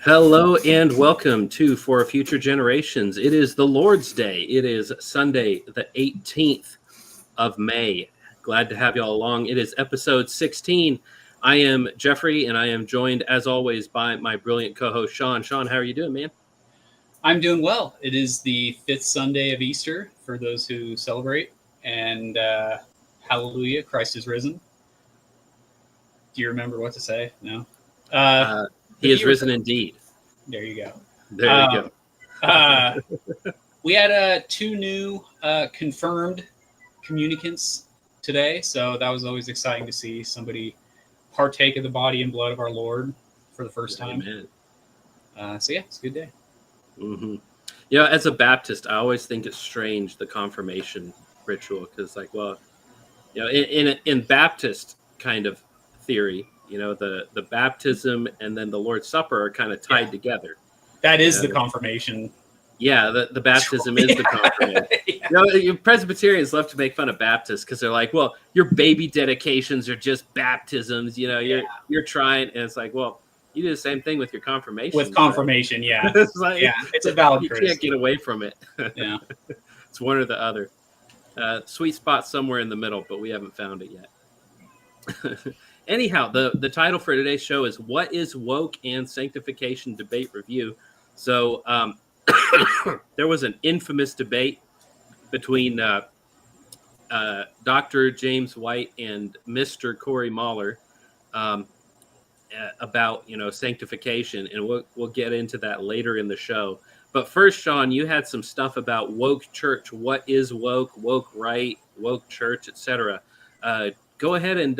Hello and welcome to For Future Generations. It is the Lord's Day. It is Sunday, the 18th of May. Glad to have you all along. It is episode 16. I am Geoffrey, and I am joined, as always, by my brilliant co-host, Sean. Sean, how are you doing, man? I'm doing well. It is the fifth Sunday of Easter for those who celebrate, and hallelujah, Christ is risen. Do you remember what to say? No? He is risen indeed. There you go. There you go. We had two new confirmed communicants today, so that was always exciting to see somebody partake of the body and blood of our Lord for the first time. Amen. So yeah, it's a good day. Mm-hmm. You know, as a Baptist, I always think it's strange, the confirmation ritual, because, like, well, you know, in Baptist kind of theory, you know, the baptism and then the Lord's Supper are kind of tied together. That is the confirmation. Yeah, the baptism is the confirmation. Yeah. You know, Presbyterians love to make fun of Baptists because they're like, well, your baby dedications are just baptisms. You know, you're trying, and it's like, well, you do the same thing with your confirmation. With confirmation, right? Yeah. It's like, yeah, it's a valid criticism. You can't get away from it. Yeah. It's one or the other. Sweet spot somewhere in the middle, but we haven't found it yet. Anyhow, the title for today's show is What is Woke and Sanctification Debate Review. So there was an infamous debate between Dr. James White and Mr. Corey Mahler about, you know, sanctification, and we'll get into that later in the show. But first, Sean, you had some stuff about woke church. What is woke, woke right, woke church, etc. Go ahead and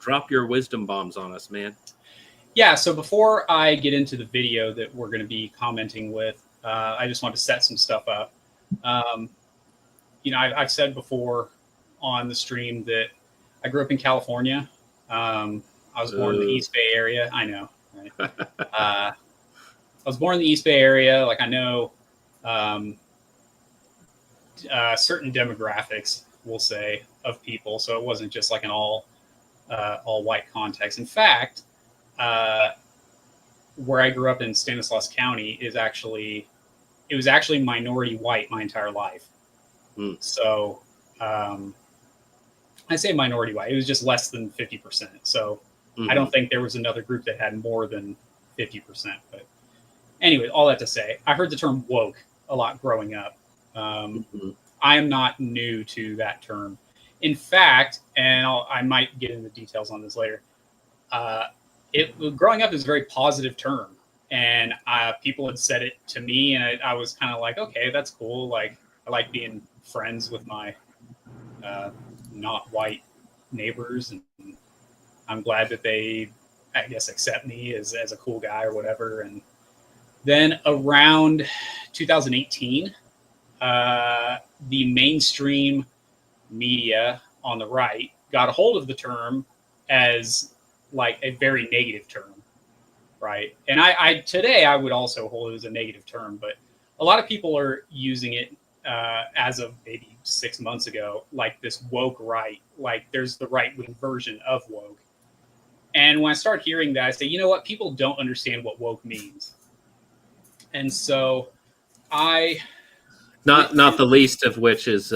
drop your wisdom bombs on us, man. Yeah, so before I get into the video that we're going to be commenting with, I just want to set some stuff up. You know, I've said before on the stream that I grew up in California. I was born in the East Bay area. I know, right? I was born in the East Bay area. Like, I know certain demographics, we'll say, of people. So it wasn't just like an all white context. In fact, where I grew up in Stanislaus County it was actually minority white my entire life. So I say minority white, it was just less than 50%. So I don't think there was another group that had more than 50%. But anyway, all that to say, I heard the term woke a lot growing up. I am not new to that term. In fact, and I might get into details on this later, growing up is a very positive term, and people had said it to me, and I was kind of like, okay, that's cool. Like, I like being friends with my not white neighbors, and I'm glad that they, I guess, accept me as a cool guy or whatever. And then around 2018, the mainstream media on the right got a hold of the term as like a very negative term, right? And I today I would also hold it as a negative term, but a lot of people are using it as of maybe 6 months ago, like this woke right, like there's the right-wing version of woke. And when I start hearing that, I say, you know what? People don't understand what woke means. And so not the least of which is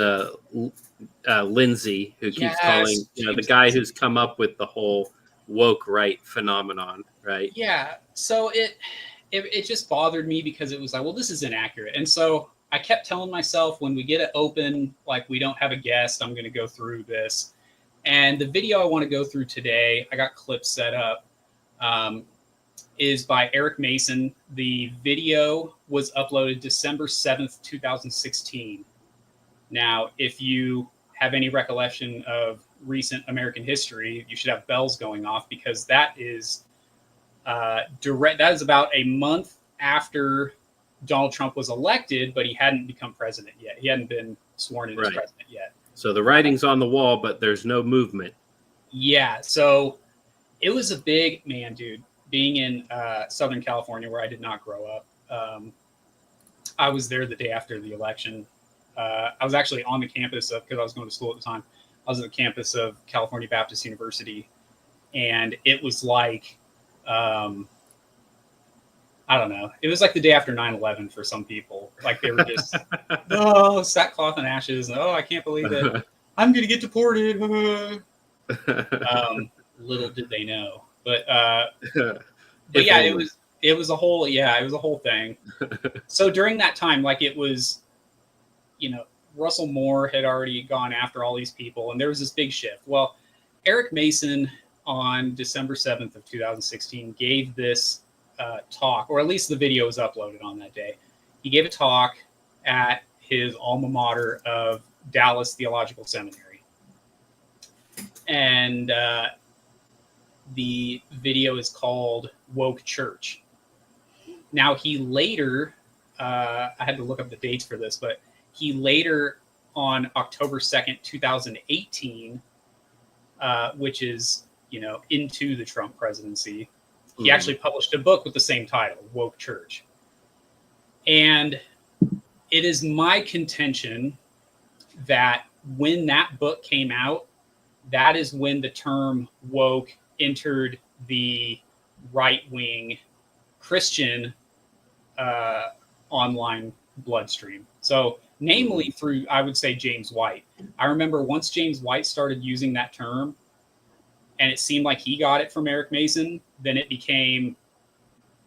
Lindsay, who keeps calling, you know, the guy who's come up with the whole woke right phenomenon, right? Yeah. So it just bothered me because it was like, well, this is inaccurate. And so I kept telling myself, when we get it open, like, we don't have a guest, I'm going to go through this. And the video I want to go through today, I got clips set up, is by Eric Mason. The video was uploaded December 7th, 2016. Now, if you have any recollection of recent American history, you should have bells going off, because that is that is about a month after Donald Trump was elected, but he hadn't become president yet. He hadn't been sworn in as president yet. So the writing's on the wall, but there's no movement. Yeah. So it was a big, man, dude, being in Southern California, where I did not grow up. I was there the day after the election. I was actually on the campus of, because I was going to school at the time, I was on the campus of California Baptist University. And it was like, I don't know. It was like the day after 9/11 for some people. Like they were just, oh, sackcloth and ashes. And, oh, I can't believe it. I'm going to get deported. Little did they know. But yeah, it was a whole thing. So during that time, like it was, Russell Moore had already gone after all these people, and there was this big shift. Well, Eric Mason on December 7th of 2016 gave this talk, or at least the video was uploaded on that day. He gave a talk at his alma mater of Dallas Theological Seminary. And the video is called Woke Church. Now, he later, I had to look up the dates for this, but he later, on October 2nd, 2018, which is, into the Trump presidency, he actually published a book with the same title, Woke Church. And it is my contention that when that book came out, that is when the term woke entered the right-wing Christian online bloodstream. So namely through, I would say, James White. I remember once James White started using that term, and it seemed like he got it from Eric Mason, then it became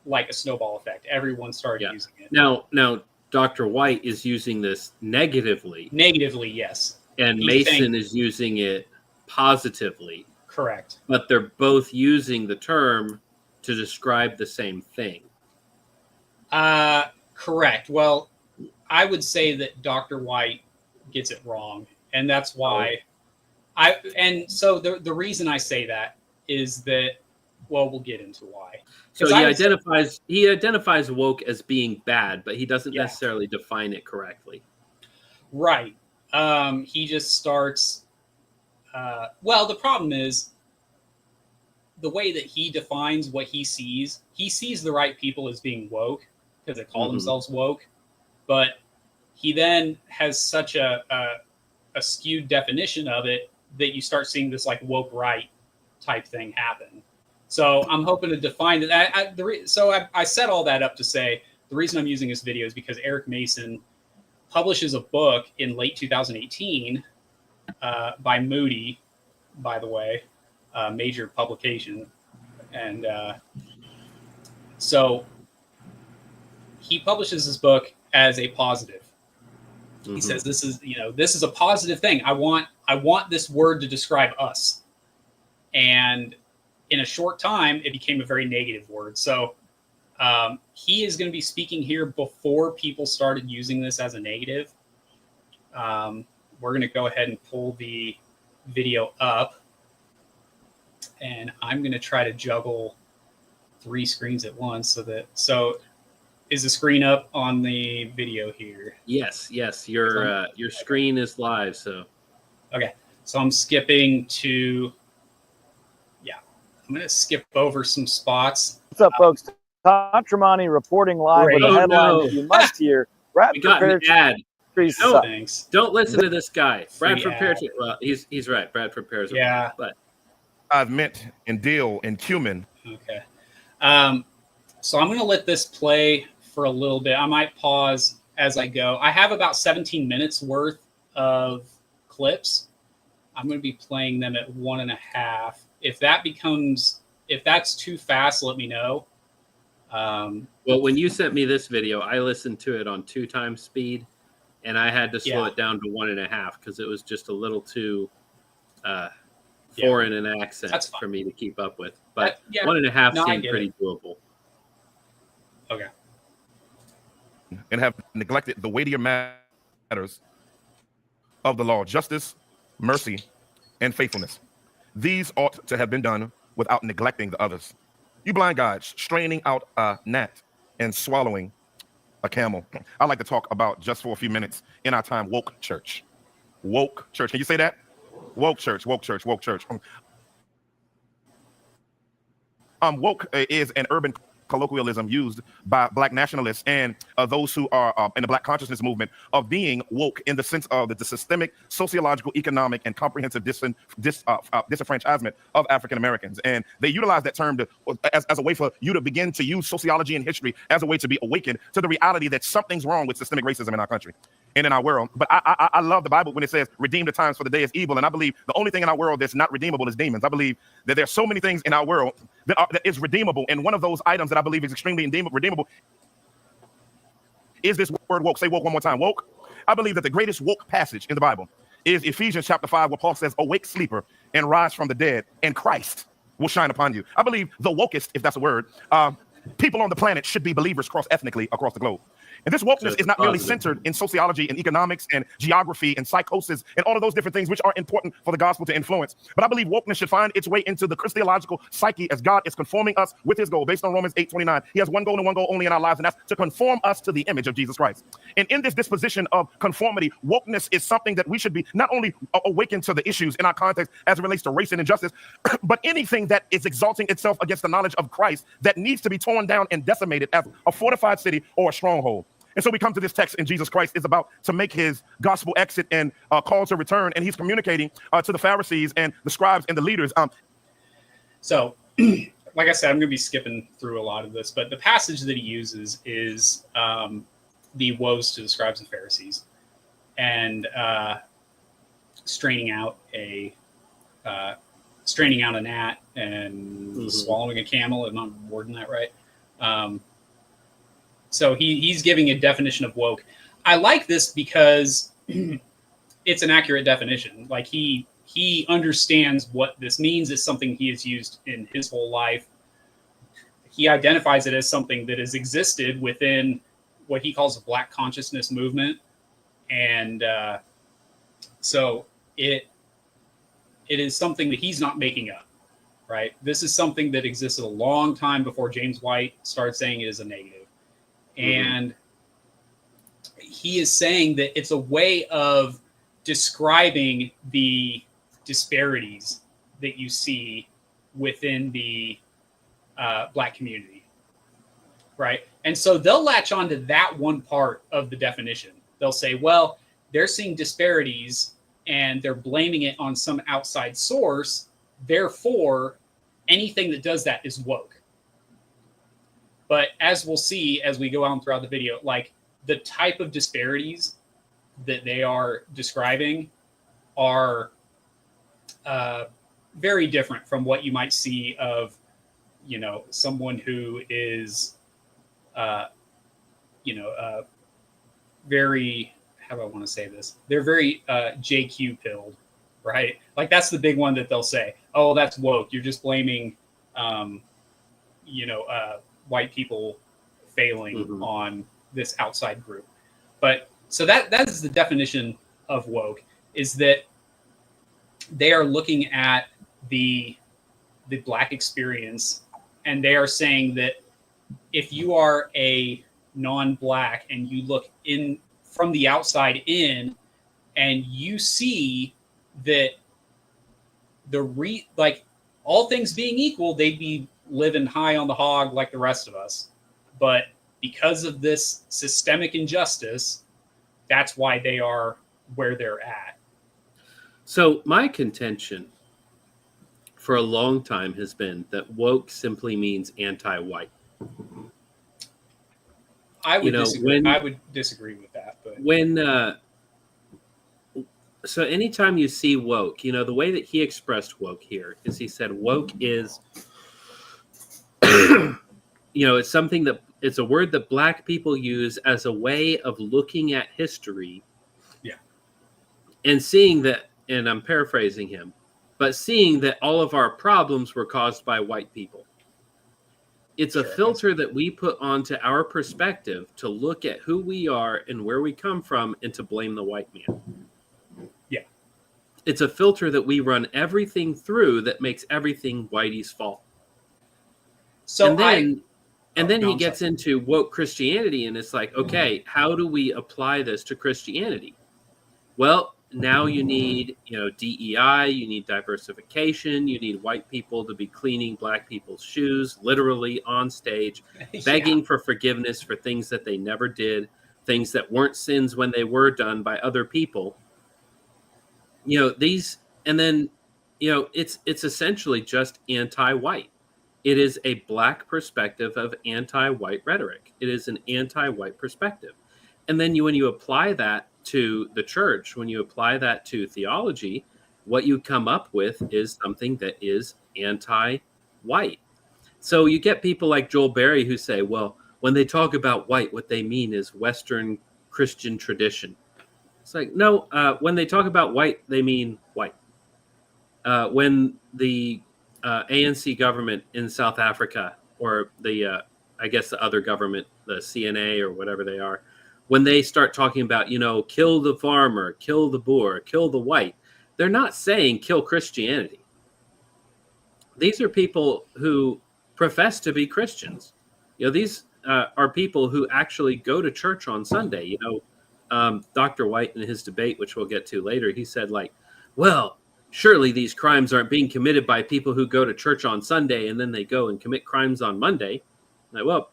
like a snowball effect. Everyone started using it. Now, Dr. White is using this negatively. Negatively, yes. And Mason is using it positively. Correct. But they're both using the term to describe the same thing. Correct. Well, I would say that Dr. White gets it wrong. And that's why so the reason I say that is that, well, we'll get into why. So he identifies woke as being bad, but he doesn't necessarily define it correctly. Right. He just starts. Well, the problem is the way that he defines what he sees. He sees the right people as being woke because they call themselves woke, but he then has such a skewed definition of it that you start seeing this like woke right type thing happen. So I'm hoping to define that. I set all that up to say the reason I'm using this video is because Eric Mason publishes a book in late 2018 by Moody, by the way, major publication. And so he publishes this book as a positive. He says, this is a positive thing. I want this word to describe us. And in a short time, it became a very negative word. So he is going to be speaking here before people started using this as a negative. We're going to go ahead and pull the video up. And I'm going to try to juggle 3 screens at once so is the screen up on the video here? Yes. Your screen is live. So okay. So I'm skipping to I'm going to skip over some spots. What's up, folks? Tom Tremonti reporting live with a headline that you must hear. Brad we got an ad. Thanks. Don't listen to this guy. Brad prepares it. Well, he's right. Brad prepares it. Yeah. But I've mint and dill and cumin. Okay. So I'm going to let this play for a little bit. I might pause as I go. I have about 17 minutes worth of clips. I'm going to be playing them at 1.5. If that's too fast, let me know. Well, when you sent me this video, I listened to it on 2 times speed, and I had to slow it down to 1.5 because it was just a little too foreign an accent for me to keep up with. But 1.5 seemed pretty doable. Okay. And have neglected the weightier matters of the law, justice, mercy, and faithfulness. These ought to have been done without neglecting the others. You blind guides, straining out a gnat and swallowing a camel. I'd like to talk about, just for a few minutes in our time, woke church. Woke church. Can you say that? Woke church, woke church, woke church. Woke is an urban colloquialism used by Black nationalists and those who are in the Black consciousness movement of being woke in the sense of the systemic, sociological, economic, and comprehensive disenfranchisement of African Americans. And they utilize that term as a way for you to begin to use sociology and history as a way to be awakened to the reality that something's wrong with systemic racism in our country and in our world. But I love the Bible when it says, redeem the times for the day is evil. And I believe the only thing in our world that's not redeemable is demons. I believe that there's so many things in our world that is redeemable. And one of those items that I believe is extremely redeemable is this word woke. Say woke one more time. Woke. I believe that the greatest woke passage in the Bible is Ephesians chapter 5, where Paul says, awake, sleeper, and rise from the dead, and Christ will shine upon you. I believe the wokest, if that's a word, people on the planet should be believers cross-ethnically across the globe. And this wokeness is not merely centered in sociology and economics and geography and psychosis and all of those different things which are important for the gospel to influence. But I believe wokeness should find its way into the Christological psyche as God is conforming us with his goal. Based on Romans 8:29, he has one goal and one goal only in our lives, and that's to conform us to the image of Jesus Christ. And in this disposition of conformity, wokeness is something that we should be not only awakened to the issues in our context as it relates to race and injustice, but anything that is exalting itself against the knowledge of Christ that needs to be torn down and decimated as a fortified city or a stronghold. And so we come to this text, and Jesus Christ is about to make his gospel exit and call to return, and he's communicating to the Pharisees and the scribes and the leaders. So, like I said, I'm going to be skipping through a lot of this, but the passage that he uses is the woes to the scribes and Pharisees, and straining out a gnat and swallowing a camel. Am I wording that right? So he's giving a definition of woke. I like this because it's an accurate definition. Like he understands what this means. It's something he has used in his whole life. He identifies it as something that has existed within what he calls the Black consciousness movement. And so it is something that he's not making up, right? This is something that existed a long time before James White started saying it is a negative. And he is saying that it's a way of describing the disparities that you see within the Black community, right? And so they'll latch on to that one part of the definition. They'll say, well, they're seeing disparities and they're blaming it on some outside source. Therefore, anything that does that is woke. But as we'll see as we go on throughout the video, like the type of disparities that they are describing are very different from what you might see of, someone who is, very, how do I want to say this? They're very JQ pilled, right? Like that's the big one that they'll say, oh, that's woke. You're just blaming, white people failing on this outside group. But so that is the definition of woke, is that they are looking at the Black experience, and they are saying that if you are a non-Black and you look in from the outside in, and you see that like all things being equal, they'd be living high on the hog like the rest of us. But because of this systemic injustice, that's why they are where they're at. So my contention for a long time has been that woke simply means anti-white. I would disagree with that. But so anytime you see woke, the way that he expressed woke here is he said woke is it's something that it's a word that Black people use as a way of looking at history. Yeah. And seeing that, and I'm paraphrasing him, but seeing that all of our problems were caused by white people. It's a filter that we put onto our perspective to look at who we are and where we come from and to blame the white man. Yeah. It's a filter that we run everything through that makes everything whitey's fault. So and then he gets into woke Christianity, and it's like, okay, how do we apply this to Christianity? Well, now you need, DEI, you need diversification, you need white people to be cleaning black people's shoes, literally on stage, begging for forgiveness for things that they never did, things that weren't sins when they were done by other people. And then, it's essentially just anti-white. It is a black perspective of anti-white rhetoric. It is an anti-white perspective. And then when you apply that to the church, when you apply that to theology, what you come up with is something that is anti-white. So you get people like Joel Berry who say, well, when they talk about white, what they mean is Western Christian tradition. It's like, no, when they talk about white, they mean white. When the ANC government in South Africa, or I guess the other government, the CNA or whatever they are, when they start talking about, kill the farmer, kill the Boer, kill the white, they're not saying kill Christianity. These are people who profess to be Christians. These are people who actually go to church on Sunday. Dr. White in his debate, which we'll get to later, he said, well, surely these crimes aren't being committed by people who go to church on Sunday and then they go and commit crimes on Monday. Well,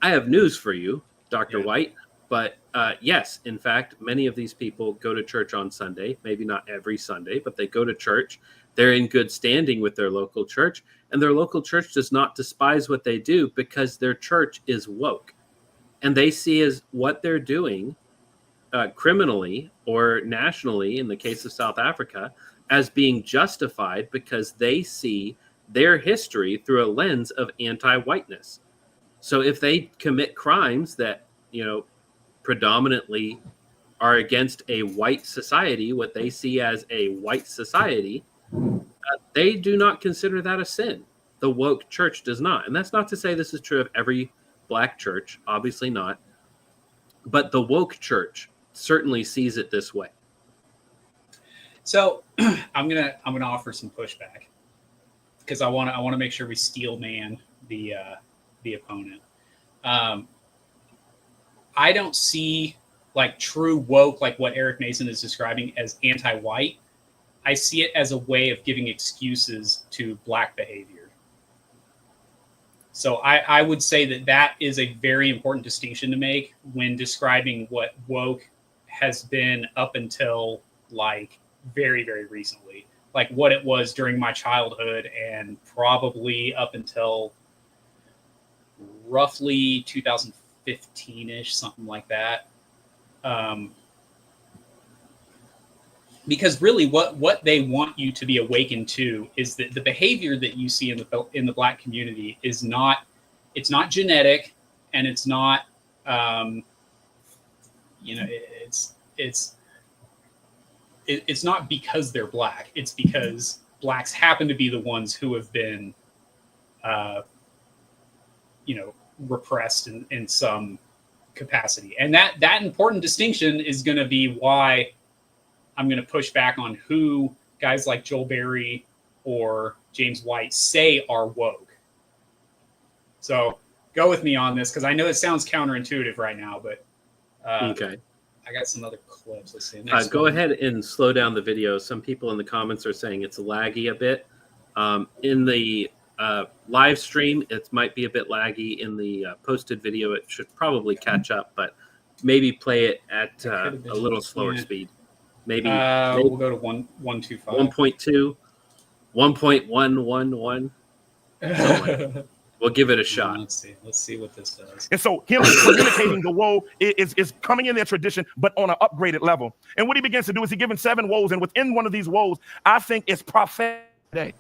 I have news for you, Dr. White, but yes, in fact, many of these people go to church on Sunday, maybe not every Sunday, but they go to church. They're in good standing with their local church, and their local church does not despise what they do because their church is woke. And they see as what they're doing criminally or nationally, in the case of South Africa, as being justified because they see their history through a lens of anti-whiteness. So if they commit crimes that, predominantly are against a white society, what they see as a white society, they do not consider that a sin. The woke church does not. And that's not to say this is true of every black church, obviously not. But the woke church certainly sees it this way. So I'm gonna offer some pushback because I want to make sure we steel man the opponent. I don't see true woke, like what Eric Mason is describing, as anti-white. I see it as a way of giving excuses to black behavior. So I would say that is a very important distinction to make when describing what woke has been up until very, very recently, what it was during my childhood and probably up until roughly 2015-ish, something like that. Because really what they want you to be awakened to is that the behavior that you see in the black community is not genetic, and it's not it's not because they're black. It's because blacks happen to be the ones who have been repressed in some capacity. And that important distinction is going to be why I'm going to push back on who guys like Joel Berry or James White say are woke. So go with me on this, because I know it sounds counterintuitive right now, but okay. I got some other clips. Let's see. Go ahead and slow down the video. Some people in the comments are saying it's laggy a bit. In the live stream, it might be a bit laggy. In the posted video, it should probably catch up, but maybe play it at a little slower speed. Maybe we'll go to 1.25. 1.2, 1.111. We'll give it a shot. Let's see what this does. And so him communicating the woe is coming in their tradition, but on an upgraded level. And what he begins to do is he given 7 woes. And within one of these woes, I think it's prophetic.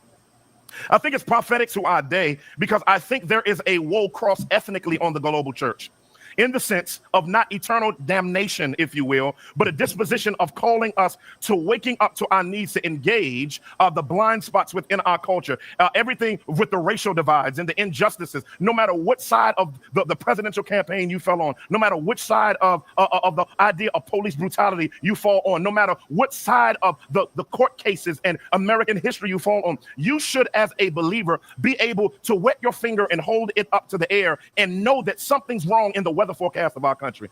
I think it's prophetic to our day, because I think there is a woe cross ethnically on the global church, in the sense of not eternal damnation, if you will, but a disposition of calling us to waking up to our needs to engage the blind spots within our culture, everything with the racial divides and the injustices, no matter what side of the presidential campaign you fell on, no matter which side of the idea of police brutality you fall on, no matter what side of the court cases and American history you fall on, you should, as a believer, be able to wet your finger and hold it up to the air and know that something's wrong in the weather forecast of our country.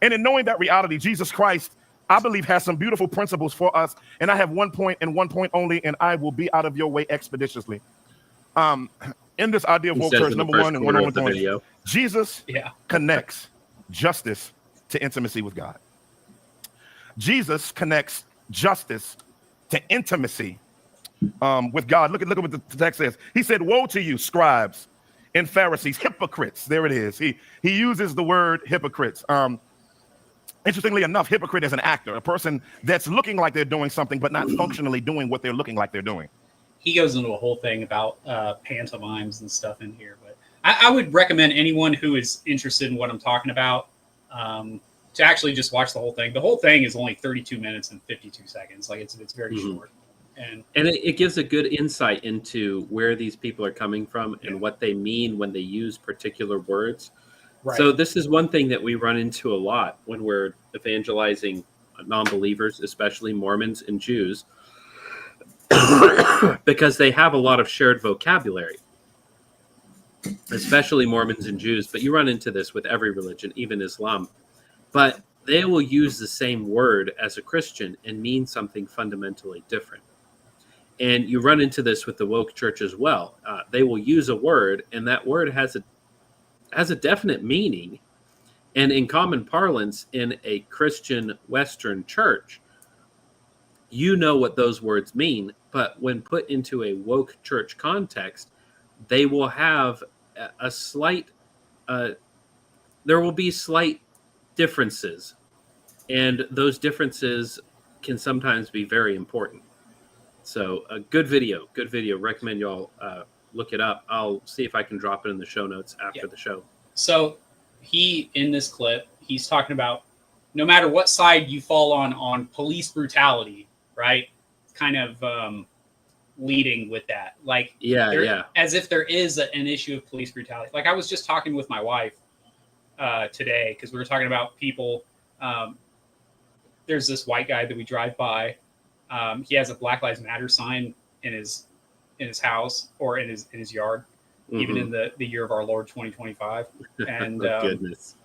And in knowing that reality, Jesus Christ I believe has some beautiful principles for us. And I have one point and one point only, and I will be out of your way expeditiously. In this idea of He woke says church, in the number first one and one quarter only of the point, video. Jesus Yeah. connects justice to intimacy with God. Jesus connects justice to intimacy with God. Look at what the text says. He said, "Woe to you, scribes and Pharisees, hypocrites." There it is. He uses the word hypocrites. Interestingly enough, hypocrite is an actor, a person that's looking like they're doing something, but not functionally doing what they're looking like they're doing. He goes into a whole thing about pantomimes and stuff in here, but I would recommend anyone who is interested in what I'm talking about to actually just watch the whole thing. The whole thing is only 32 minutes and 52 seconds. Like it's very short, and it gives a good insight into where these people are coming from and what they mean when they use particular words. right. So this is one thing that we run into a lot when we're evangelizing non-believers, especially Mormons and Jews, because they have a lot of shared vocabulary, especially Mormons and Jews. But you run into this with every religion, even Islam. But they will use the same word as a Christian and mean something fundamentally different. And you run into this with the woke church as well. They will use a word, and that word has a definite meaning. And in common parlance, in a Christian Western church, you know what those words mean. But when put into a woke church context, they will have a slight, there will be slight differences. And those differences can sometimes be very important. So a good video. Recommend y'all look it up. I'll see if I can drop it in the show notes after the show. So in this clip, he's talking about no matter what side you fall on police brutality, right? Kind of leading with that. Like, as if there is an issue of police brutality. Like I was just talking with my wife today because we were talking about people. There's this white guy that we drive by. He has a Black Lives Matter sign in his house or in his yard, even in the year of our Lord 2025. And goodness.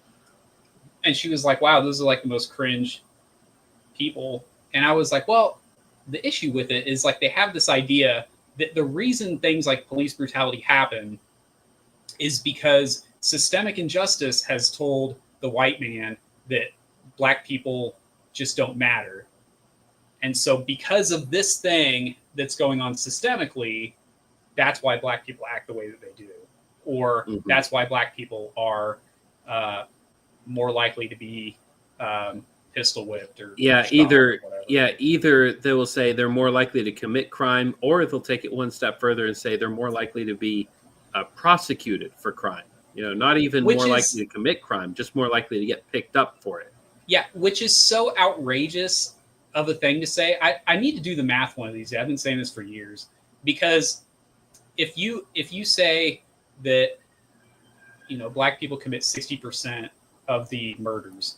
And she was like, "Wow, those are like the most cringe people." And I was like, "Well, the issue with it is like they have this idea that the reason things like police brutality happen is because systemic injustice has told the white man that Black people just don't matter. And so because of this thing that's going on systemically, that's why Black people act the way that they do. Or that's why Black people are more likely to be pistol whipped or either they will say they're more likely to commit crime, or they'll take it one step further and say they're more likely to be prosecuted for crime. Not even more likely to commit crime, just more likely to get picked up for it. Yeah, which is so outrageous of a thing to say. I need to do the math one of these days. I've been saying this for years, because if you say that Black people commit 60% of the murders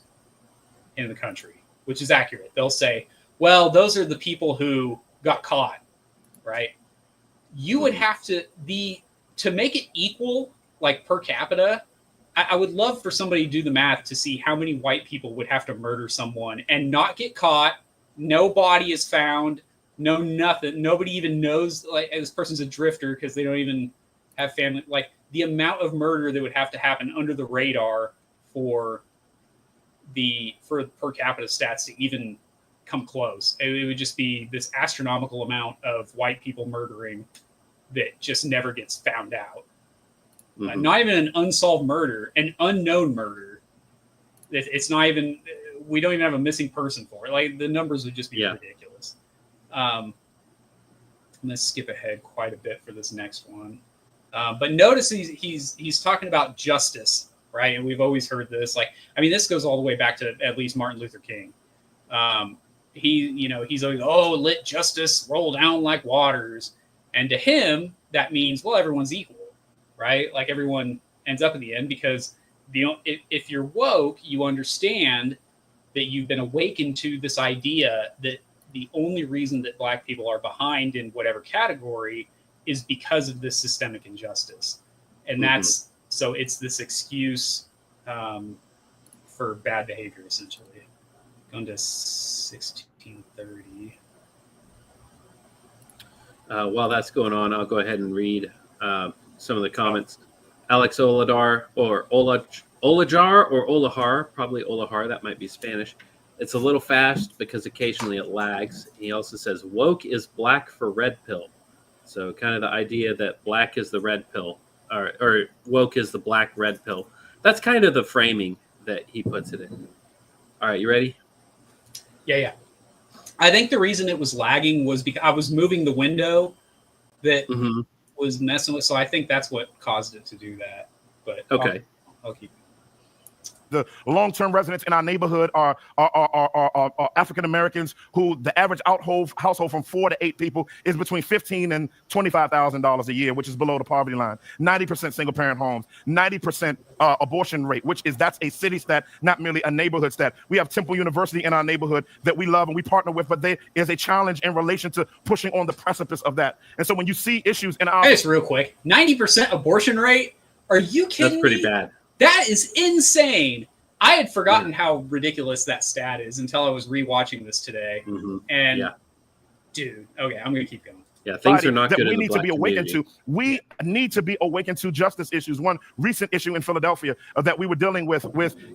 in the country, which is accurate, they'll say, well, those are the people who got caught, right? You would have to make it equal, like per capita. I would love for somebody to do the math to see how many white people would have to murder someone and not get caught. No body is found. No nothing. Nobody even knows like this person's a drifter because they don't even have family. Like the amount of murder that would have to happen under the radar for per capita stats to even come close. It would just be this astronomical amount of white people murdering that just never gets found out. Not even an unsolved murder, an unknown murder. It's not even, we don't even have a missing person for it. Like the numbers would just be ridiculous. I'm going to skip ahead quite a bit for this next one. But notice he's talking about justice, right? And we've always heard this. Like, I mean, this goes all the way back to at least Martin Luther King. He's always, let justice roll down like waters. And to him, that means, well, everyone's equal. Right? Like everyone ends up in the end because if you're woke, you understand that you've been awakened to this idea that the only reason that Black people are behind in whatever category is because of this systemic injustice. And so it's this excuse for bad behavior, essentially. Going to 1630. While that's going on, I'll go ahead and read some of the comments. Alex Oladar or Olajar or Olahar, probably Olahar, that might be Spanish. It's a little fast because occasionally it lags. He also says woke is black for red pill. So kind of the idea that black is the red pill or woke is the black red pill. That's kind of the framing that he puts it in. All right, you ready? Yeah. I think the reason it was lagging was because I was moving the window that was messing with. So I think that's what caused it to do that. But okay, I'll keep. The long-term residents in our neighborhood are African Americans who the average household from 4 to 8 people is between $15,000 and $25,000 a year, which is below the poverty line. 90% single-parent homes, 90% abortion rate, that's a city stat, not merely a neighborhood stat. We have Temple University in our neighborhood that we love and we partner with, but there is a challenge in relation to pushing on the precipice of that. And so when you see issues in our just real quick, 90% abortion rate? Are you kidding me? That's pretty bad. That is insane. I had forgotten how ridiculous that stat is until I was rewatching this today. And dude, okay, I'm going to keep going. Yeah, things are not good. We need to be awakened to. We need to be awakened to justice issues. One recent issue in Philadelphia that we were dealing with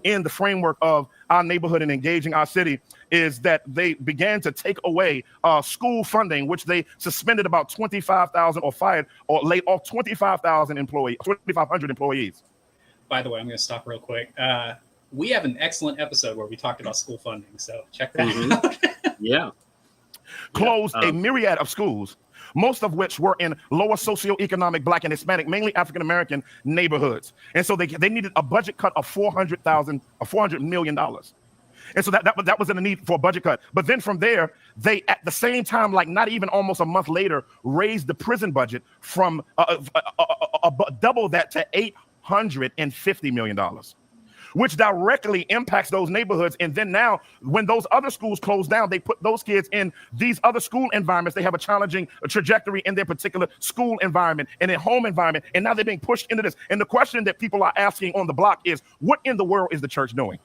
in the framework of our neighborhood and engaging our city is that they began to take away school funding, which they suspended about 25,000 or fired or laid off 2,500 employees. By the way, I'm going to stop real quick. We have an excellent episode where we talked about school funding, so check that out. Closed a myriad of schools, most of which were in lower socioeconomic Black and Hispanic, mainly African American neighborhoods, and so they needed a budget cut of $400 million. And so that was in the need for a budget cut. But then from there, they at the same time, like not even almost a month later, raised the prison budget from double that to $850 million. Which directly impacts those neighborhoods. And then now, when those other schools close down, they put those kids in these other school environments. They have a challenging trajectory in their particular school environment and their home environment. And now they're being pushed into this. And the question that people are asking on the block is, what in the world is the church doing?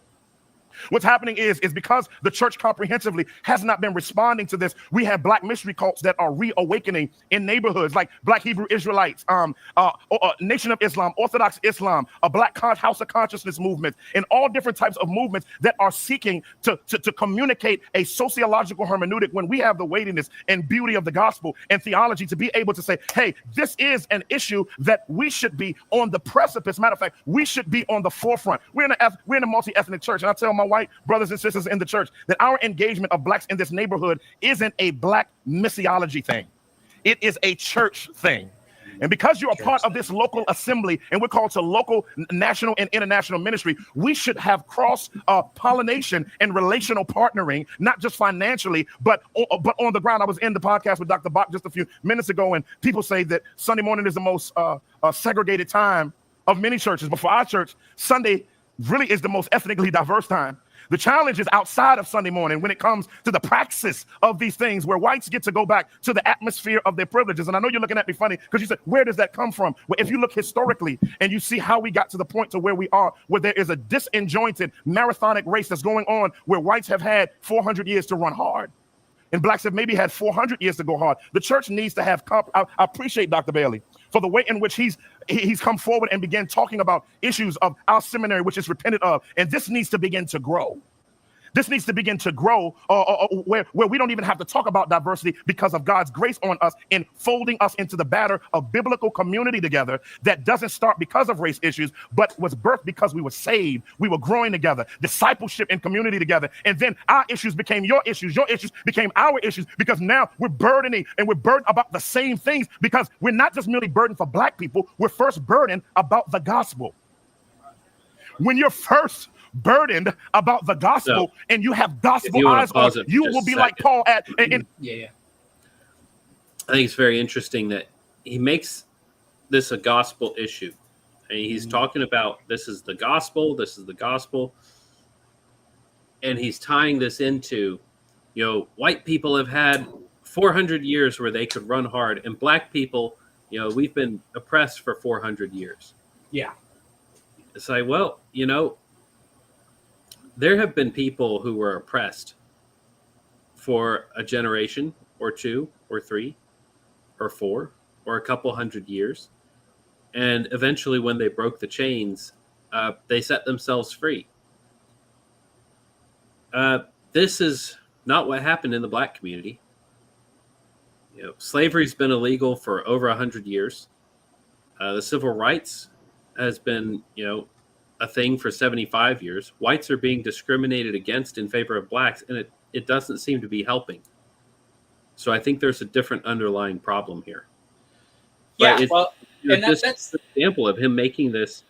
What's happening is because the church comprehensively has not been responding to this. We have Black mystery cults that are reawakening in neighborhoods like Black Hebrew Israelites, Nation of Islam, Orthodox Islam, a Black House of Consciousness movement, and all different types of movements that are seeking to communicate a sociological hermeneutic when we have the weightiness and beauty of the gospel and theology to be able to say, hey, this is an issue that we should be on the precipice. Matter of fact, we should be on the forefront. We're in a multi-ethnic church, and I tell my white brothers and sisters in the church that our engagement of Blacks in this neighborhood isn't a Black missiology thing. It is a church thing. And because you're a part of this local assembly and we're called to local, national, and international ministry, we should have cross-pollination and relational partnering, not just financially, but on the ground. I was in the podcast with Dr. Bach just a few minutes ago, and people say that Sunday morning is the most segregated time of many churches. But for our church, Sunday really is the most ethnically diverse time. The challenge is outside of Sunday morning when it comes to the praxis of these things where whites get to go back to the atmosphere of their privileges. And I know you're looking at me funny because you said, where does that come from? Well, if you look historically and you see how we got to the point to where we are, where there is a disjointed marathonic race that's going on where whites have had 400 years to run hard and Blacks have maybe had 400 years to go hard. The church needs to have, I appreciate Dr. Bailey for the way in which he's come forward and began talking about issues of our seminary, which is repented of. And this needs to begin to grow. This needs to begin to grow where we don't even have to talk about diversity because of God's grace on us in folding us into the batter of biblical community together that doesn't start because of race issues, but was birthed because we were saved. We were growing together, discipleship and community together. And then our issues became your issues became our issues because now we're burdening and we're burdened about the same things because we're not just merely burdened for Black people. We're first burdened about the gospel. When you're first burdened about the gospel and you have gospel eyes on, you will be like Paul at I think it's very interesting that he makes this a gospel issue. And he's talking about this is the gospel, and he's tying this into, white people have had 400 years where they could run hard, and Black people, we've been oppressed for 400 years. Yeah. It's like, well, there have been people who were oppressed for a generation or two or three or four or a couple hundred years. And eventually, when they broke the chains, they set themselves free. This is not what happened in the black community. Slavery's been illegal for over 100 years. The civil rights has been, a thing for 75 years. Whites are being discriminated against in favor of blacks, and it doesn't seem to be helping. So I think there's a different underlying problem here. Yeah, but well, and that's an example of him making this,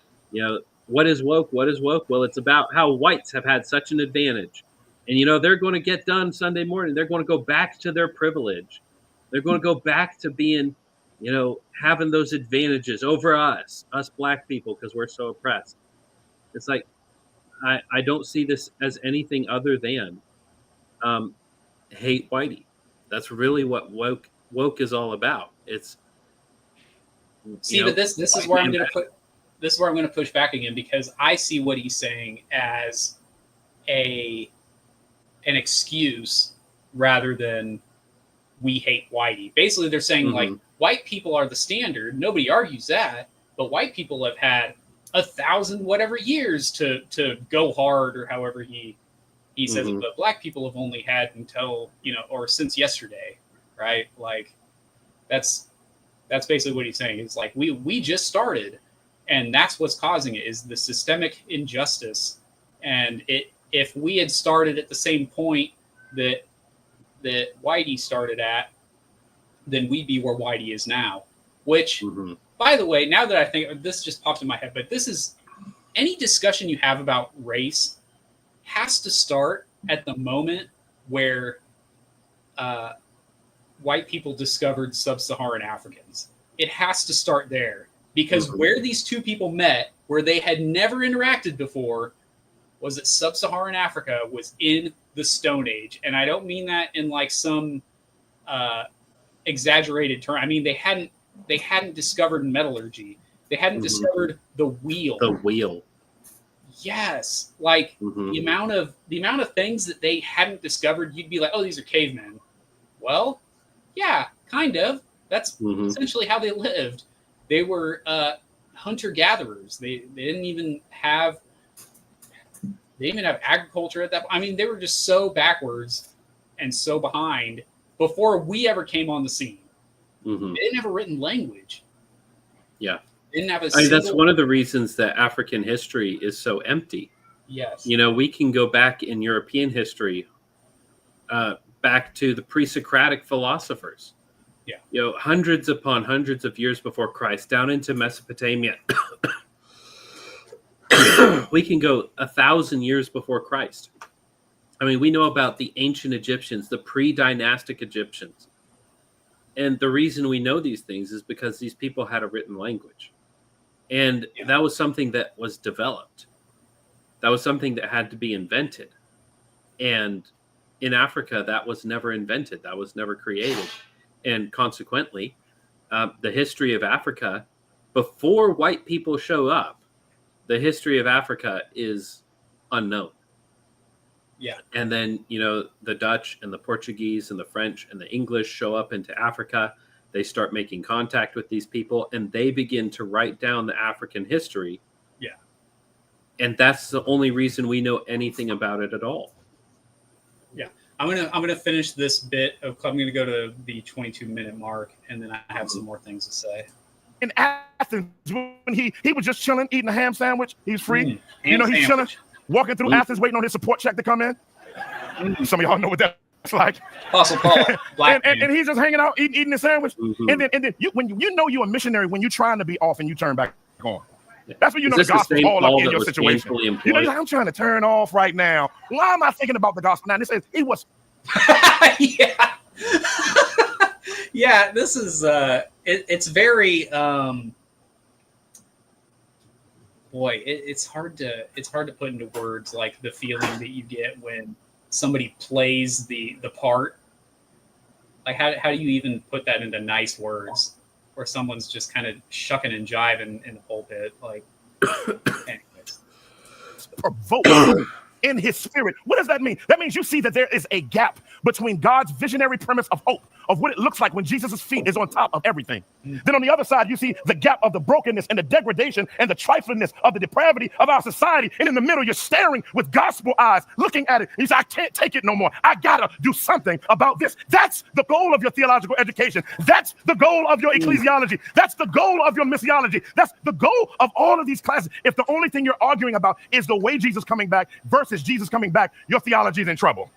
what is woke? What is woke? Well, it's about how whites have had such an advantage. And, they're going to get done Sunday morning. They're going to go back to their privilege. They're going to go back to being, having those advantages over us black people, because we're so oppressed. It's like, I don't see this as anything other than hate whitey. That's really what woke is all about. It's but this is where I'm going to push back again, because I see what he's saying as an excuse rather than we hate whitey. Basically, they're saying like white people are the standard. Nobody argues that, but white people have had 1,000 whatever years to go hard, or however he says it. But black people have only had until or since yesterday, right? Like that's basically what he's saying. It's like we just started, and that's what's causing it, is the systemic injustice. And if we had started at the same point that Whitey started at, then we'd be where Whitey is now. Which, by the way, now that I think, this just popped in my head, but this is, any discussion you have about race has to start at the moment where white people discovered sub-Saharan Africans. It has to start there, because where these two people met, where they had never interacted before, was that sub-Saharan Africa was in the Stone Age. And I don't mean that in like some exaggerated term. I mean, they hadn't discovered metallurgy. They hadn't discovered the wheel. The wheel. Yes. Like the amount of things that they hadn't discovered, you'd be like, oh, these are cavemen. Well, yeah, kind of. That's essentially how they lived. They were hunter-gatherers. They didn't even have agriculture at that point. I mean, they were just so backwards and so behind before we ever came on the scene. They didn't have a written language. Yeah. They didn't have that's one of the reasons that African history is so empty. Yes. We can go back in European history, back to the pre-Socratic philosophers. Yeah. Hundreds upon hundreds of years before Christ, down into Mesopotamia. We can go 1,000 years before Christ. I mean, we know about the ancient Egyptians, the pre-dynastic Egyptians. And the reason we know these things is because these people had a written language. And that was something that was developed. That was something that had to be invented. And in Africa, that was never invented. That was never created. And consequently, the history of Africa, before white people show up, the history of Africa is unknown. Yeah. And then, the Dutch and the Portuguese and the French and the English show up into Africa. They start making contact with these people, and they begin to write down the African history. Yeah. And that's the only reason we know anything about it at all. Yeah. I'm gonna finish this bit of. I'm gonna go to the 22-minute mark, and then I have some more things to say. In Athens, when he was just chilling, eating a ham sandwich, he's free. He's chilling, walking through Athens, waiting on his support check to come in. Some of y'all know what that's like. Apostle Paul, and he's just hanging out, eating a sandwich. And then when you're a missionary, when you're trying to be off and you turn back on. That's when you know the gospel's all up in your situation. You're like, I'm trying to turn off right now. Why am I thinking about the gospel now? And it says it was. Yeah. Yeah, this is it's very it's hard to put into words, like the feeling that you get when somebody plays the part. Like how do you even put that into nice words, where someone's just kind of shucking and jiving in the pulpit, like anyways. Or vote. in his spirit. What does that mean? That means you see that there is a gap between God's visionary premise of hope, of what it looks like when Jesus' feet is on top of everything. Then on the other side, you see the gap of the brokenness and the degradation and the triflingness of the depravity of our society. And in the middle, you're staring with gospel eyes, looking at it. You say, I can't take it no more. I gotta do something about this. That's the goal of your theological education. That's the goal of your ecclesiology. That's the goal of your missiology. That's the goal of all of these classes. If the only thing you're arguing about is the way Jesus coming back versus Jesus coming back, your theology is in trouble.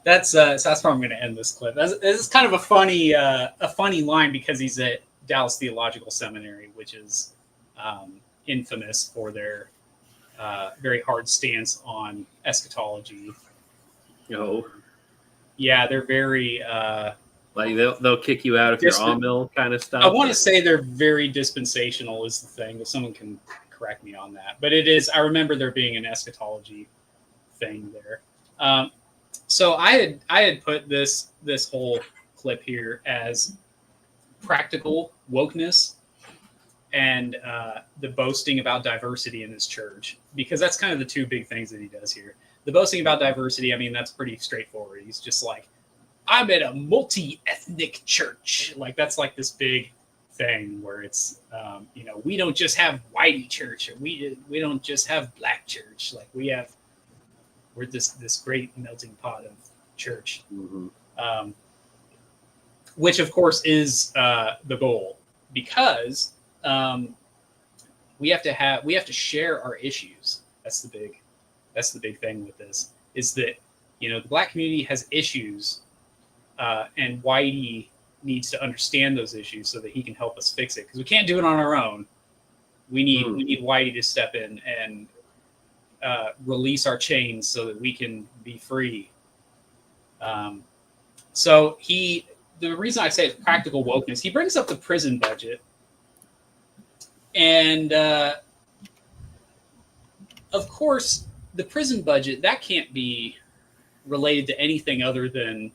That's where I'm going to end this clip. This is kind of a funny line because he's at Dallas Theological Seminary, which is infamous for their very hard stance on eschatology. Oh, yeah, they're very like they'll kick you out if you're on-mill kind of stuff. I want to say they're very dispensational is the thing, but someone can correct me on that. But it is. I remember there being an eschatology thing there. So I had put this whole clip here as practical wokeness and the boasting about diversity in his church, because that's kind of the two big things that he does here. The boasting about diversity, I mean, that's pretty straightforward. He's just like, I'm at a multi-ethnic church. Like, that's like this big thing where it's, we don't just have whitey church, or we don't just have black church. Like, we're this great melting pot of church, which of course is the goal, because we have to share our issues. That's the big thing with this, is that the black community has issues, and Whitey needs to understand those issues so that he can help us fix it, because we can't do it on our own. We need Whitey to step in and release our chains so that we can be free. So the reason I say it's practical wokeness, he brings up the prison budget, and of course the prison budget, that can't be related to anything other than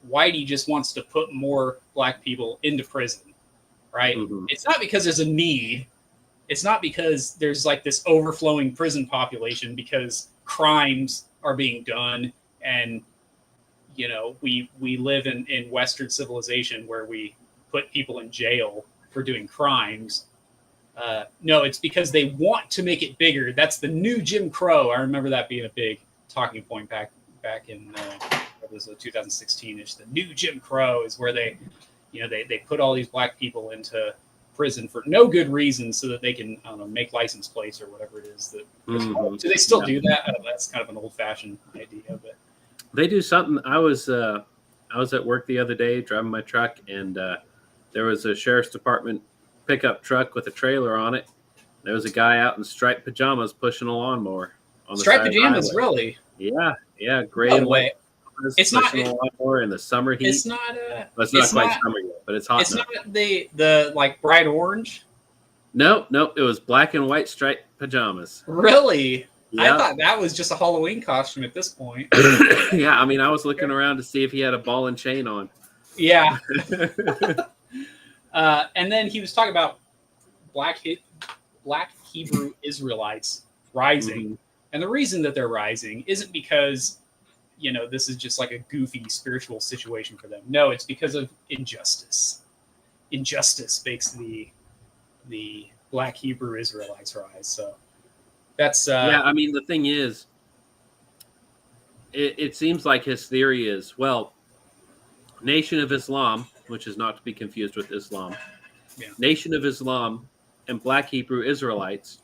Whitey just wants to put more black people into prison, right? It's not because there's a need. It's not because there's like this overflowing prison population because crimes are being done, and we live in Western civilization where we put people in jail for doing crimes. No, it's because they want to make it bigger. That's the new Jim Crow. I remember that being a big talking point back in it was 2016ish. The new Jim Crow is where they put all these black people into prison for no good reason so that they can make license plates or whatever it is. Do they still do that? That's kind of an old-fashioned idea, but they do something. I was at work the other day driving my truck, and there was a sheriff's department pickup truck with a trailer on it. There was a guy out in striped pajamas pushing a lawnmower on the striped side pajamas, of the highway. really? Yeah, gray and white. It's not a lawnmower in the summer heat. It's not. Well, it's not quite summer yet, but it's hot. It's enough. not the like bright orange. No, it was black and white striped pajamas. Really? Yeah. I thought that was just a Halloween costume at this point. Yeah, I mean, I was looking around to see if he had a ball and chain on. Yeah. And then he was talking about black Hebrew Israelites rising. And the reason that they're rising isn't because, this is just like a goofy spiritual situation for them. No, it's because of injustice. Injustice makes the black Hebrew Israelites rise. So that's... I mean, the thing is, it seems like his theory is, well, Nation of Islam, which is not to be confused with Islam, Nation of Islam and black Hebrew Israelites,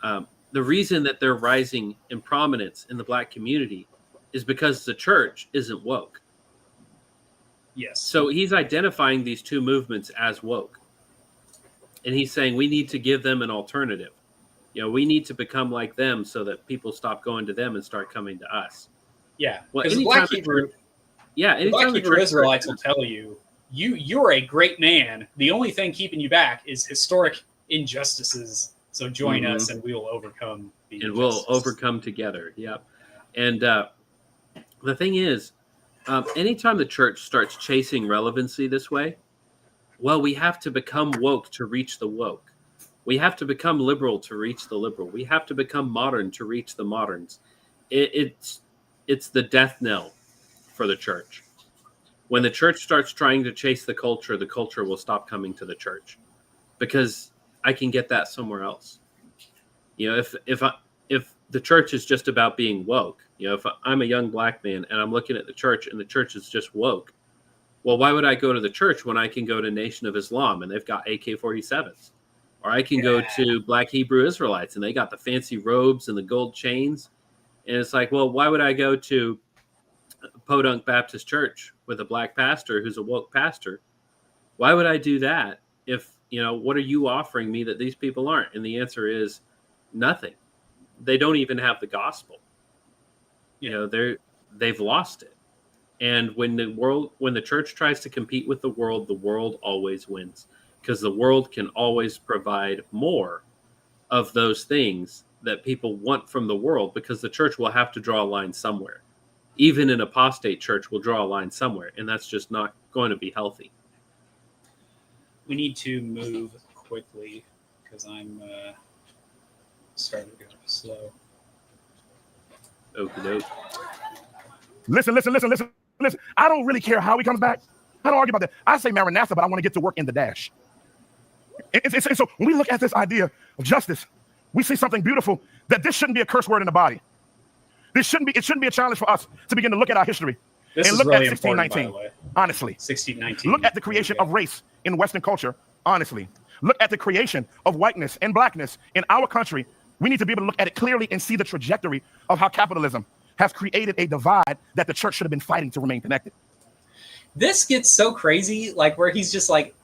the reason that they're rising in prominence in the black community is because the church isn't woke. Yes. So he's identifying these two movements as woke. And he's saying we need to give them an alternative. We need to become like them so that people stop going to them and start coming to us. Yeah. Well, because the black Hebrew Israelites will tell you, you're a great man. The only thing keeping you back is historic injustices. So join us, and we will overcome the injustices. We'll overcome together. Yep. And the thing is, anytime the church starts chasing relevancy this way, well, we have to become woke to reach the woke. We have to become liberal to reach the liberal. We have to become modern to reach the moderns. It's the death knell for the church. When the church starts trying to chase the culture will stop coming to the church, because I can get that somewhere else. If the church is just about being woke, if I'm a young black man and I'm looking at the church and the church is just woke, well, why would I go to the church when I can go to Nation of Islam and they've got AK-47s? Or I can go to Black Hebrew Israelites and they got the fancy robes and the gold chains. And it's like, well, why would I go to Podunk Baptist Church with a black pastor who's a woke pastor? Why would I do that if, what are you offering me that these people aren't? And the answer is nothing. They don't even have the gospel. They've lost it. And when the church tries to compete with the world always wins, because the world can always provide more of those things that people want from the world, because the church will have to draw a line somewhere. Even an apostate church will draw a line somewhere, and that's just not going to be healthy. We need to move quickly because I'm starting to go slow. Okie doke. Listen. I don't really care how he comes back. I don't argue about that. I say Maranatha, but I want to get to work in the dash. And so when we look at this idea of justice, we see something beautiful, that this shouldn't be a curse word in the body. It shouldn't be a challenge for us to begin to look at our history. This and is look really at 1619, important, by the way. honestly. 1619. Look at the creation of race in Western culture, honestly. Look at the creation of whiteness and blackness in our country. We need to be able to look at it clearly and see the trajectory of how capitalism has created a divide that the church should have been fighting to remain connected. This gets so crazy, like where he's just like,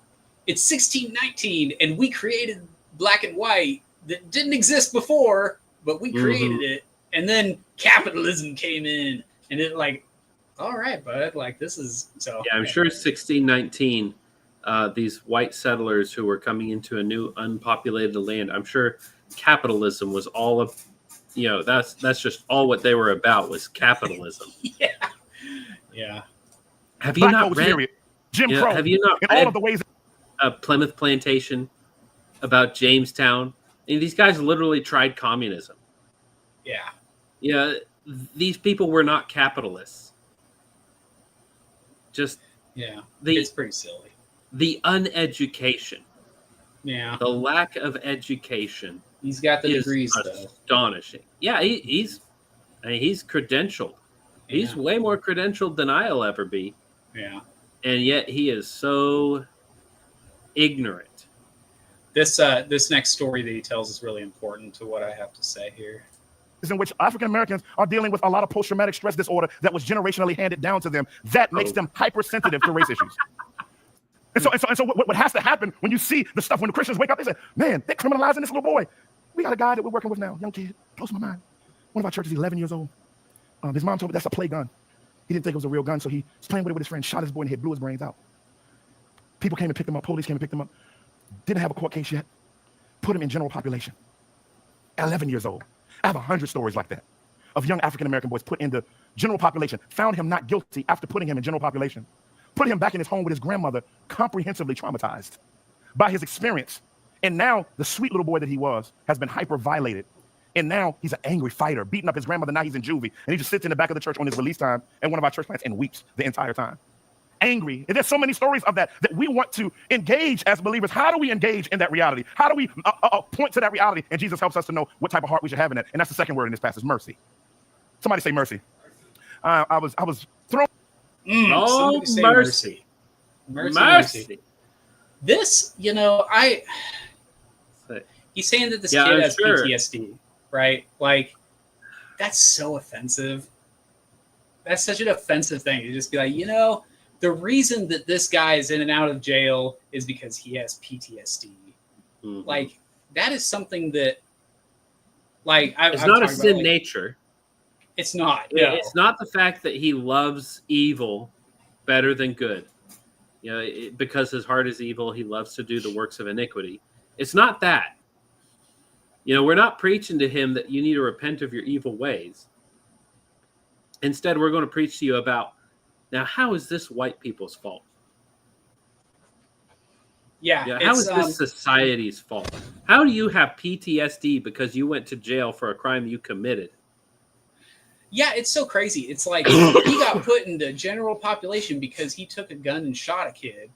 it's 1619 and we created black and white that didn't exist before, but we created it. And then capitalism came in and it like, all right, bud, like this is so. Yeah, I'm sure 1619, these white settlers who were coming into a new unpopulated land, I'm sure capitalism was all of, that's just all what they were about, was capitalism. Yeah. Have you not read period. Jim Crow? Have you not in read all of the ways Plymouth Plantation, about Jamestown? And these guys literally tried communism. Yeah, these people were not capitalists. Just it's pretty silly. The uneducation. Yeah, the lack of education. He's got the degrees, astonishing. Yeah, he's credentialed. Yeah. He's way more credentialed than I'll ever be. Yeah, and yet he is so ignorant. This next story that he tells is really important to what I have to say here. In which African Americans are dealing with a lot of post-traumatic stress disorder that was generationally handed down to them. That makes them hypersensitive to race issues. And so what has to happen when you see the stuff, when the Christians wake up, they say, man, they're criminalizing this little boy. We got a guy that we're working with now, young kid, close to my mind. One of our churches, 11 years old. His mom told me that's a play gun. He didn't think it was a real gun, so he was playing with it with his friend, shot his boy in the head, blew his brains out. People came and picked him up, police came and picked him up. Didn't have a court case yet. Put him in general population. 11 years old. I have 100 stories like that of young African-American boys put into general population, found him not guilty after putting him in general population, put him back in his home with his grandmother, comprehensively traumatized by his experience. And now the sweet little boy that he was has been hyper-violated. And now he's an angry fighter, beating up his grandmother. Now he's in juvie. And he just sits in the back of the church on his release time at one of our church plants and weeps the entire time. Angry. And there's so many stories of that we want to engage as believers. How do we engage in that reality? How do we point to that reality? And Jesus helps us to know what type of heart we should have in it. And that's the second word in this passage, mercy. Somebody say mercy. I was thrown. Mercy. Mercy. This, he's saying that this kid has PTSD, right? Like, that's so offensive. That's such an offensive thing to just be like, the reason that this guy is in and out of jail is because he has PTSD. Mm-hmm. Like, that is something that, like, it's not a sin nature. It's not. No. It's not the fact that he loves evil better than good. Because his heart is evil, he loves to do the works of iniquity. It's not that. We're not preaching to him that you need to repent of your evil ways. Instead, we're going to preach to you about, now, how is this white people's fault? Yeah. Yeah, how is this society's fault? How do you have PTSD because you went to jail for a crime you committed? Yeah, it's so crazy. It's like he got put into general population because he took a gun and shot a kid.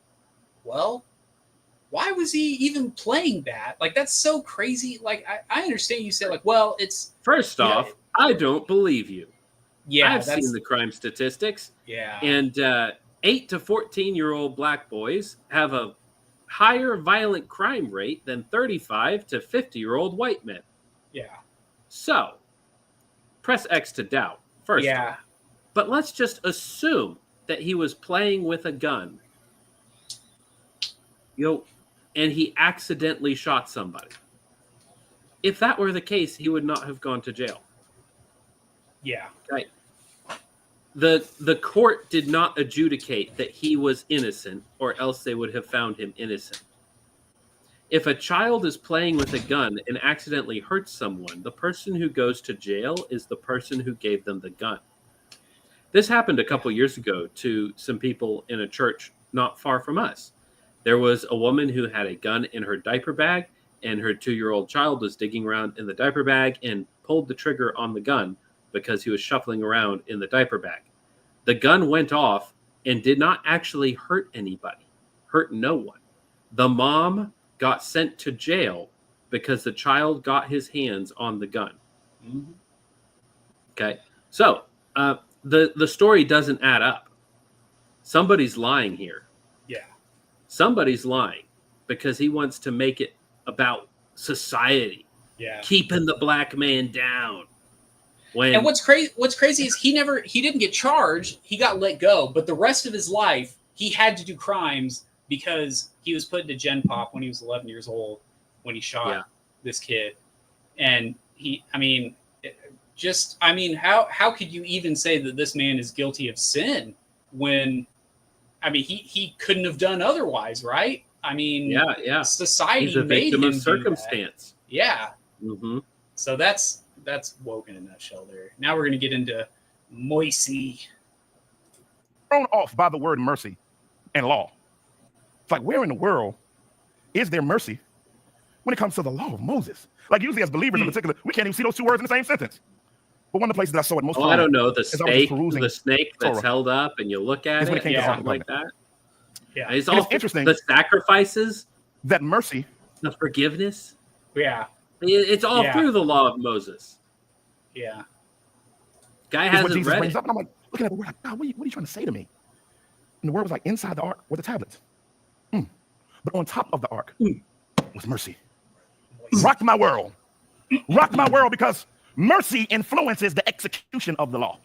Well, why was he even playing that? Like, that's so crazy. Like, I understand you say, like, well, it's... First off, I don't believe you. Yeah, I've seen the crime statistics. Yeah. And 8 to 14-year-old black boys have a higher violent crime rate than 35 to 50-year-old white men. Yeah. So, press X to doubt, first off. But let's just assume that he was playing with a gun. And he accidentally shot somebody. If that were the case, he would not have gone to jail. Yeah. Right. The court did not adjudicate that he was innocent, or else they would have found him innocent. If a child is playing with a gun and accidentally hurts someone, the person who goes to jail is the person who gave them the gun. This happened a couple years ago to some people in a church not far from us. There was a woman who had a gun in her diaper bag, and her 2-year-old child was digging around in the diaper bag and pulled the trigger on the gun because he was shuffling around in the diaper bag. The gun went off and did not actually hurt anybody, hurt no one. The mom got sent to jail because the child got his hands on the gun. Mm-hmm. Okay, so the story doesn't add up. Somebody's lying here. Yeah. Somebody's lying because he wants to make it about society. Yeah. Keeping the black man down. And what's crazy is he didn't get charged. He got let go, but the rest of his life he had to do crimes because he was put into Gen Pop when he was 11 years old when he shot this kid. And how could you even say that this man is guilty of sin when, he couldn't have done otherwise, right? Society He's a made victim him of circumstance. Yeah. Mm-hmm. So that's woke in a nutshell there. Now we're going to get into Moisey. Thrown off by the word mercy and law. It's like, where in the world is there mercy when it comes to the law of Moses? Like, usually as believers in particular, we can't even see those two words in the same sentence. But one of the places that I saw it most I don't know, the snake that's Torah. held up and you look at it, something like that. Yeah. It's all interesting. The sacrifices, that mercy, the forgiveness. Yeah. It's all through the law of Moses. Yeah. Guy hasn't what Jesus read brings it. up, and I'm like, looking at the word, like, God, what are you trying to say to me? And the word was like, inside the ark were the tablets. But on top of the ark was mercy. Rocked my world. Rocked my world because mercy influences the execution of the law.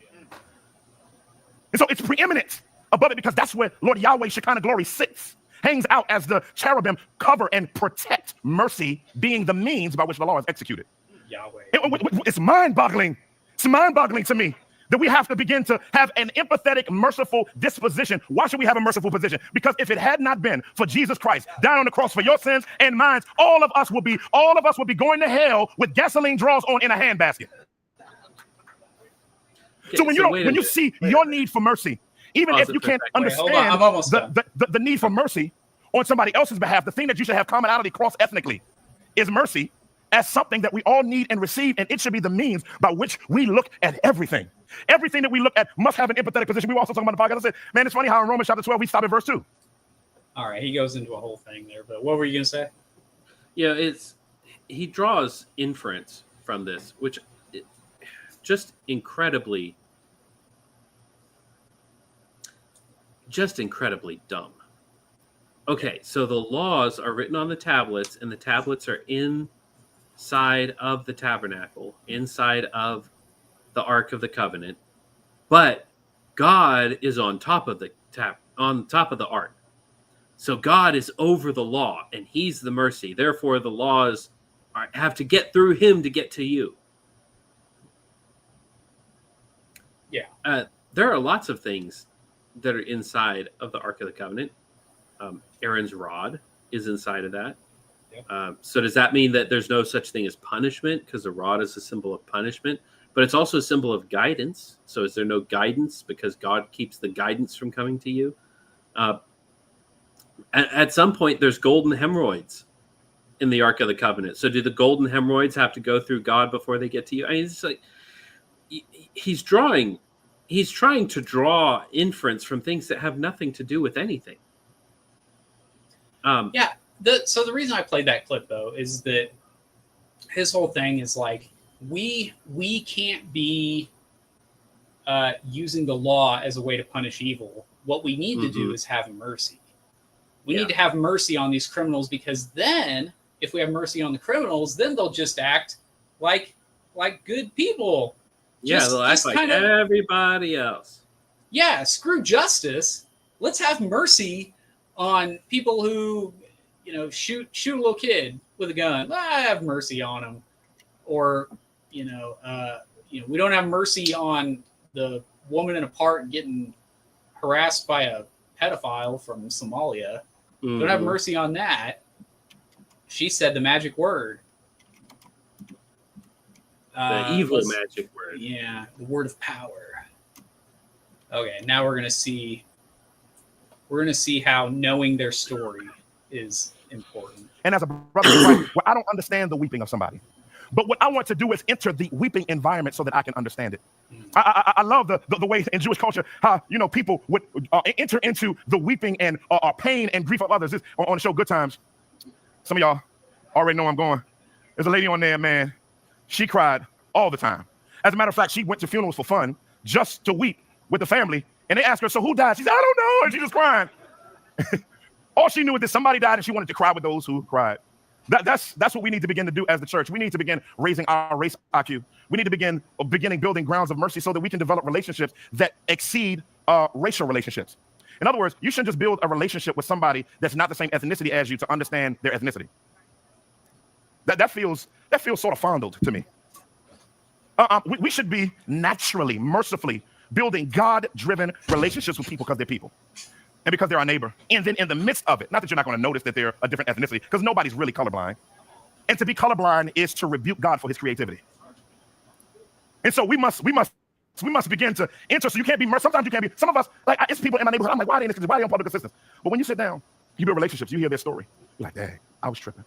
And so it's preeminent above it because that's where Lord Yahweh Shekinah glory sits, hangs out as the cherubim cover and protect mercy being the means by which the law is executed. Yahweh. It's mind-boggling. It's mind-boggling to me that we have to begin to have an empathetic, merciful disposition. Why should we have a merciful position? Because if it had not been for Jesus Christ down on the cross for your sins and mine, all of us would be going to hell with gasoline draws on in a handbasket. Okay, so when you see your need for mercy, even if you can't understand the need for mercy on somebody else's behalf, the thing that you should have commonality cross-ethnically is mercy as something that we all need and receive, and it should be the means by which we look at everything. Everything that we look at must have an empathetic position. We were also talking about the podcast. I said, man, it's funny how in Romans chapter 12, we stop at verse 2. All right, he goes into a whole thing there, but what were you going to say? Yeah, he draws inference from this, which just incredibly dumb. Okay, so the laws are written on the tablets, and the tablets are inside of the tabernacle, inside of the Ark of the Covenant, but God is on top of the ark. So God is over the law, and He's the mercy. Therefore, the laws have to get through Him to get to you. Yeah, there are lots of things that are inside of the Ark of the Covenant. Aaron's rod is inside of that. Yep. So does that mean that there's no such thing as punishment because the rod is a symbol of punishment? But it's also a symbol of guidance. So is there no guidance because God keeps the guidance from coming to you? At some point, there's golden hemorrhoids in the Ark of the Covenant. So do the golden hemorrhoids have to go through God before they get to you? I mean, it's like he's trying to draw inference from things that have nothing to do with anything. Yeah. So the reason I played that clip though is that his whole thing is like we can't be using the law as a way to punish evil. What we need to do is have mercy. We need to have mercy on these criminals, because then if we have mercy on the criminals, then they'll just act like good people. They'll act like everybody else. Yeah, screw justice. Let's have mercy on people who, shoot a little kid with a gun. I have mercy on them. Or, we don't have mercy on the woman in a park getting harassed by a pedophile from Somalia. Don't have mercy on that. She said the magic word. The evil magic word. Yeah, the word of power. Okay, now we're gonna see how knowing their story is important. And as a brother, well, I don't understand the weeping of somebody. But what I want to do is enter the weeping environment so that I can understand it. I love the way in Jewish culture how people would enter into the weeping and pain and grief of others. This, on the show Good Times, some of y'all already know I'm going. There's a lady on there, man. She cried all the time. As a matter of fact, she went to funerals for fun just to weep with the family. And they asked her, "So who died?" She said, "I don't know," and she's just crying. All she knew is that somebody died, and she wanted to cry with those who cried. That's what we need to begin to do as the church. We need to begin raising our race IQ. We need to begin building grounds of mercy so that we can develop relationships that exceed racial relationships. In other words, you shouldn't just build a relationship with somebody that's not the same ethnicity as you to understand their ethnicity. That feels sort of fondled to me. We should be naturally, mercifully building God-driven relationships with people because they're people. And because they're our neighbor. And then in the midst of it, not that you're not going to notice that they're a different ethnicity, because nobody's really colorblind. And to be colorblind is to rebuke God for his creativity. And so we must begin to enter. So you can't be merciful. Sometimes you can't be. Some of us, like it's people in my neighborhood. I'm like, why are they on public assistance? But when you sit down, you build relationships. You hear their story. You're like, dang, I was tripping.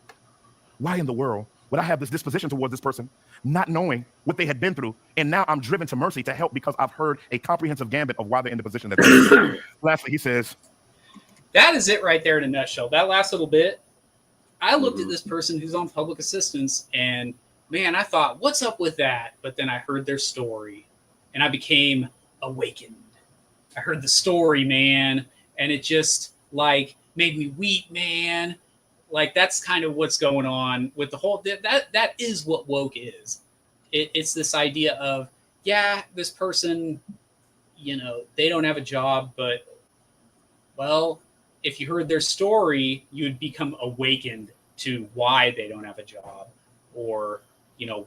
Why in the world would I have this disposition towards this person, not knowing what they had been through? And now I'm driven to mercy to help because I've heard a comprehensive gambit of why they're in the position that they're in. Lastly, he says, that is it right there in a nutshell. That last little bit, I looked at this person who's on public assistance and man, I thought, what's up with that? But then I heard their story and I became awakened. I heard the story, man, and it just like made me weep, man. Like that's kind of what's going on with the whole, that is what woke is. It's this idea of, yeah, this person, they don't have a job, but well, if you heard their story, you would become awakened to why they don't have a job, or,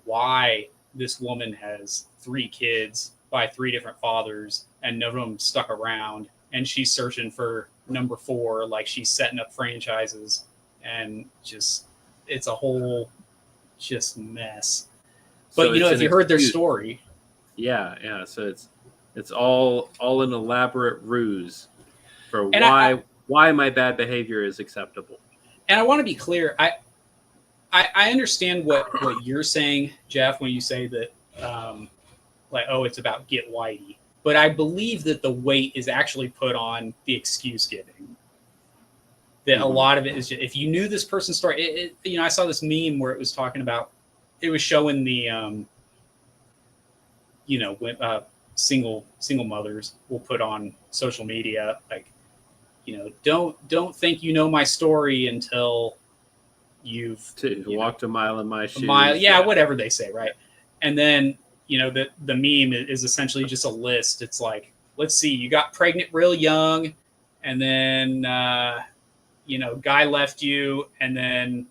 why this woman has 3 kids by 3 different fathers and none of them stuck around. And she's searching for number 4, like she's setting up franchises and just, it's a whole just mess. But, So if you heard their story. Yeah. So it's all an elaborate ruse for why my bad behavior is acceptable. And I want to be clear. I understand what you're saying, Jeff, when you say that, it's about get whitey. But I believe that the weight is actually put on the excuse giving. That a lot of it is just, if you knew this person's story, I saw this meme where it was talking about, it was showing the, when single mothers will put on social media, like, don't think you know my story until you've walked a mile in my shoes. Yeah, whatever they say, right? And then, the meme is essentially just a list. It's like, let's see, you got pregnant real young, and then, guy left you, and then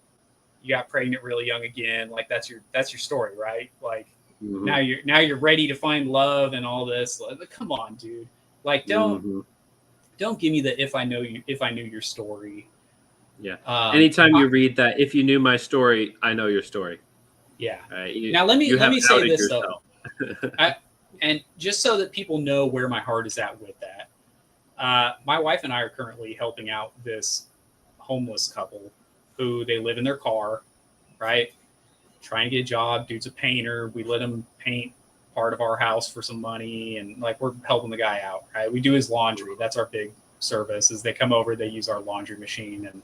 you got pregnant really young again. Like that's your story, right? Like now you're ready to find love and all this. Like, come on, dude. Like don't give me the if I knew your story. Yeah. Anytime you read that, if you knew my story, I know your story. Yeah. Now let me say this yourself. Though. And just so that people know where my heart is at with that. My wife and I are currently helping out this homeless couple who they live in their car, right? Trying to get a job. Dude's a painter. We let him paint part of our house for some money, and like we're helping the guy out, right? We do his laundry. That's our big service. Is they come over, they use our laundry machine, and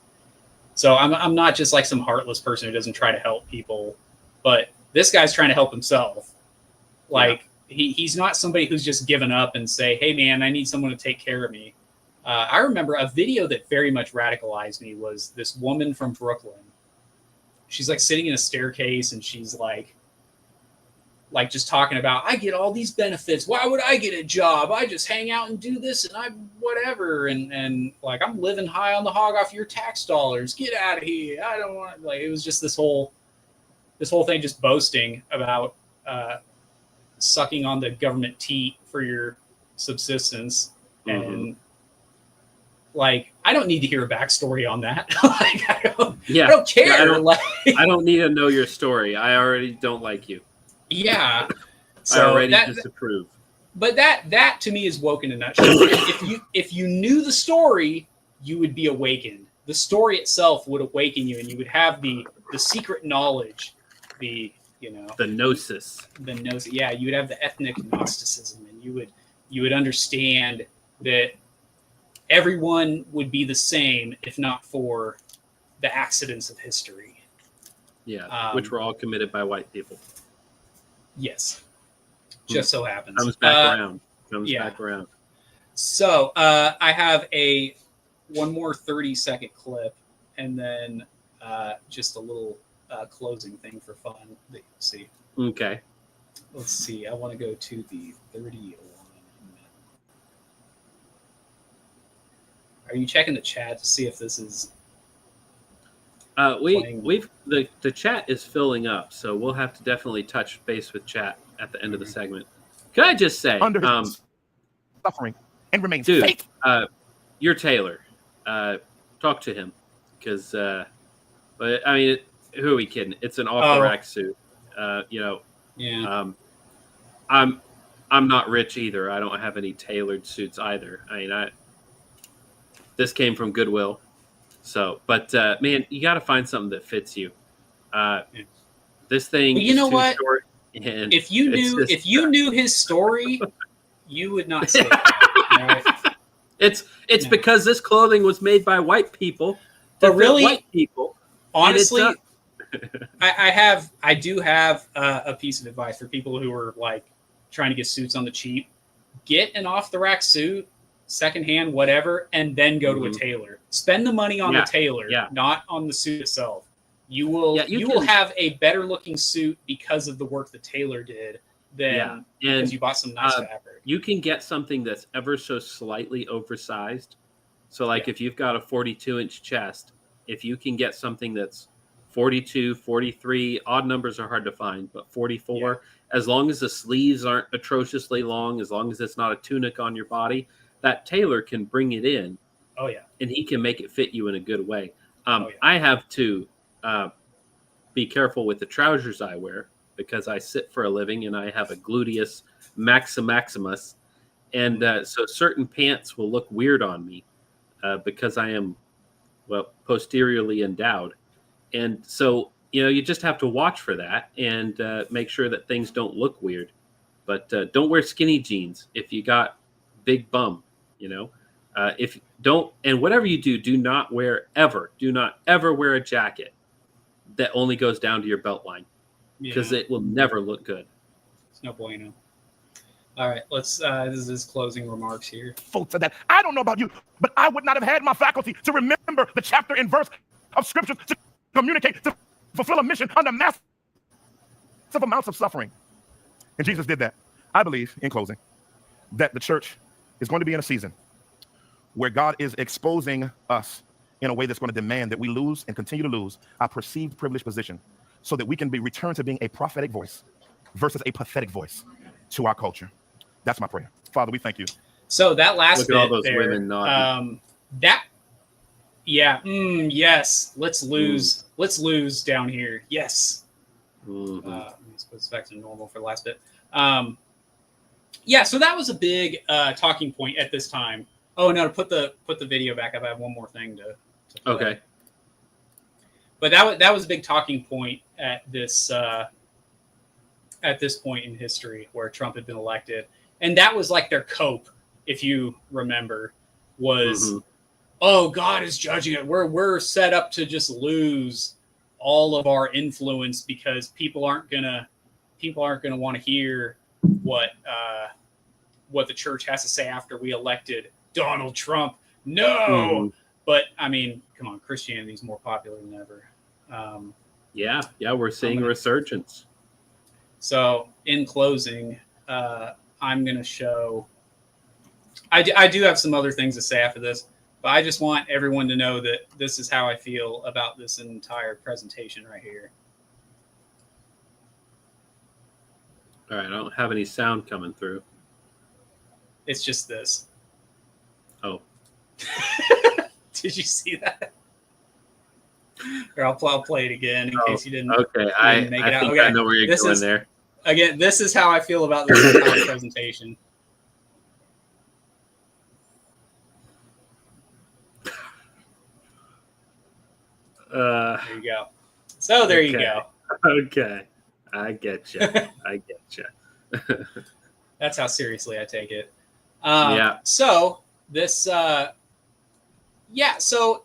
so I'm not just like some heartless person who doesn't try to help people, but this guy's trying to help himself. Like he's not somebody who's just given up and say, "Hey man, I need someone to take care of me." I remember a video that very much radicalized me was this woman from Brooklyn. She's like sitting in a staircase and she's like just talking about, I get all these benefits. Why would I get a job? I just hang out and do this and I whatever. And like, I'm living high on the hog off your tax dollars. Get out of here. I don't want, like, it was just this whole thing just boasting about sucking on the government teat for your subsistence. Mm-hmm. And like, I don't need to hear a backstory on that. Like, I don't care. Yeah, I don't need to know your story. I already don't like you. Yeah. So I already disapprove. But that to me is woke in a nutshell. If you knew the story, you would be awakened. The story itself would awaken you, and you would have the secret knowledge, the gnosis. The gnosis. Yeah, you would have the ethnic Gnosticism, and you would understand that everyone would be the same if not for the accidents of history. Yeah, which were all committed by white people. Yes. Just so happens. Comes back around. So I have one more 30-second clip, and then just a little closing thing for fun that you'll see. Okay. Let's see. I want to go to the 31. Are you checking the chat to see if this is? The chat is filling up, so we'll have to definitely touch base with chat at the end of the segment. Could I just say, suffering and remains dude, fake. You're Taylor. Talk to him, because but I mean, who are we kidding? It's an off-the-rack suit. Yeah. I'm not rich either. I don't have any tailored suits either. I mean, this came from Goodwill. So, but man, you got to find something that fits you. This thing. You know what? Short, if you knew his story, you would not say that. Right? It's because this clothing was made by white people. But really, white people. Honestly, I do have a piece of advice for people who are like trying to get suits on the cheap. Get an off-the-rack suit, secondhand, whatever, and then go to a tailor. Spend the money on the tailor, not on the suit itself. You will have a better looking suit because of the work the tailor did than because you bought some nice fabric. You can get something that's ever so slightly oversized. So like if you've got a 42-inch chest, if you can get something that's 42, 43, odd numbers are hard to find, but 44, as long as the sleeves aren't atrociously long, as long as it's not a tunic on your body, that tailor can bring it in. Oh, yeah. And he can make it fit you in a good way. I have to be careful with the trousers I wear because I sit for a living and I have a gluteus maximus. And so certain pants will look weird on me because I am, posteriorly endowed. And so, you just have to watch for that and make sure that things don't look weird. But don't wear skinny jeans if you got big bum. If don't, and whatever you do not ever wear a jacket that only goes down to your belt line because it will never look good. It's no bueno. All right, let's, this is his closing remarks here. Folks said that, I don't know about you, but I would not have had my faculty to remember the chapter and verse of scripture to communicate, to fulfill a mission under massive amounts of suffering. And Jesus did that. I believe, in closing, that the church is going to be in a season where God is exposing us in a way that's going to demand that we lose and continue to lose our perceived privileged position so that we can be returned to being a prophetic voice versus a pathetic voice to our culture. That's my prayer. Father, we thank you. So that last bit all those there, women nodding. Yes. Let's lose down here. Yes. Mm-hmm. Let's put this back to normal for the last bit. So that was a big talking point at this time. Oh no, to put the video back up, I have one more thing to play. Okay. But that was a big talking point at this point in history where Trump had been elected, and that was like their cope, if you remember, was oh, God is judging it. We're set up to just lose all of our influence because people aren't gonna want to hear what the church has to say after we elected Donald Trump. No, but I mean, come on, Christianity is more popular than ever. Yeah, we're seeing a resurgence. So, in closing, I'm going to show. I do have some other things to say after this, but I just want everyone to know that this is how I feel about this entire presentation right here. All right, I don't have any sound coming through. It's just this. Oh. Did you see that? Or I'll play it again in case you didn't. Okay, I think I know where you're going there. Again, this is how I feel about this entire presentation. There you go. So there you go. Okay, I get you. That's how seriously I take it. So this, so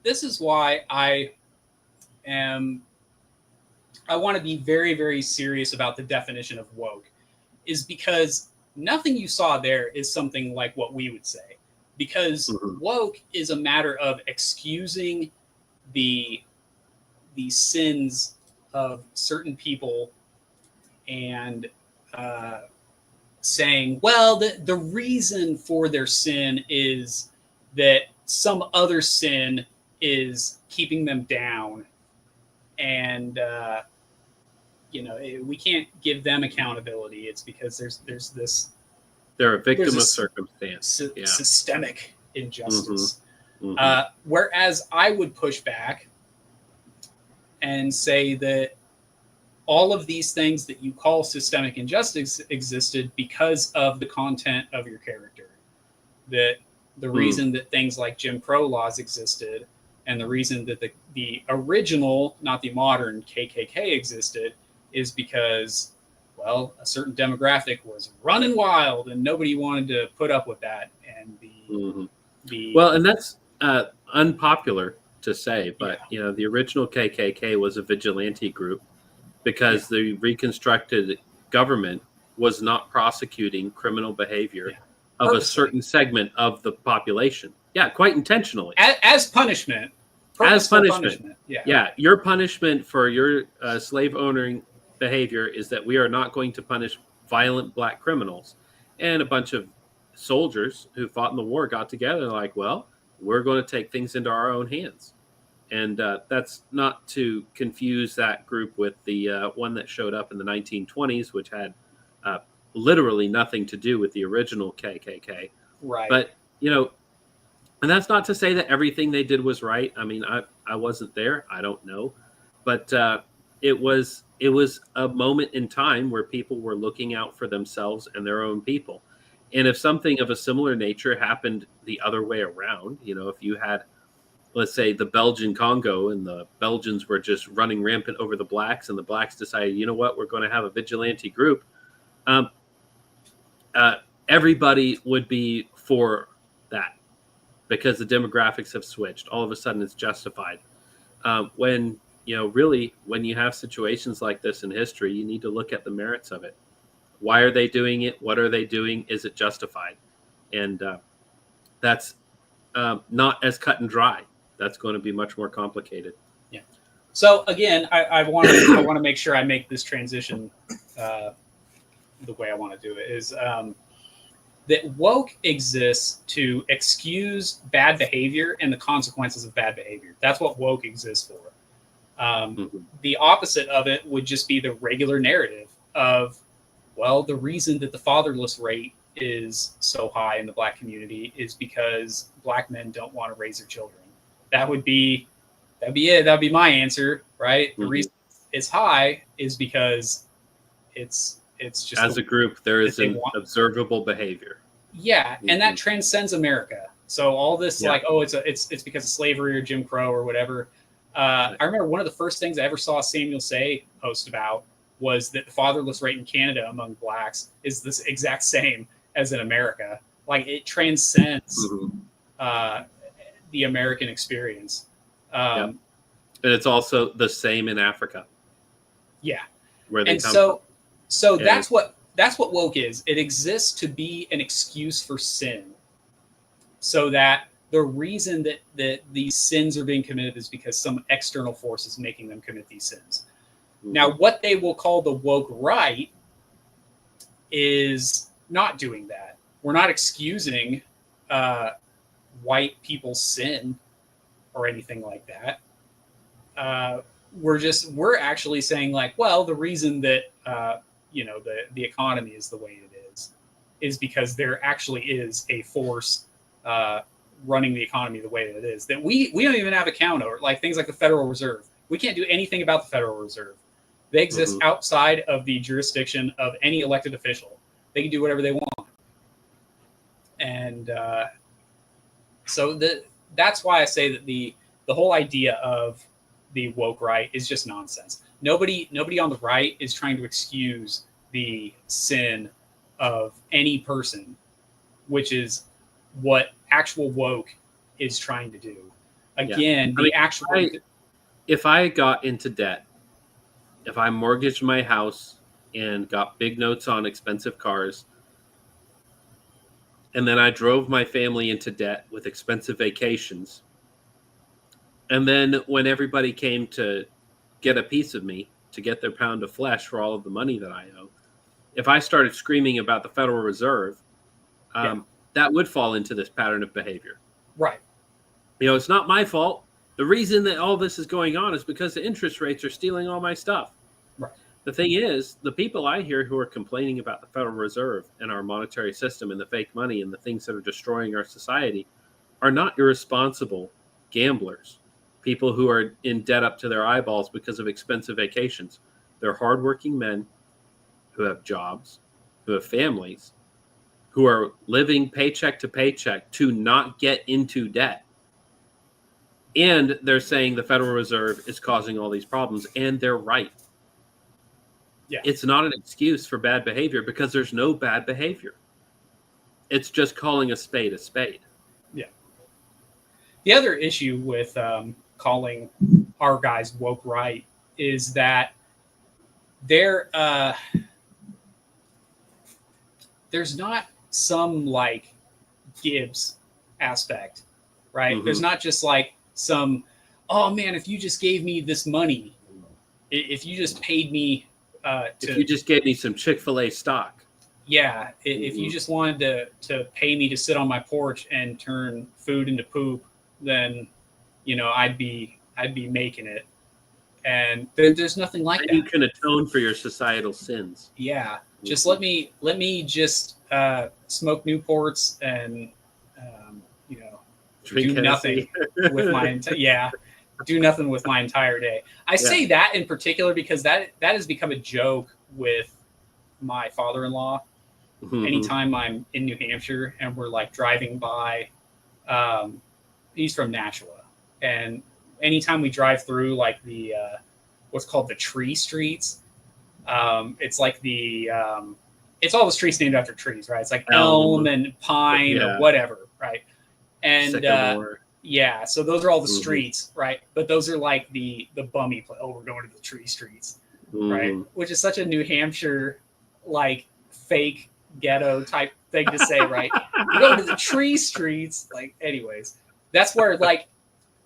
this is why I want to be very, very serious about the definition of woke, is because nothing you saw there is something like what we would say, because woke is a matter of excusing the sins of certain people and saying, well, the reason for their sin is that some other sin is keeping them down, and we can't give them accountability. It's because there's this, they're a victim of circumstance, systemic injustice. Whereas I would push back and say that all of these things that you call systemic injustice existed because of the content of your character. That the reason that things like Jim Crow laws existed, and the reason that the original, not the modern KKK existed, is because, well, a certain demographic was running wild and nobody wanted to put up with that. And and that's unpopular to say, but the original KKK was a vigilante group because the reconstructed government was not prosecuting criminal behavior of a certain segment of the population. Yeah, quite intentionally. As punishment. As punishment. Yeah, your punishment for your slave owning behavior is that we are not going to punish violent black criminals. And a bunch of soldiers who fought in the war got together and like, well, we're going to take things into our own hands. And that's not to confuse that group with the one that showed up in the 1920s, which had literally nothing to do with the original KKK. Right. But, and that's not to say that everything they did was right. I mean, I wasn't there. I don't know. But it was a moment in time where people were looking out for themselves and their own people. And if something of a similar nature happened the other way around, if you had, let's say, the Belgian Congo and the Belgians were just running rampant over the blacks and the blacks decided, you know what, we're going to have a vigilante group. Everybody would be for that because the demographics have switched. All of a sudden it's justified. When you have situations like this in history, you need to look at the merits of it. Why are they doing it? What are they doing? Is it justified? And that's not as cut and dry. That's going to be much more complicated. Yeah. So again, I want to make sure I make this transition the way I want to do it is that woke exists to excuse bad behavior and the consequences of bad behavior. That's what woke exists for. The opposite of it would just be the regular narrative of, well, the reason that the fatherless rate is so high in the black community is because black men don't want to raise their children. That'd be it. That'd be my answer, right? The reason it's high is because it's just as a group there is an observable behavior. Yeah, and that transcends America. So all this it's because of slavery or Jim Crow or whatever. I remember one of the first things I ever saw Samuel Say post about was that the fatherless rate in Canada among blacks is this exact same as in America. Like it transcends the American experience. And it's also the same in Africa. Yeah. Where they and come so from. so that's what woke is. It exists to be an excuse for sin. So that the reason that these sins are being committed is because some external force is making them commit these sins. Now, what they will call the woke right is not doing that. We're not excusing white people's sin or anything like that. We're actually saying like, well, the reason that the economy is the way it is because there actually is a force running the economy the way that it is that we don't even have account over, like things like the Federal Reserve. We can't do anything about the Federal Reserve. They exist outside of the jurisdiction of any elected official. They can do whatever they want. And so that's why I say that the whole idea of the woke right is just nonsense. Nobody on the right is trying to excuse the sin of any person, which is what actual woke is trying to do. Again, if I got into debt, if I mortgaged my house and got big notes on expensive cars, and then I drove my family into debt with expensive vacations, and then when everybody came to get a piece of me, to get their pound of flesh for all of the money that I owe, if I started screaming about the Federal Reserve, that would fall into this pattern of behavior. Right. It's not my fault. The reason that all this is going on is because the interest rates are stealing all my stuff. Right. The thing is, the people I hear who are complaining about the Federal Reserve and our monetary system and the fake money and the things that are destroying our society are not irresponsible gamblers, people who are in debt up to their eyeballs because of expensive vacations. They're hardworking men who have jobs, who have families, who are living paycheck to paycheck to not get into debt. And they're saying the Federal Reserve is causing all these problems, and they're right. Yeah. It's not an excuse for bad behavior because there's no bad behavior. It's just calling a spade a spade. Yeah. The other issue with calling our guys woke right is that there's not some like Gibbs aspect, right? There's not just like some, oh man, if you just gave me this money, if you just paid me if you just gave me some Chick-fil-A stock. Yeah, if you just wanted to pay me to sit on my porch and turn food into poop, then I'd be making it. And there's nothing like that. You can atone for your societal sins. Yeah, just let me just smoke Newports and Drink do nothing with my do nothing with my entire day. I say that in particular because that has become a joke with my father-in-law. Anytime I'm in New Hampshire and we're like driving by, he's from Nashua, and anytime we drive through like the what's called the tree streets, it's like the it's all the streets named after trees, right? It's like elm and pine or whatever, right? And so those are all the streets, right? But those are like the bummy place. Oh, we're going to the tree streets, right? Which is such a New Hampshire like fake ghetto type thing to say, right? We're going to the tree streets. Like, anyways, that's where like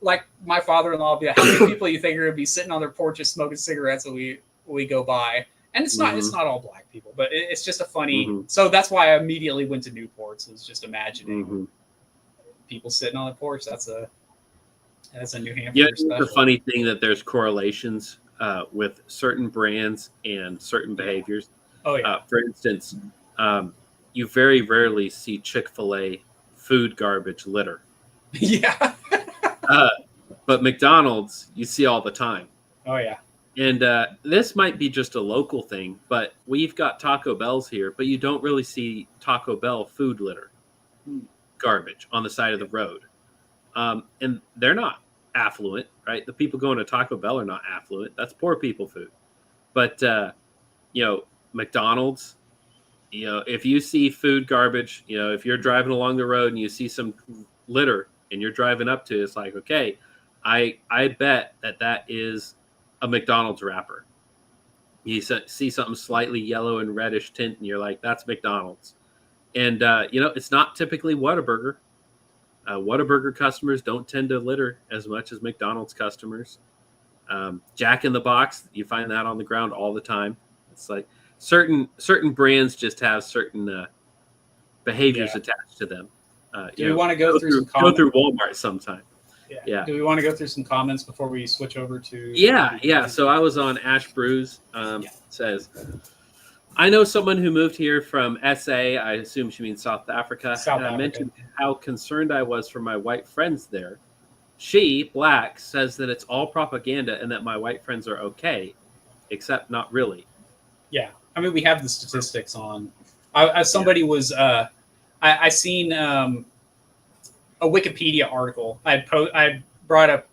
my father-in-law will be like, how many people you think are gonna be sitting on their porches smoking cigarettes when we go by? And it's not all black people, but it's just a funny. So that's why I immediately went to Newports. Was just imagining people sitting on the porch. That's a New Hampshire. Yeah, it's a funny thing that there's correlations with certain brands and certain behaviors. Oh yeah. For instance, you very rarely see Chick-fil-A food garbage litter. Yeah. But McDonald's, you see all the time. Oh yeah. And this might be just a local thing, but we've got Taco Bells here, but you don't really see Taco Bell food litter garbage on the side of the road. And they're not affluent, right? The people going to Taco Bell are not affluent. That's poor people food. But McDonald's, if you see food garbage, if you're driving along the road and you see some litter and you're driving up to it, it's like, okay, I bet that is a McDonald's wrapper. You see something slightly yellow and reddish tint, and you're like, that's McDonald's. And, it's not typically Whataburger. Whataburger customers don't tend to litter as much as McDonald's customers. Jack in the Box, you find that on the ground all the time. It's like certain brands just have certain behaviors attached to them. Do we want to go through some comments? Go through Walmart sometime. Yeah. Do we want to go through some comments before we switch over to? Yeah. So I was on Ash Brews. Says, I know someone who moved here from SA. I assume she means South Africa. I mentioned how concerned I was for my white friends there. She, black, says that it's all propaganda and that my white friends are okay, except not really. Yeah. I mean, we have the statistics on. Somebody was. I seen a Wikipedia article. I brought up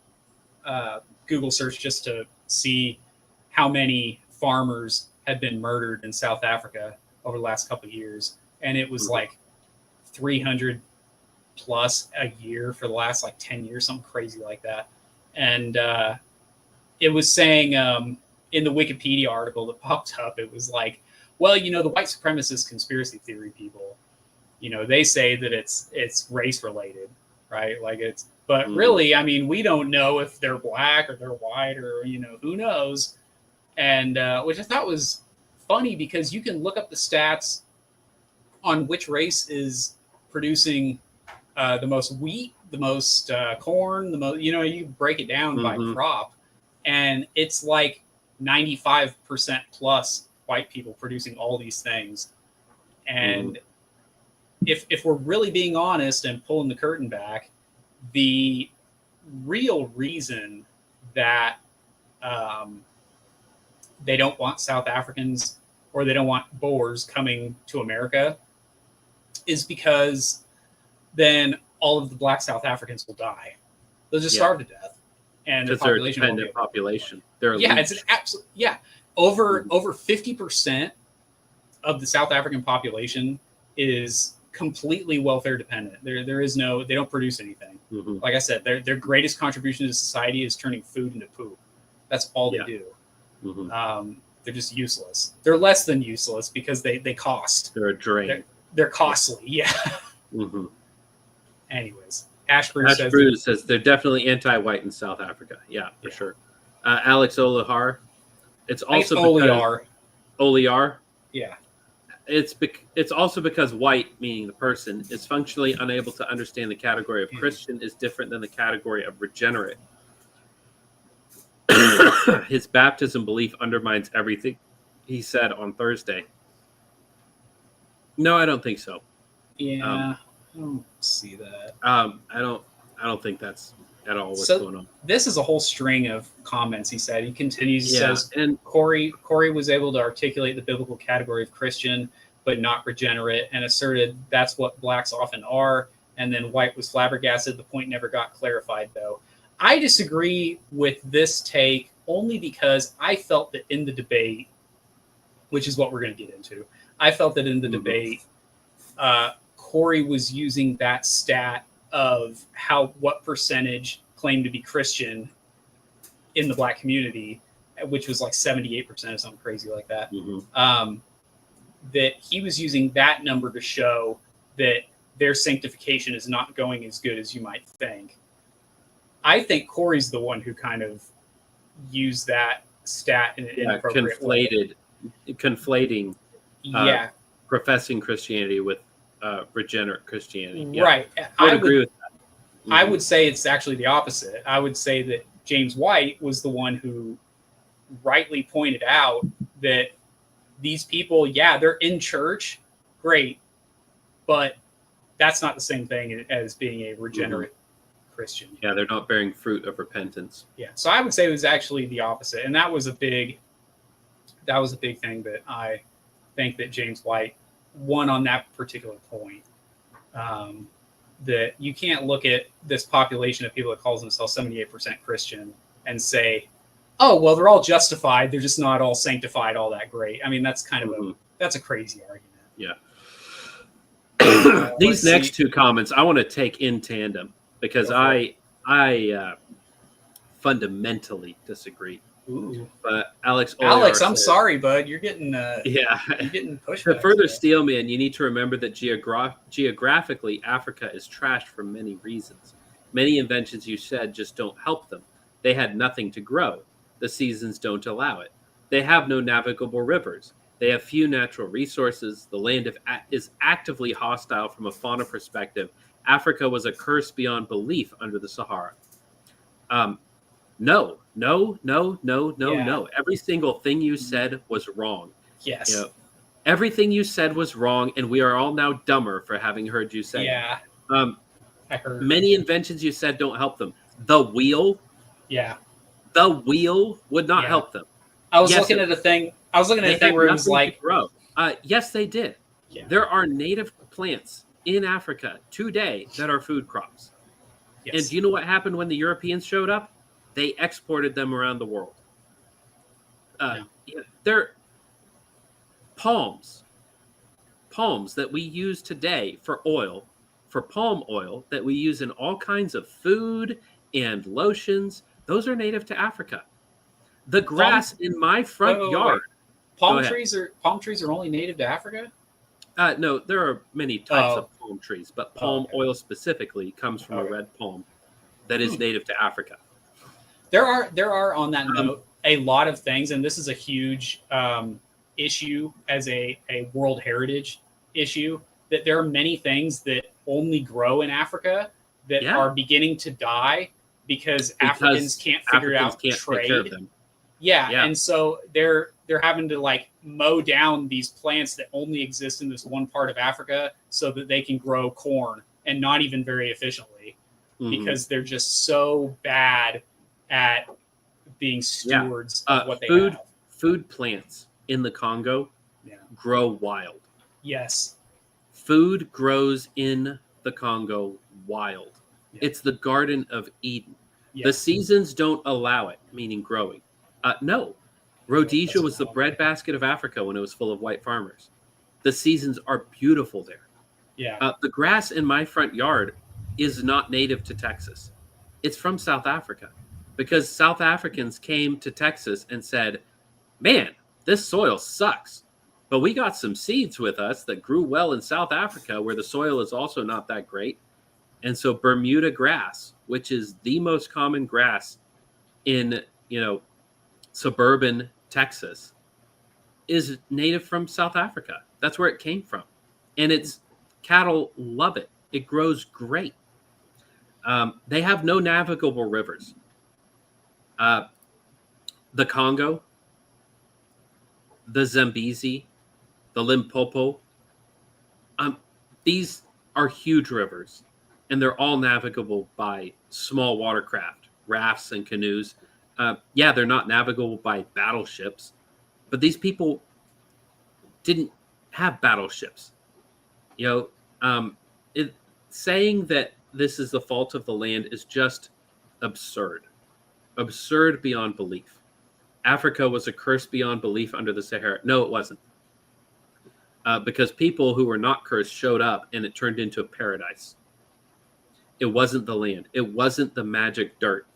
Google search just to see how many farmers had been murdered in South Africa over the last couple of years, and it was like 300 plus a year for the last 10 years, something crazy like that. And it was saying in the Wikipedia article that popped up, it was like, well, the white supremacist conspiracy theory people, they say that it's race related, right? But really, I mean, we don't know if they're black or they're white or, who knows. And which I thought was funny because you can look up the stats on which race is producing the most wheat, the most corn, the most, you break it down by crop, and it's like 95% plus white people producing all these things. And if we're really being honest and pulling the curtain back, the real reason that they don't want South Africans or they don't want Boers coming to America is because then all of the black South Africans will die. They'll just starve to death. And the population they're a dependent population. They're it's an absolute over 50% of the South African population is completely welfare dependent. There is no, they don't produce anything. Like I said, their greatest contribution to society is turning food into poop. That's all they do. They're just useless. They're less than useless because they cost. They're a drain. They're costly. Anyways, Ash Brews says they're definitely anti-white in South Africa. Yeah, for sure. Alex Olihar. It's also Oliar. Yeah. It's also because white, meaning the person, is functionally unable to understand the category of Christian is different than the category of regenerate. His baptism belief undermines everything he said on Thursday. No, I don't think so. I don't see that. I don't think that's at all what's going on. This is a whole string of comments. He said. He continues. He says, and Corey was able to articulate the biblical category of Christian, but not regenerate, and asserted that's what blacks often are. And then white was flabbergasted. The point never got clarified, though. I disagree with this take only because I felt that in the debate, which is what we're going to get into, I felt that in the debate, Corey was using that stat of what percentage claimed to be Christian in the black community, which was like 78% or something crazy like that. That he was using that number to show that their sanctification is not going as good as you might think. I think Corey's the one who kind of used that stat in an inappropriate way. Conflating professing Christianity with regenerate Christianity. Right. I would agree with that. I would say it's actually the opposite. I would say that James White was the one who rightly pointed out that these people, they're in church, great, but that's not the same thing as being a regenerate Christian. Yeah, they're not bearing fruit of repentance. Yeah, so I would say it was actually the opposite, and that was a big thing that I think that James White won on that particular point. that you can't look at this population of people that calls themselves 78% Christian and say, oh, well, they're all justified. They're just not all sanctified, all that great. I mean, that's kind of that's a crazy argument. Yeah. These next two comments I want to take in tandem because I fundamentally disagraphy. Ooh. But Alex, I'm sorry, bud. You're getting you're getting pushed. To further Steelman, you need to remember that geographically, Africa is trashed for many reasons. Many inventions you said just don't help them. They had nothing to grow. The seasons don't allow it. They have no navigable rivers. They have few natural resources. The land is actively hostile from a fauna perspective. Africa was a curse beyond belief under the Sahara. No. Every single thing you said was wrong. Yes. You know, everything you said was wrong, and we are all now dumber for having heard you say it. I heard. Many inventions you said don't help them. The wheel. Yeah. The wheel would not help them. I was looking at a thing. I was looking at a thing where it was like, grow. Yes, they did. Yeah. There are native plants in Africa today that are food crops. Yes. And do you know what happened when the Europeans showed up? They exported them around the world. They're palms that we use today for oil, for palm oil that we use in all kinds of food and lotions. Those are native to Africa. The grass in my front yard. Palm trees are only native to Africa? No, there are many types of palm trees, but palm oil specifically comes from a red palm that is native to Africa. There are on that note a lot of things, and this is a huge issue as a World Heritage issue, that there are many things that only grow in Africa that are beginning to die because Africans can't figure out trade. Take care of them. Yeah, and so they're having to like mow down these plants that only exist in this one part of Africa so that they can grow corn, and not even very efficiently because they're just so bad at being stewards of what they have. Food plants in the Congo grow wild. Yes. Food grows in the Congo wild. Yeah. It's the Garden of Eden. Yes. The seasons don't allow it, meaning growing. No. Rhodesia was the breadbasket of Africa when it was full of white farmers. The seasons are beautiful there. Yeah. The grass in my front yard is not native to Texas. It's from South Africa because South Africans came to Texas and said, man, this soil sucks, but we got some seeds with us that grew well in South Africa where the soil is also not that great. And so Bermuda grass, which is the most common grass in, suburban Texas, is native from South Africa. That's where it came from. And its cattle love it. It grows great. They have no navigable rivers. The Congo, the Zambezi, the Limpopo, these are huge rivers, and they're all navigable by small watercraft, rafts and canoes. They're not navigable by battleships, but these people didn't have battleships. Saying that this is the fault of the land is just absurd beyond belief. Africa was a curse beyond belief under the Sahara. No, it wasn't. Because people who were not cursed showed up and it turned into a paradise. It wasn't the land. It wasn't the magic dirt.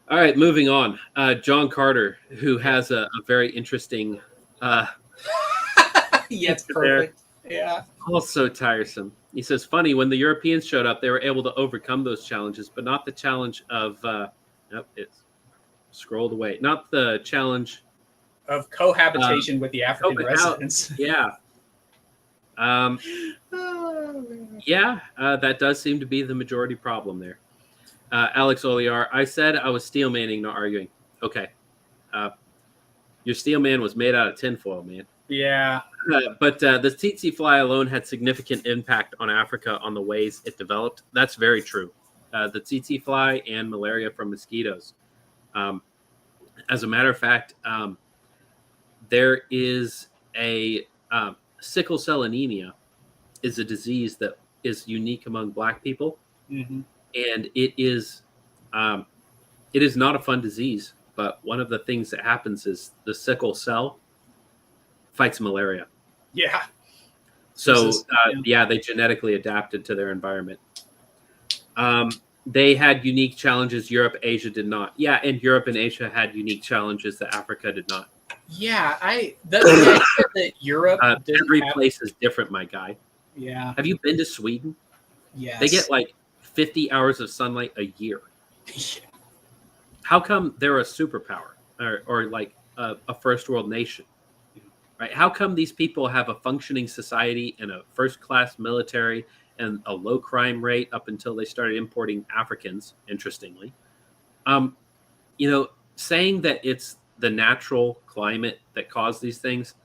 All right, moving on. John Carter, who has a very interesting... it's perfect. Yeah. Also tiresome. He says, funny, when the Europeans showed up, they were able to overcome those challenges, but not the challenge of... it's scrolled away. Not the challenge... of cohabitation with the African residents. Yeah. That does seem to be the majority problem there. Alex Oliar, I said I was steel manning, not arguing. Okay. Your steel man was made out of tinfoil, man. Yeah. But the tsetse fly alone had significant impact on Africa on the ways it developed. That's very true. The tsetse fly and malaria from mosquitoes. As a matter of fact, there is a sickle cell anemia is a disease that is unique among Black people, Mm-hmm. and it is not a fun disease. But one of the things that happens is the sickle cell fights malaria. Yeah. So Yeah. they genetically adapted to their environment. They had unique challenges Europe, Asia did not. Yeah, and Europe and Asia had unique challenges that Africa did not. Yeah, the idea that Europe every place is different, my guy. Yeah. Have you been to Sweden? Yes. They get like 50 hours of sunlight a year. How come they're a superpower or like a first world nation? Right? How come these people have a functioning society and a first-class military and a low crime rate up until they started importing Africans, interestingly? Saying that it's the natural climate that caused these things,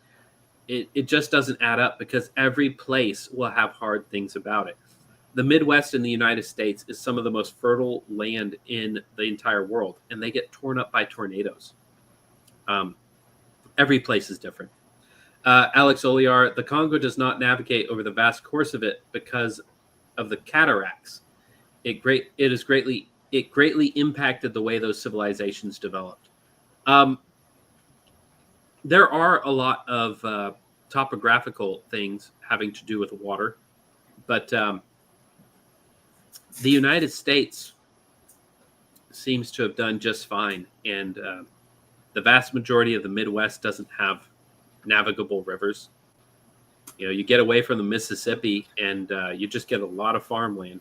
it just doesn't add up, because every place will have hard things about it. The Midwest in the United States is some of the most fertile land in the entire world, and they get torn up by tornadoes. Every place is different. Alex Oliar, the Congo does not navigate over the vast course of it because of the cataracts. It greatly impacted the way those civilizations developed. There are a lot of topographical things having to do with water, but the United States seems to have done just fine, and the vast majority of the Midwest doesn't have navigable rivers. You get away from the Mississippi and you just get a lot of farmland,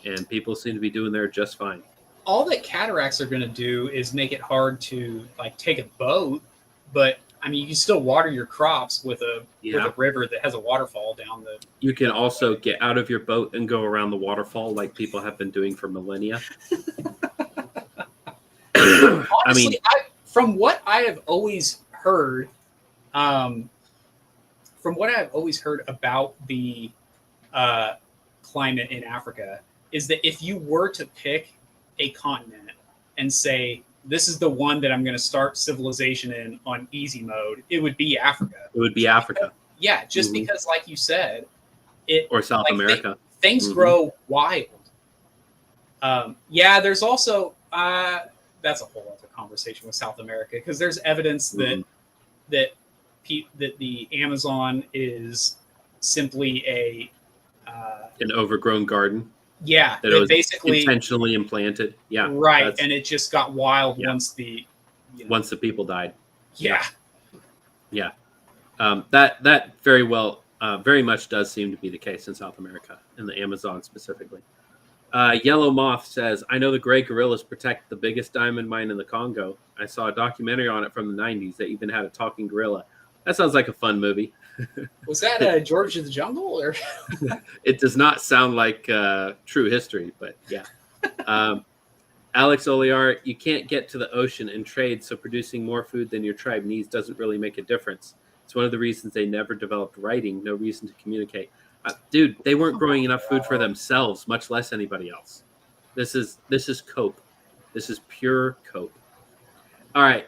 and people seem to be doing there just fine. All that cataracts are going to do is make it hard to like take a boat, but I mean, you can still water your crops with a river that has a waterfall down the. You can also get out of your boat and go around the waterfall like people have been doing for millennia. Honestly, from what I have always heard, about the climate in Africa, is that if you were to pick a continent and say, this is the one that I'm going to start civilization in on easy mode, it would be Africa. It would be Africa. Because, like you said, or South America. Things grow wild. There's also that's a whole other conversation with South America, because there's evidence that the Amazon is simply an overgrown garden. Yeah, that was basically intentionally implanted. Yeah, right, and it just got wild once the people died. Yeah. That very well, very much does seem to be the case in South America, in the Amazon specifically. Yellow Moth says, I know the gray gorillas protect the biggest diamond mine in the Congo. I saw a documentary on it from the 90s that even had a talking gorilla. That sounds like a fun movie. Was that George of the Jungle? Or it does not sound like true history, but yeah. Alex Oliar, you can't get to the ocean and trade, so producing more food than your tribe needs doesn't really make a difference. It's one of the reasons they never developed writing, no reason to communicate. Dude, they weren't growing enough food for themselves, much less anybody else. This is cope. This is pure cope. All right.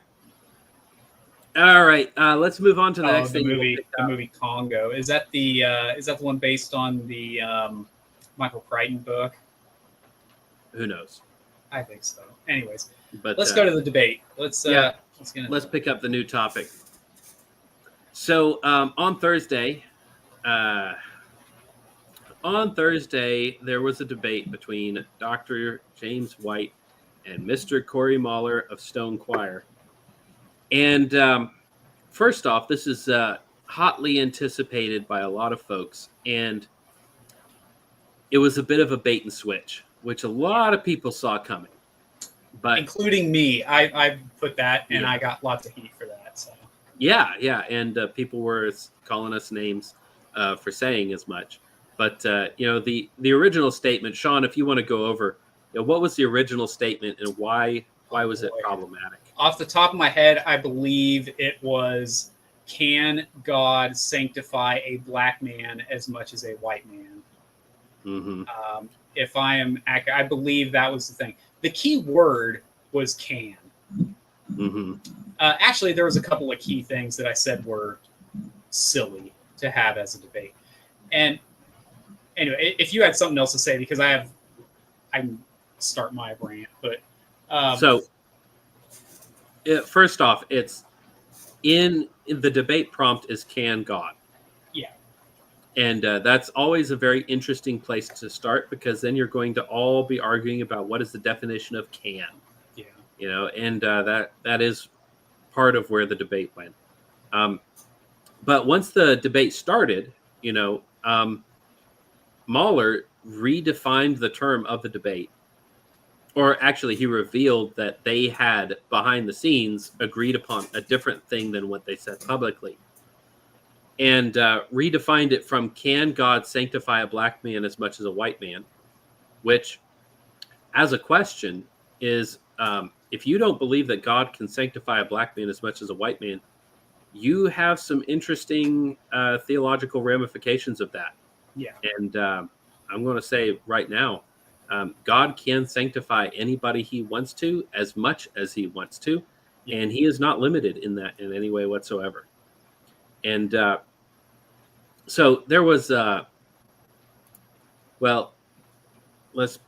Let's move on to the next thing. The movie Congo. Is that the one based on the Michael Crichton book? Who knows? I think so. Anyways, but let's go to the debate. Let's pick up the new topic. So on Thursday, there was a debate between Dr. James White and Mr. Corey Mahler of Stone Choir. And first off, this is hotly anticipated by a lot of folks, and it was a bit of a bait and switch, which a lot of people saw coming, but including me. I put that, and I got lots of heat for that. So and people were calling us names for saying as much. But the original statement, Sean, if you want to go over, what was the original statement and why was it problematic? Off the top of my head, I believe it was, can God sanctify a black man as much as a white man? Mm-hmm. If I am accurate, I believe that was the thing. The key word was can. Mm-hmm. Actually, there was a couple of key things that I said were silly to have as a debate. And anyway, if you had something else to say, because I can start my rant, but first off, it's in the debate prompt is "Can God?" Yeah. And that's always a very interesting place to start, because then you're going to all be arguing about what is the definition of "can." Yeah. And that is part of where the debate went. But once the debate started, Mahler redefined the term of the debate. Or actually, he revealed that they had, behind the scenes, agreed upon a different thing than what they said publicly. And redefined it from "Can God sanctify a black man as much as a white man?" Which, as a question, is if you don't believe that God can sanctify a black man as much as a white man, you have some interesting theological ramifications of that. Yeah. And I'm going to say right now, God can sanctify anybody he wants to, as much as he wants to, and he is not limited in that in any way whatsoever. And so there was, let's.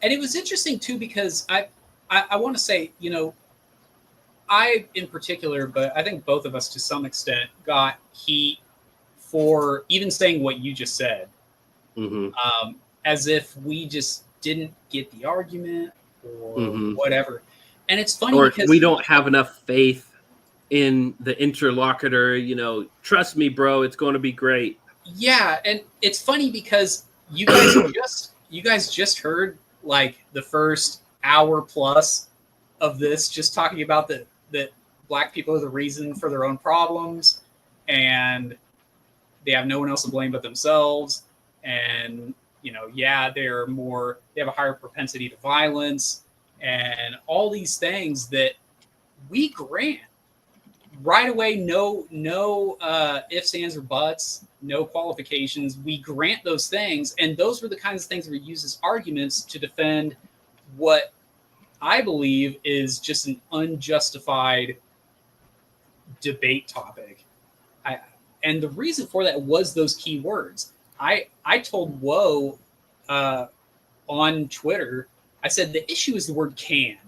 And it was interesting too, because I want to say, I in particular, but I think both of us to some extent got heat for even saying what you just said, as if we just didn't get the argument or whatever. And it's funny because we don't have enough faith in the interlocutor. Trust me, bro, it's going to be great. Yeah, and it's funny because you guys just heard like the first hour plus of this, just talking about that black people are the reason for their own problems, and they have no one else to blame but themselves. And they have a higher propensity to violence, and all these things that we grant right away. No ifs, ands, or buts, no qualifications. We grant those things, and those were the kinds of things that were used as arguments to defend what I believe is just an unjustified debate topic. And the reason for that was those key words. I told Woe on Twitter, I said the issue is the word "can,"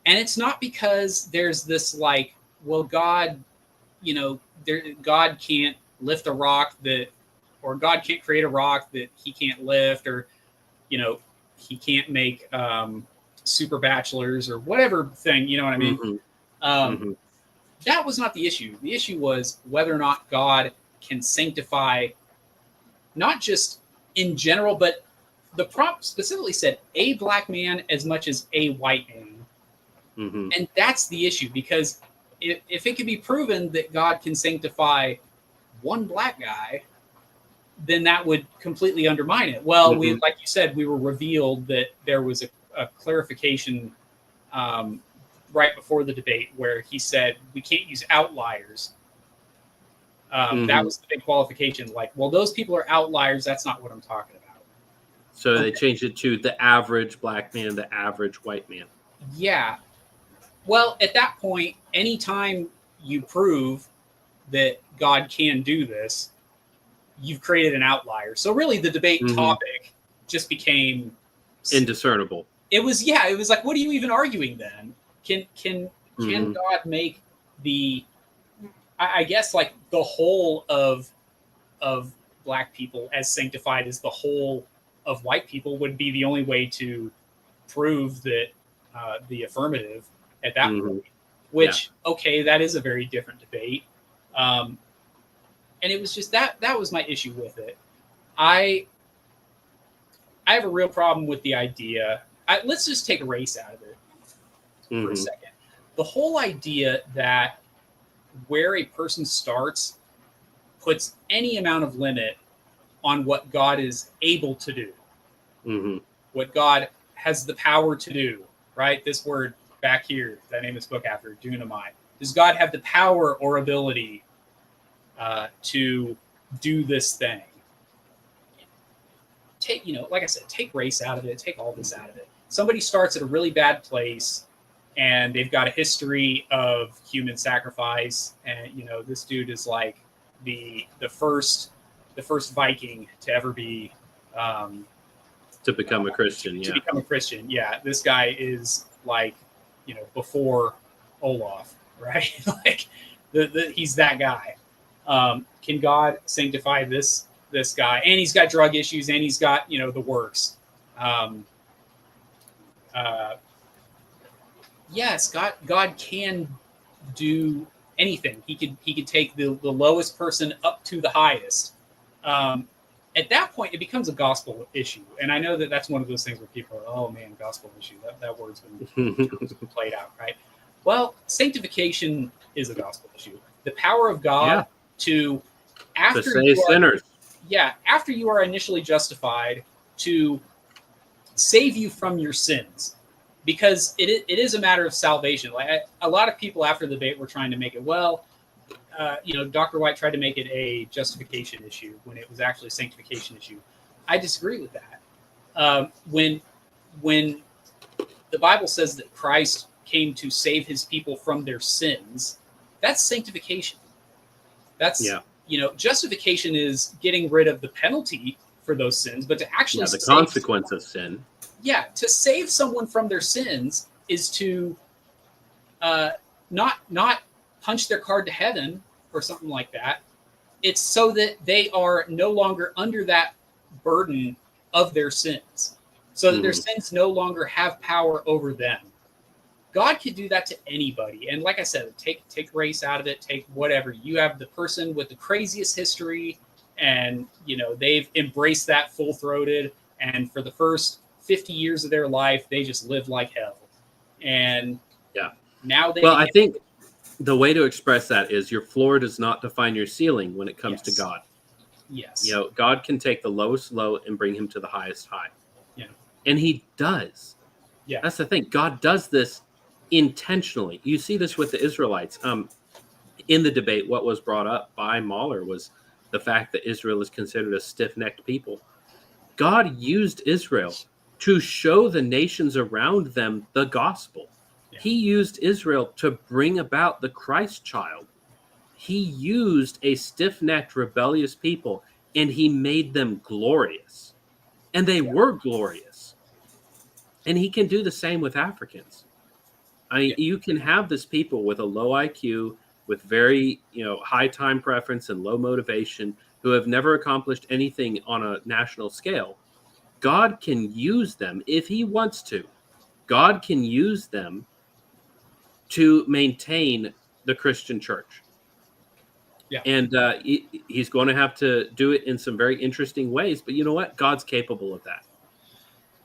and it's not because there's this like, well, God can't lift a rock or God can't create a rock that he can't lift, or he can't make super bachelors or whatever thing, you know what I mean? That was not the issue. The issue was whether or not God can sanctify, not just in general, but the prompt specifically said a black man as much as a white man. And that's the issue, because if it can be proven that God can sanctify one black guy, then that would completely undermine it. Well, we, like you said, we were revealed that there was a clarification right before the debate where he said we can't use outliers. That was the big qualification. Like, well, those people are outliers. That's not what I'm talking about. So they changed it to the average black man, the average white man. Yeah. Well, at that point, anytime you prove that God can do this, you've created an outlier. So really the debate topic just became indiscernible. It was like, what are you even arguing then? Can God make I guess like the whole of black people as sanctified as the whole of white people would be the only way to prove that the affirmative at that point, which, okay, that is a very different debate. And it was just that was my issue with it. I have a real problem with the idea. Let's just take race out of it for a second. The whole idea that where a person starts puts any amount of limit on what God is able to do, what God has the power to do, right? This word back here, that I named this book after, dunamai. Does God have the power or ability to do this thing? Take, like I said, take race out of it, take all this out of it. Somebody starts at a really bad place and they've got a history of human sacrifice, and this dude is like the first Viking to ever be To become a Christian, to yeah. become a Christian. Yeah, this guy is like, before Olaf, right? Like he's that guy. Can God sanctify this guy? And he's got drug issues, and he's got the works. Yes, God can do anything. He could take the lowest person up to the highest. At that point, it becomes a gospel issue. And I know that that's one of those things where people are, oh man, gospel issue. That word's been played out, right? Well, sanctification is a gospel issue. The power of God to save sinners. Yeah, after you are initially justified, to save you from your sins. Because it is a matter of salvation. Like a lot of people after the debate were trying to make it, Dr. White tried to make it a justification issue when it was actually a sanctification issue. I disagree with that. When the Bible says that Christ came to save his people from their sins, that's sanctification. That's justification is getting rid of the penalty for those sins, but to actually the consequence of sin. Yeah, to save someone from their sins is to not punch their card to heaven or something like that. It's so that they are no longer under that burden of their sins, so that their sins no longer have power over them. God could do that to anybody. And like I said, take race out of it, take whatever. You have the person with the craziest history, and they've embraced that full-throated, and for the first 50 years of their life, they just live like hell. And now I think the way to express that is your floor does not define your ceiling when it comes to God. Yes. God can take the lowest low and bring him to the highest high. Yeah. And he does. Yeah. That's the thing. God does this intentionally. You see this with the Israelites. In the debate, what was brought up by Mahler was the fact that Israel is considered a stiff-necked people. God used Israel to show the nations around them the gospel. Yeah. He used Israel to bring about the Christ child. He used a stiff-necked, rebellious people, and he made them glorious. And they were glorious. And he can do the same with Africans. You can have this people with a low IQ, with very high time preference and low motivation, who have never accomplished anything on a national scale. God can use them if he wants to. God can use them to maintain the Christian church. Yeah. And he's going to have to do it in some very interesting ways. But you know what? God's capable of that.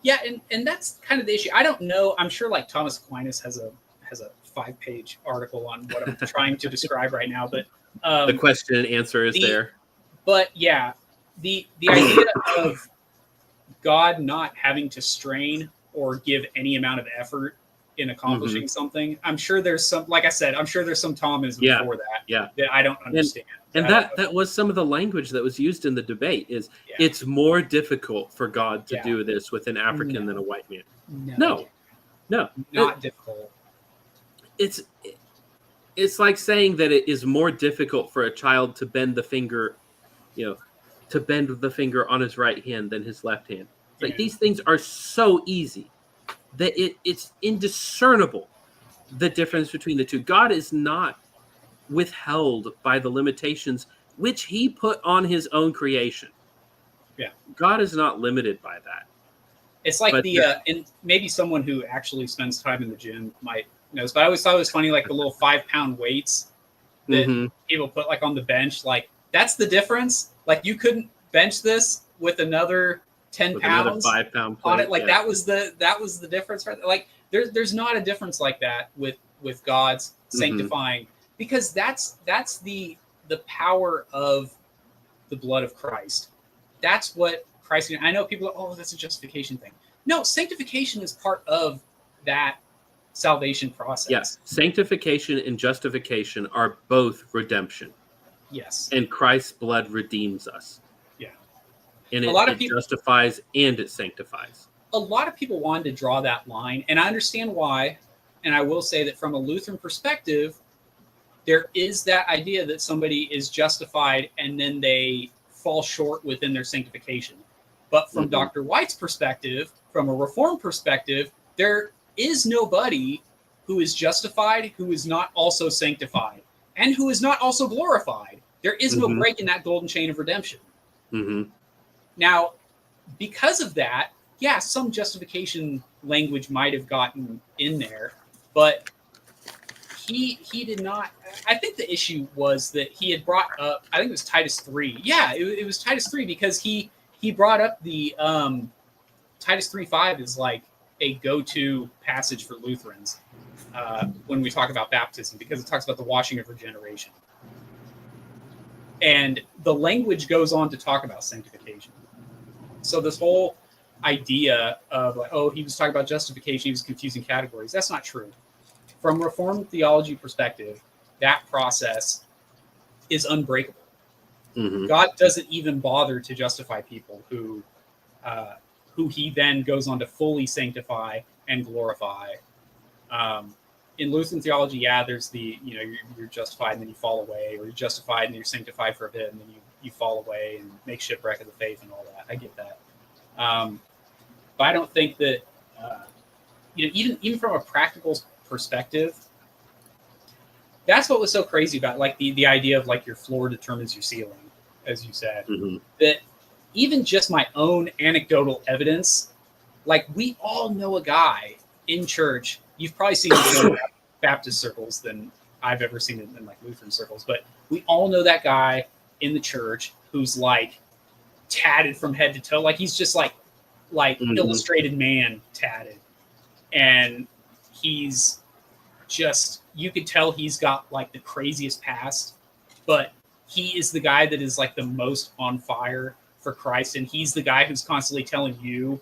Yeah, and that's kind of the issue. I don't know. I'm sure like Thomas Aquinas has a 5-page article on what I'm trying to describe right now. But the question and answer is there. But yeah, the idea of God not having to strain or give any amount of effort in accomplishing something. I'm sure there's some, like I said, I'm sure there's some Thomism for that that I don't understand. And that was some of the language that was used in the debate is it's more difficult for God to do this with an African than a white man. No. Not difficult. It's like saying that it is more difficult for a child to bend the finger, to bend the finger on his right hand than his left hand. Like these things are so easy that it's indiscernible, the difference between the two. God is not withheld by the limitations which he put on his own creation. Yeah. God is not limited by that. It's like and maybe someone who actually spends time in the gym might knows, but I always thought it was funny, like the little 5-pound weights that people put like on the bench. Like that's the difference. Like you couldn't bench this with another 10 pounds 5-pound on it. Like that was the difference, right? Like there's not a difference like that with God's sanctifying, because that's the power of the blood of Christ. That's what Christ. I know people are, oh, that's a justification thing. No, sanctification is part of that salvation process. Yes, sanctification and justification are both redemption. Yes, and Christ's blood redeems us. Yeah, and it justifies and it sanctifies. A lot of people wanted to draw that line, and I understand why. And I will say that from a Lutheran perspective, there is that idea that somebody is justified and then they fall short within their sanctification. But from Dr. White's perspective, from a Reformed perspective, there is nobody who is justified who is not also sanctified and who is not also glorified. There is no break in that golden chain of redemption. Now, because of that, yeah, some justification language might have gotten in there, but he did not. I think the issue was that he had brought up, I think it was Titus 3. Yeah, it was Titus 3 because he brought up the Titus 3:5 is like a go-to passage for Lutherans when we talk about baptism, because it talks about the washing of regeneration. And the language goes on to talk about sanctification. So this whole idea of like, oh, he was talking about justification, he was confusing categories. That's not true. From Reformed theology perspective, that process is unbreakable. God doesn't even bother to justify people who he then goes on to fully sanctify and glorify. In Lutheran theology, yeah, there's the, you're justified and then you fall away, or you're justified and you're sanctified for a bit and then you fall away and make shipwreck of the faith and all that. I get that. But I don't think that, even from a practical perspective, that's what was so crazy about like the idea of like your floor determines your ceiling, as you said. That even just my own anecdotal evidence, like we all know a guy in church. You've probably seen it in Baptist circles than I've ever seen it in like Lutheran circles, but we all know that guy in the church who's like tatted from head to toe. Like he's just like illustrated man tatted. And he's just, you could tell he's got like the craziest past, but he is the guy that is like the most on fire for Christ. And he's the guy who's constantly telling you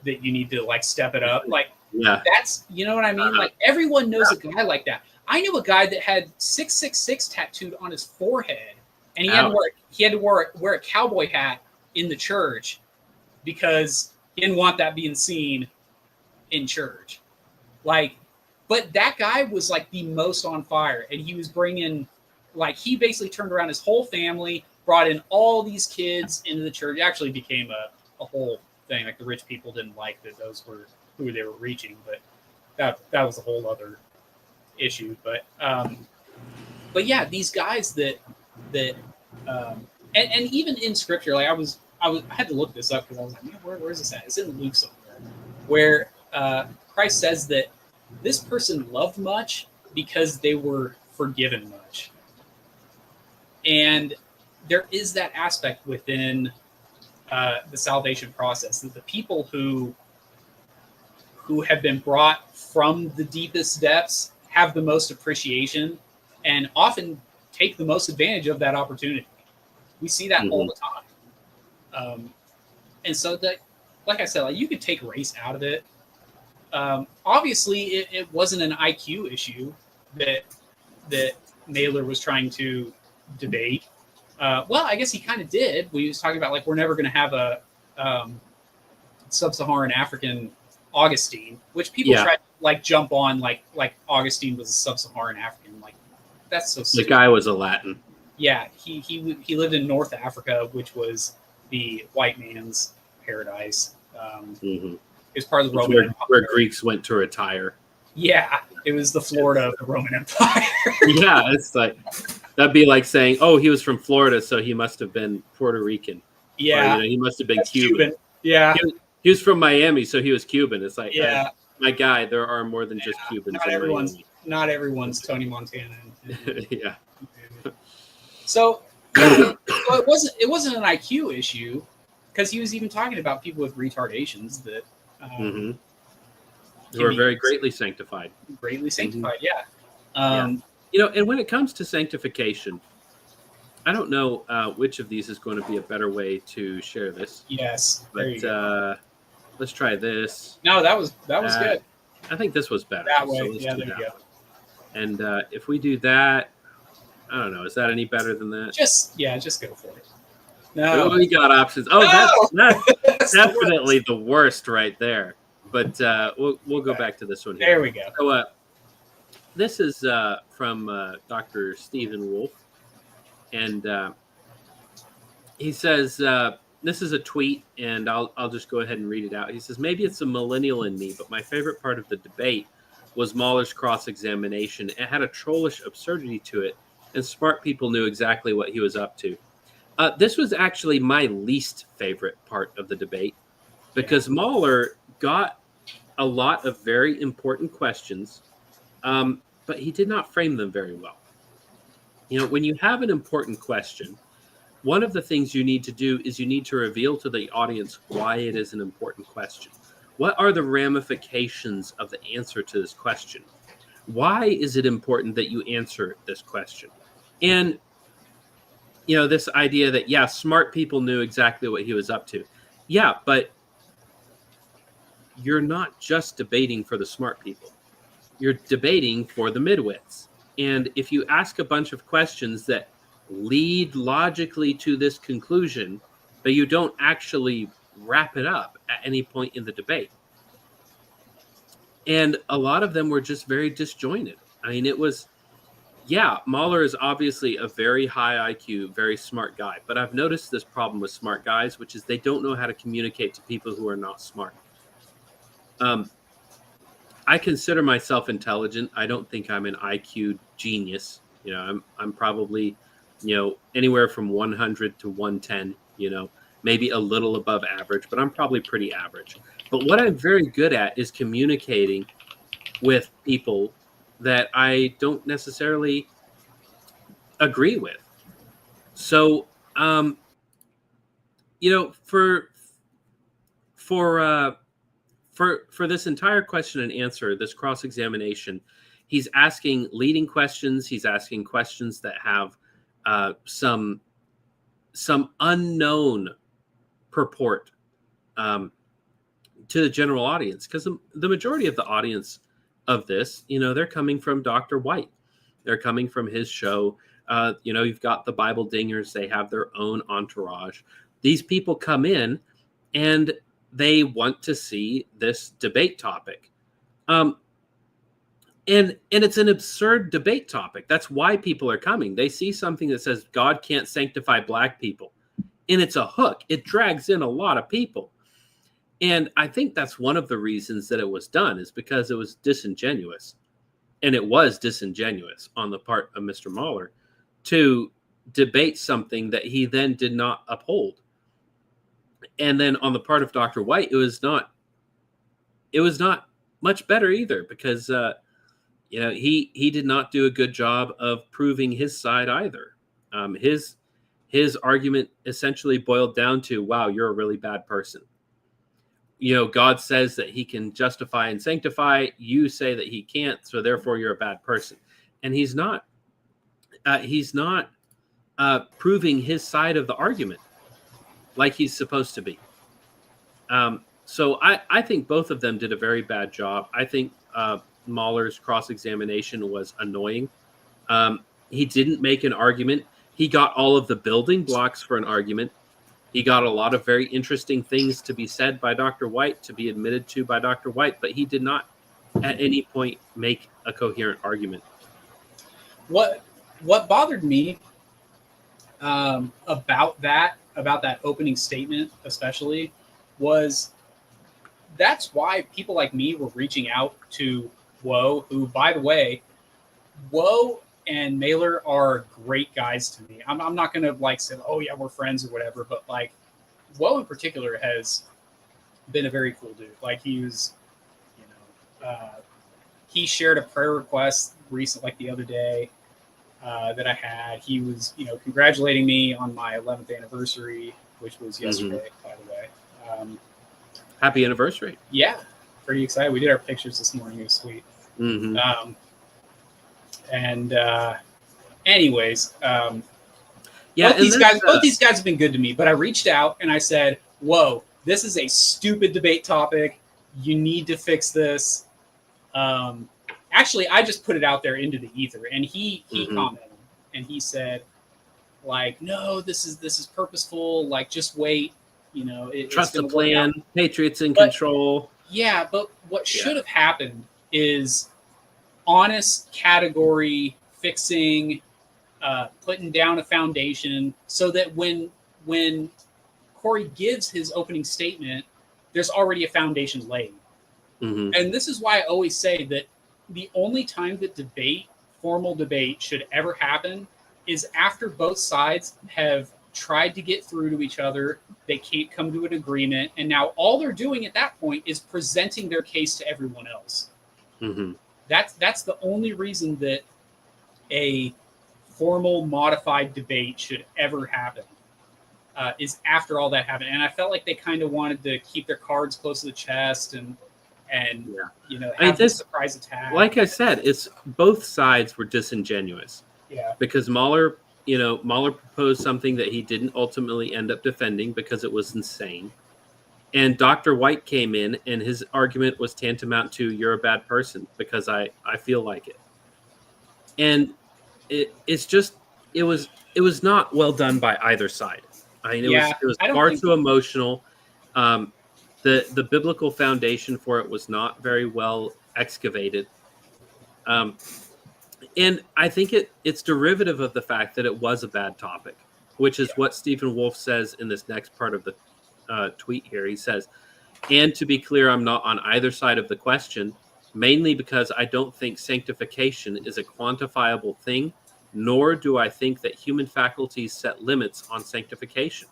that you need to like step it up. Like, that's, you know what I mean? Like everyone knows a guy like that. I knew a guy that had 666 tattooed on his forehead, and he had to wear a cowboy hat in the church because he didn't want that being seen in church. Like, but that guy was like the most on fire, and he was bringing, like, he basically turned around his whole family, brought in all these kids into the church. It actually became a whole thing. Like the rich people didn't like that those were who they were reaching, but that was a whole other issue. But yeah, these guys that and even in scripture, like I had to look this up because I was like, man, where is this at? It's in Luke somewhere, where Christ says that this person loved much because they were forgiven much. And there is that aspect within the salvation process that the people who have been brought from the deepest depths have the most appreciation and often take the most advantage of that opportunity. We see that all the time. And so that, like I said, like you could take race out of it. Obviously it wasn't an IQ issue that Mahler was trying to debate. Well, I guess he kind of did. We was talking about like, we're never going to have a sub-Saharan African Augustine, which people try to like jump on like Augustine was a sub-Saharan African. Like that's so stupid. The guy was a Latin. Yeah, he lived in North Africa, which was the white man's paradise. It was part of the Roman Empire, where Greeks went to retire. Yeah, it was the Florida of the Roman Empire. Yeah, it's like that'd be like saying, "Oh, he was from Florida, so he must have been Puerto Rican." Yeah, or, he must have been Cuban. Yeah, he was from Miami, so he was Cuban. It's like, my guy, there are more than just Cubans. Not everyone's Tony Montana. Yeah. So it wasn't an IQ issue because he was even talking about people with retardations that who are very greatly sanctified. Greatly sanctified, yeah. And when it comes to sanctification, I don't know which of these is going to be a better way to share this. Yes, but let's try this. No, that was good. I think this was better. That way, so let's yeah, do there you go. And if we do that, I don't know. Is that any better than that? Just go for it. No, we got options. Oh, no! that's definitely the worst right there. But we'll go back to this one here. There we go. So this is from Dr. Stephen Wolf, and He says, this is a tweet, and I'll just go ahead and read it out. He says, maybe it's a millennial in me, but my favorite part of the debate was Mahler's cross-examination. It had a trollish absurdity to it, and smart people knew exactly what he was up to. This was actually my least favorite part of the debate, because Mahler got a lot of very important questions, but he did not frame them very well. You know, when you have an important question, one of the things you need to do is you need to reveal to the audience why it is an important question. What are the ramifications of the answer to this question? Why is it important that you answer this question? And, you know, this idea that, yeah, smart people knew exactly what he was up to. Yeah, but you're not just debating for the smart people. You're debating for the midwits. And if you ask a bunch of questions that lead logically to this conclusion, but you don't actually wrap it up at any point in the debate. And a lot of them were just very disjointed. I mean, it was, yeah, Mahler is obviously a very high IQ, very smart guy. But I've noticed this problem with smart guys, which is they don't know how to communicate to people who are not smart. I consider myself intelligent. I don't think I'm an IQ genius. You know, I'm probably, you know, anywhere from 100 to 110, you know, maybe a little above average, but I'm probably pretty average. But what I'm very good at is communicating with people that I don't necessarily agree with. So, you know, for this entire question and answer, this cross-examination, he's asking leading questions. He's asking questions that have some unknown purport to the general audience, because the majority of the audience of this, you know, they're coming from Dr. White. They're coming from his show. You know, you've got the Bible dingers. They have their own entourage. These people come in and they want to see this debate topic. And it's an absurd debate topic. That's why people are coming. They see something that says God can't sanctify black people, and it's a hook. It drags in a lot of people. And I think that's one of the reasons that it was done, is because it was disingenuous. And it was disingenuous on the part of Mr. Mahler to debate something that he then did not uphold. And then on the part of Dr. White, it was not much better either, because you know, he did not do a good job of proving his side either. His argument essentially boiled down to, wow, you're a really bad person. You know, God says that he can justify and sanctify. You say that he can't, so therefore you're a bad person. And he's not proving his side of the argument like he's supposed to be. So I think both of them did a very bad job. I think Mahler's cross-examination was annoying. He didn't make an argument. He got all of the building blocks for an argument. He got a lot of very interesting things to be said by Dr. White, to be admitted to by Dr. White, but he did not at any point make a coherent argument. What bothered me about that opening statement especially was that's why people like me were reaching out to Woe, who, by the way, Woe and Mahler are great guys to me. I'm not going to like say, oh yeah, we're friends or whatever, but like Woe in particular has been a very cool dude. Like he was, you know, he shared a prayer request recently, like the other day, that I had. He was, you know, congratulating me on my 11th anniversary, which was yesterday, by the way. Happy anniversary. Yeah, pretty excited. We did our pictures this morning. It was sweet. Anyways, yeah, both these guys have been good to me, but I reached out and I said, whoa, this is a stupid debate topic. You need to fix this. Actually, I just put it out there into the ether, and he commented, and he said, like, no, this is purposeful. Like, just wait. You know, trust the plan. Patriots in control. Yeah, but what should have happened is honest category fixing, putting down a foundation, so that when when Corey gives his opening statement, there's already a foundation laid. Mm-hmm. And this is why I always say that the only time that formal debate should ever happen is after both sides have tried to get through to each other. They can't come to an agreement. And now all they're doing at that point is presenting their case to everyone else. Mm-hmm. That's the only reason that a formal modified debate should ever happen, is after all that happened. And I felt like they kind of wanted to keep their cards close to the chest and have this surprise attack. Like I said, it's both sides were disingenuous. Yeah. Because Mahler proposed something that he didn't ultimately end up defending because it was insane. And Dr. White came in, and his argument was tantamount to, you're a bad person because I feel like it. And it was not well done by either side. I mean, it was far too emotional. The biblical foundation for it was not very well excavated. And I think it's derivative of the fact that it was a bad topic, which is what Stephen Wolf says in this next part of the tweet here. He says, and to be clear, I'm not on either side of the question, mainly because I don't think sanctification is a quantifiable thing, nor do I think that human faculties set limits on sanctification.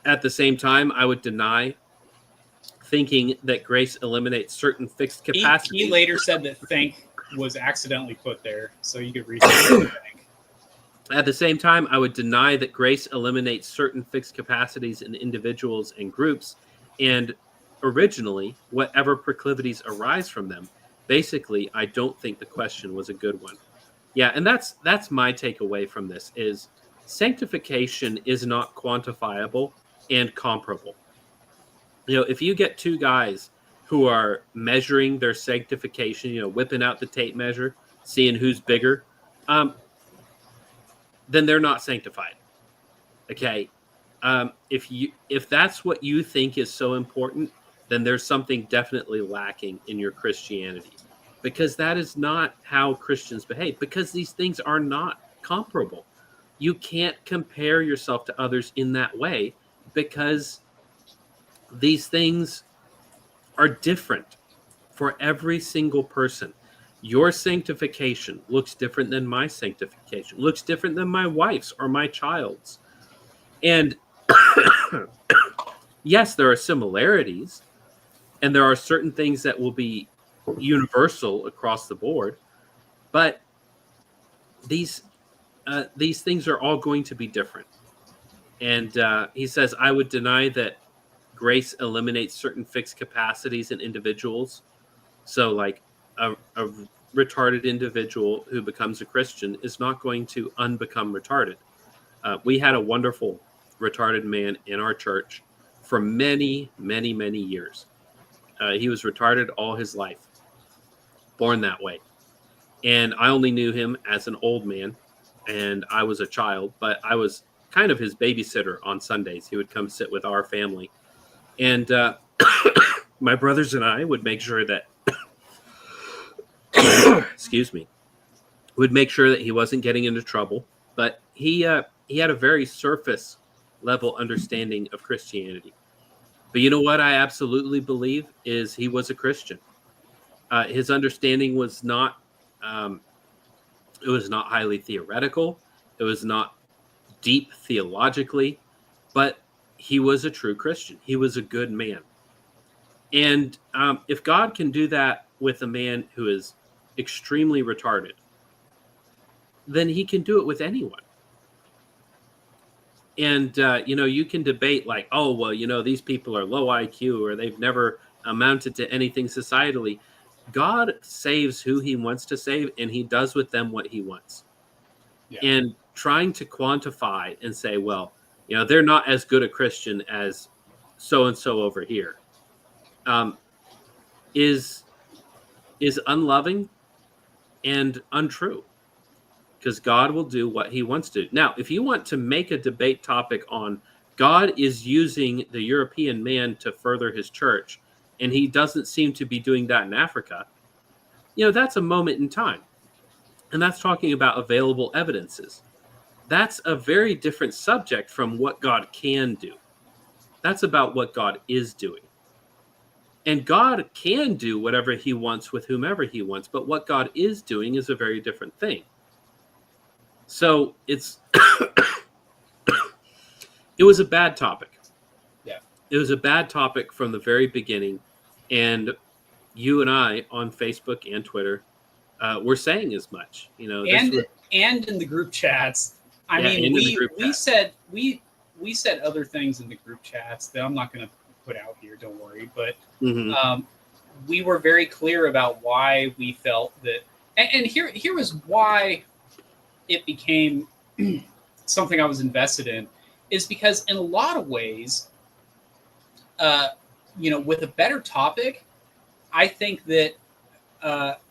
At the same time, I would deny thinking that grace eliminates certain fixed capacities. He later said that thank was accidentally put there, so you could read it. At the same time, I would deny that grace eliminates certain fixed capacities in individuals and groups, and originally, whatever proclivities arise from them. Basically, I don't think the question was a good one. Yeah, and that's my takeaway from this, is sanctification is not quantifiable and comparable. If you get two guys who are measuring their sanctification, whipping out the tape measure, seeing who's bigger, then they're not sanctified. Okay. If that's what you think is so important, then there's something definitely lacking in your Christianity, because that is not how Christians behave, because these things are not comparable. You can't compare yourself to others in that way, because these things are different for every single person. Your sanctification looks different than my sanctification, looks different than my wife's or my child's. And yes, there are similarities, and there are certain things that will be universal across the board, but these things are all going to be different. And he says, I would deny that grace eliminates certain fixed capacities in individuals. So like a retarded individual who becomes a Christian is not going to unbecome retarded. We had a wonderful retarded man in our church for many, many, many years. He was retarded all his life, born that way. And I only knew him as an old man, and I was a child, but I was kind of his babysitter on Sundays. He would come sit with our family. And my brothers and I would make sure that, excuse me, would make sure that he wasn't getting into trouble. But he had a very surface level understanding of Christianity. But you know what I absolutely believe is he was a Christian. His understanding was not, it was not highly theoretical. It was not deep theologically, but he was a true Christian. He was a good man. And if God can do that with a man who is extremely retarded, then he can do it with anyone. And, you can debate like, oh, well, these people are low IQ or they've never amounted to anything societally. God saves who he wants to save, and he does with them what he wants. Yeah. And trying to quantify and say, well, they're not as good a Christian as so-and-so over here, is unloving and untrue, because God will do what he wants to. Now, if you want to make a debate topic on God is using the European man to further his church, and he doesn't seem to be doing that in Africa, that's a moment in time. And that's talking about available evidences. that's a very different subject from what God can do. That's about what God is doing. And God can do whatever he wants with whomever he wants, but what God is doing is a very different thing. So it's it was a bad topic. Yeah. It was a bad topic from the very beginning. And you and I on Facebook and Twitter were saying as much. You know, and in the group chats. I Yeah, mean, and in the group we chat. said we said other things in the group chats that I'm not going to put out here. Don't worry, but Mhm. we were very clear about why we felt that, and here was why it became something I was invested in, is because in a lot of ways, with a better topic, I think that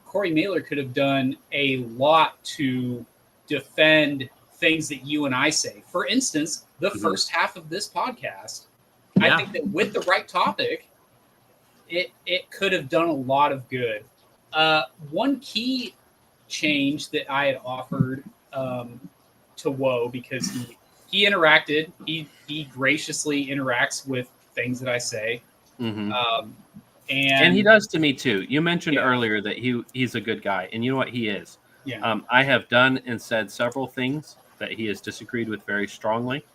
Corey Mahler could have done a lot to defend things that you and I say. For instance, the first half of this podcast, I Yeah. think that with the right topic, it could have done a lot of good. One key change that I had offered to Woe, because he interacted, he graciously interacts with things that I say. Mhm. And he does to me too. You mentioned Yeah. earlier that he's a good guy, and you know what, he is. Yeah. I have done and said several things that he has disagreed with very strongly,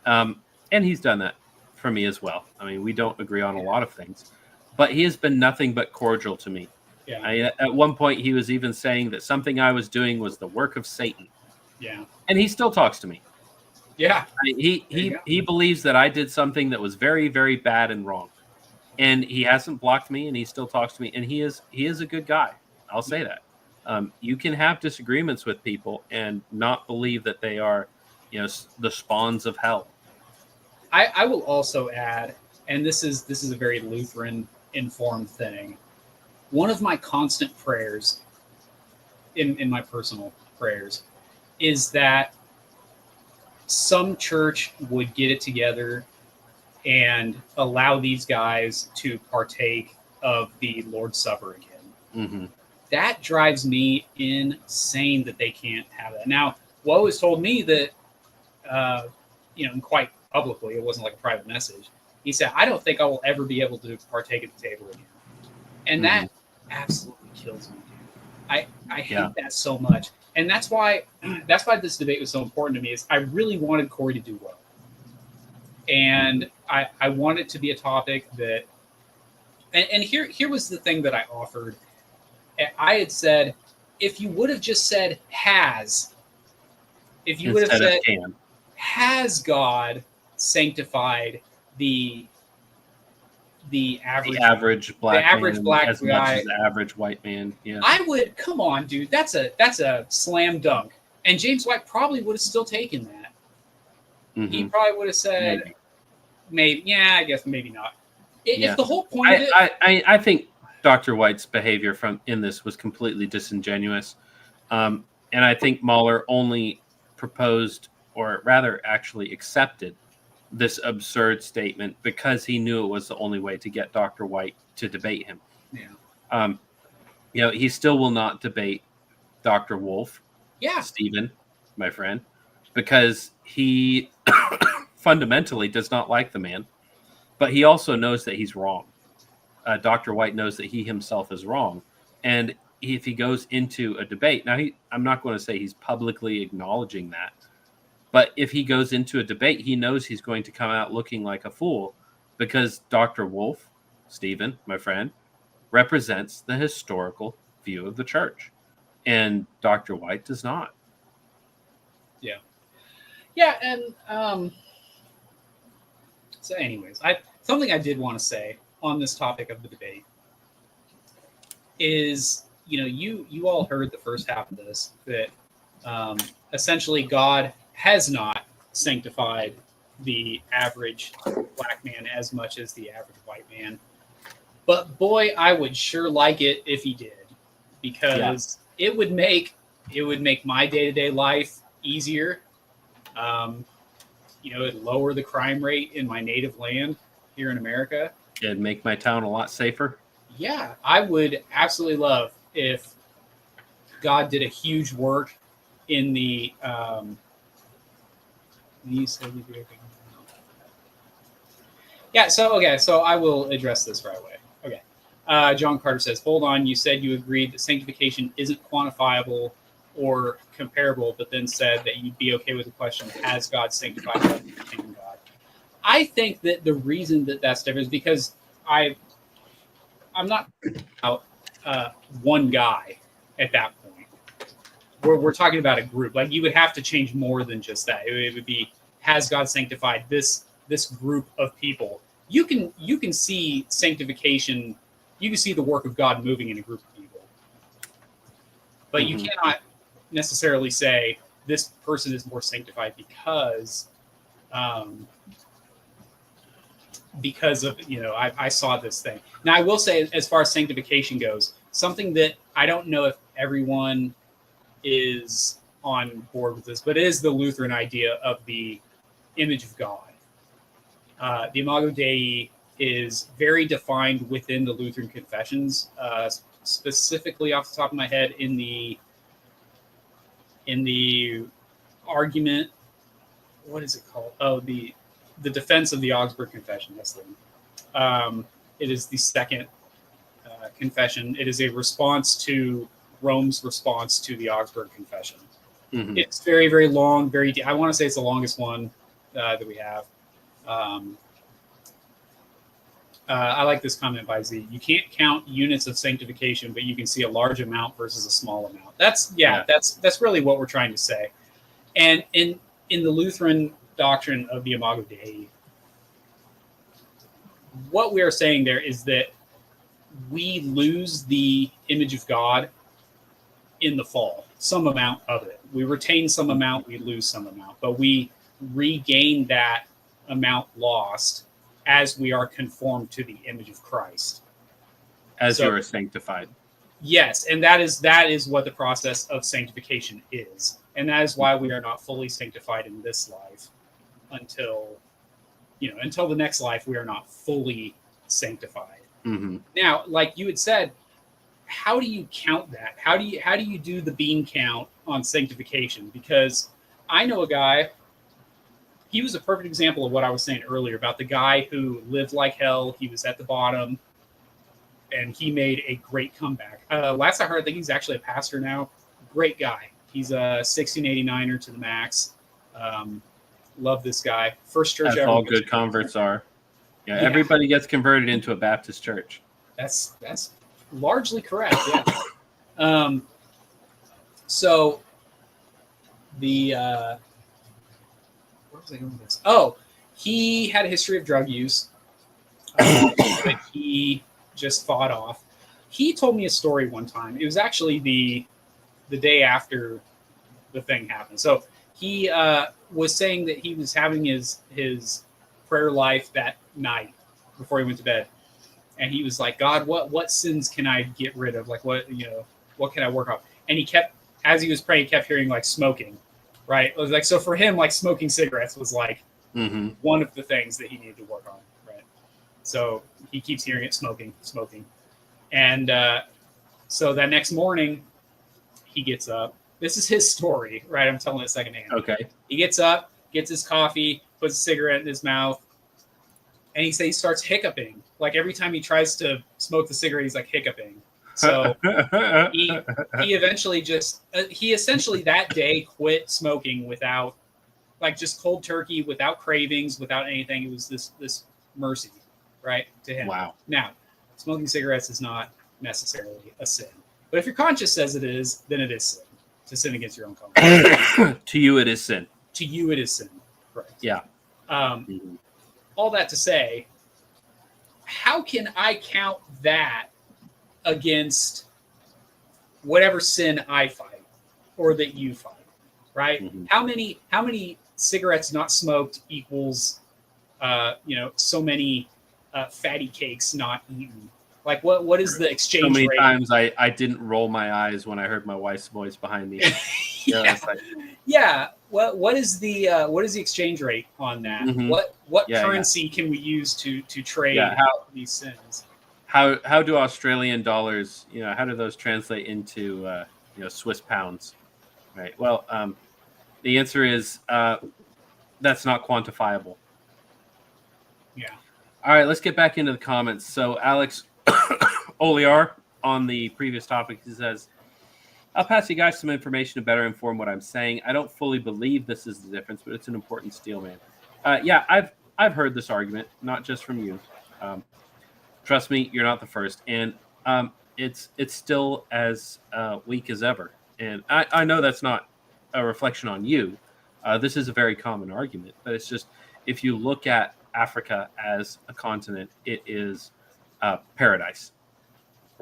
and he's done that for me as well. I mean, we don't agree on a lot of things, but he has been nothing but cordial to me. Yeah. At one point, he was even saying that something I was doing was the work of Satan, Yeah. and he still talks to me. Yeah. He believes that I did something that was very, very bad and wrong. And he hasn't blocked me, and he still talks to me, and he is a good guy. I'll say that. You can have disagreements with people and not believe that they are, the spawns of hell. I will also add, and this is a very Lutheran informed thing. One of my constant prayers in my personal prayers is that some church would get it together and allow these guys to partake of the Lord's Supper again. Mm-hmm. That drives me insane that they can't have that. Now, Woe has told me that, and quite publicly, it wasn't like a private message. He said, I don't think I will ever be able to partake at the table again. And that absolutely kills me, dude. I hate that so much. And that's why this debate was so important to me, is I really wanted Corey to do well. And I want it to be a topic that, and here was the thing that I offered. I had said, if you would have just said has, if you would have said, has God sanctified the average black as guy much as the average white man? Yeah, I would, come on, dude. That's a slam dunk. And James White probably would have still taken that. Mm-hmm. He probably would have said, maybe yeah, I guess maybe not. If the whole point of it, I think Dr. White's behavior in this was completely disingenuous, and I think Mahler only proposed, or rather actually accepted, this absurd statement because he knew it was the only way to get Dr. White to debate him. Yeah. He still will not debate Dr. Wolf. Yeah. Stephen, my friend, because he fundamentally does not like the man, but he also knows that he's wrong. Dr. White knows that he himself is wrong. And if he goes into a debate, now I'm not going to say he's publicly acknowledging that, but if he goes into a debate, he knows he's going to come out looking like a fool, because Dr. Wolf, Stephen, my friend, represents the historical view of the church, and Dr. White does not. Yeah. Yeah, and so anyways, something I did want to say on this topic of the debate is, you all heard the first half of this, that essentially God has not sanctified the average black man as much as the average white man. But boy, I would sure like it if he did, because it would make my day-to-day life easier. It'd lower the crime rate in my native land here in America. It'd make my town a lot safer. Yeah, I would absolutely love if God did a huge work in the You said you'd be okay. Yeah. So I will address this right away. Okay. John Carter says, "Hold on. You said you agreed that sanctification isn't quantifiable or comparable, but then said that you'd be okay with the question: Has God sanctified us to become God?" I think that the reason that that's different is because I'm not about one guy at that point. We're talking about a group. Like you would have to change more than just that. It would be, has God sanctified this group of people? You can see sanctification. You can see the work of God moving in a group of people, but you cannot necessarily say this person is more sanctified because of, I saw this thing. Now I will say, as far as sanctification goes, something that I don't know if everyone is on board with this, but it is the Lutheran idea of the image of God. The Imago Dei is very defined within the Lutheran confessions, specifically off the top of my head in the argument. What is it called? Oh, the defense of the Augsburg Confession. That's the one. It is the second confession. It is a response to Rome's response to the Augsburg Confession. Mm-hmm. It's very, very long, I want to say it's the longest one that we have. I like this comment by Z. You can't count units of sanctification, but you can see a large amount versus a small amount. That's really what we're trying to say. And in the Lutheran doctrine of the Imago Dei, what we are saying there is that we lose the image of God in the fall, some amount of it. We retain some amount, we lose some amount, but we regain that amount lost as we are conformed to the image of Christ. As you are sanctified. Yes, and that is what the process of sanctification is. And that is why we are not fully sanctified in this life until the next life. We are not fully sanctified. Mm-hmm. Now, like you had said, how do you count that? How do you do the bean count on sanctification? Because I know a guy, he was a perfect example of what I was saying earlier about the guy who lived like hell. He was at the bottom, and he made a great comeback. Last I heard, I think he's actually a pastor now. Great guy. He's a 1689er to the max. Love this guy. First church ever. That's all good converts are. Yeah, everybody gets converted into a Baptist church. That's largely correct. Yeah. So the where was I going with this? Oh, he had a history of drug use that he just fought off. He told me a story one time. It was actually the day after the thing happened. So he was saying that he was having his prayer life that night before he went to bed. And he was like, God, what sins can I get rid of? Like, what can I work on? And he kept, as he was praying, he kept hearing like smoking, right? It was like, so for him, like smoking cigarettes was like one of the things that he needed to work on, right? So he keeps hearing it, smoking. And so that next morning, he gets up. This is his story, right? I'm telling it secondhand. Okay. He gets up, gets his coffee, puts a cigarette in his mouth, and he starts hiccuping. Like every time he tries to smoke the cigarette, he's like hiccuping. So he eventually he essentially that day quit smoking without, like, just cold turkey, without cravings, without anything. It was this mercy, right, to him. Wow. Now, smoking cigarettes is not necessarily a sin, but if your conscience says it is, then it is sin. To sin against your own conscience. To you, it is sin. To you, it is sin. Correct. Yeah. All that to say, how can I count that against whatever sin I fight or that you fight, right? Mm-hmm. How many cigarettes not smoked equals, so many fatty cakes not eaten? Like what is the exchange rate? So many times I didn't roll my eyes when I heard my wife's voice behind me. Yeah. What is the exchange rate on that? Mm-hmm. What currency can we use to trade these sins? How do Australian dollars, how do those translate into Swiss pounds? Right. Well, the answer is that's not quantifiable. Yeah. All right, let's get back into the comments. So Alex Oliar on the previous topic, he says, I'll pass you guys some information to better inform what I'm saying. I don't fully believe this is the difference, but it's an important steel man. Yeah, I've heard this argument, not just from you. Trust me, you're not the first, and it's still as weak as ever. And I know that's not a reflection on you. This is a very common argument, but it's just if you look at Africa as a continent, it is paradise.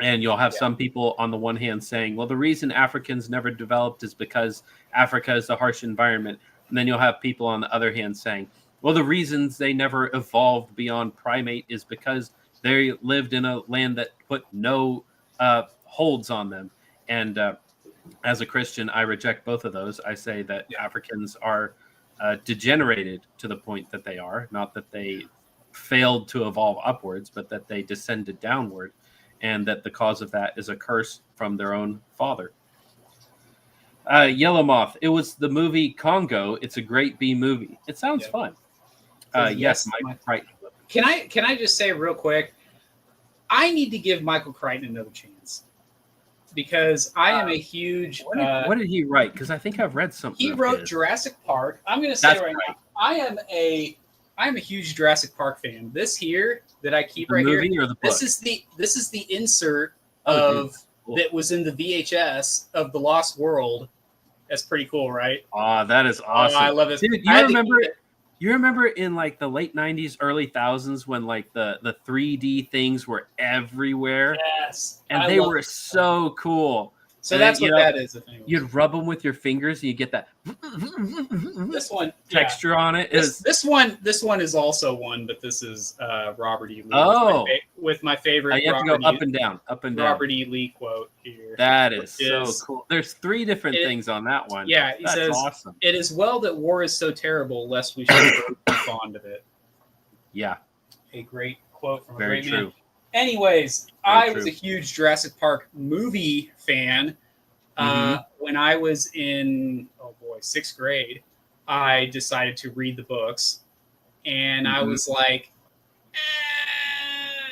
And you'll have some people on the one hand saying, well, the reason Africans never developed is because Africa is a harsh environment. And then you'll have people on the other hand saying, well, the reasons they never evolved beyond primate is because they lived in a land that put no holds on them. And as a Christian, I reject both of those. I say that Africans are degenerated to the point that they are, not that they failed to evolve upwards, but that they descended downward, and that the cause of that is a curse from their own father. Yellow Moth, it was the movie Congo. It's a great B movie. It sounds fun. Yes, Mike Crichton. Can I just say real quick, I need to give Michael Crichton another chance because I am a huge. What did he write? Because I think I've read something. He wrote Jurassic Park. I'm going to say now, I am a huge Jurassic Park fan. This here that I keep right here. Or the book? This is the insert of cool. that was in the VHS of The Lost World. That's pretty cool, right? That is awesome. I love it. Dude, you remember in like the late 90s, early thousands when like the 3D things were everywhere? Yes. And they were so cool. So that's what that is. You'd rub them with your fingers and you get that this one texture on it. This one is also one, but this is Robert E. Lee. Oh, with my favorite. You have to go up and down. Robert E. Lee quote here. That is so cool. There's 3 different things on that one. Yeah, he says, awesome. It is well that war is so terrible, lest we should be fond of it. Yeah. A great quote from a Very great true. man. Anyways, I was a huge Jurassic Park movie fan. When I was in, 6th grade, I decided to read the books. And I was like,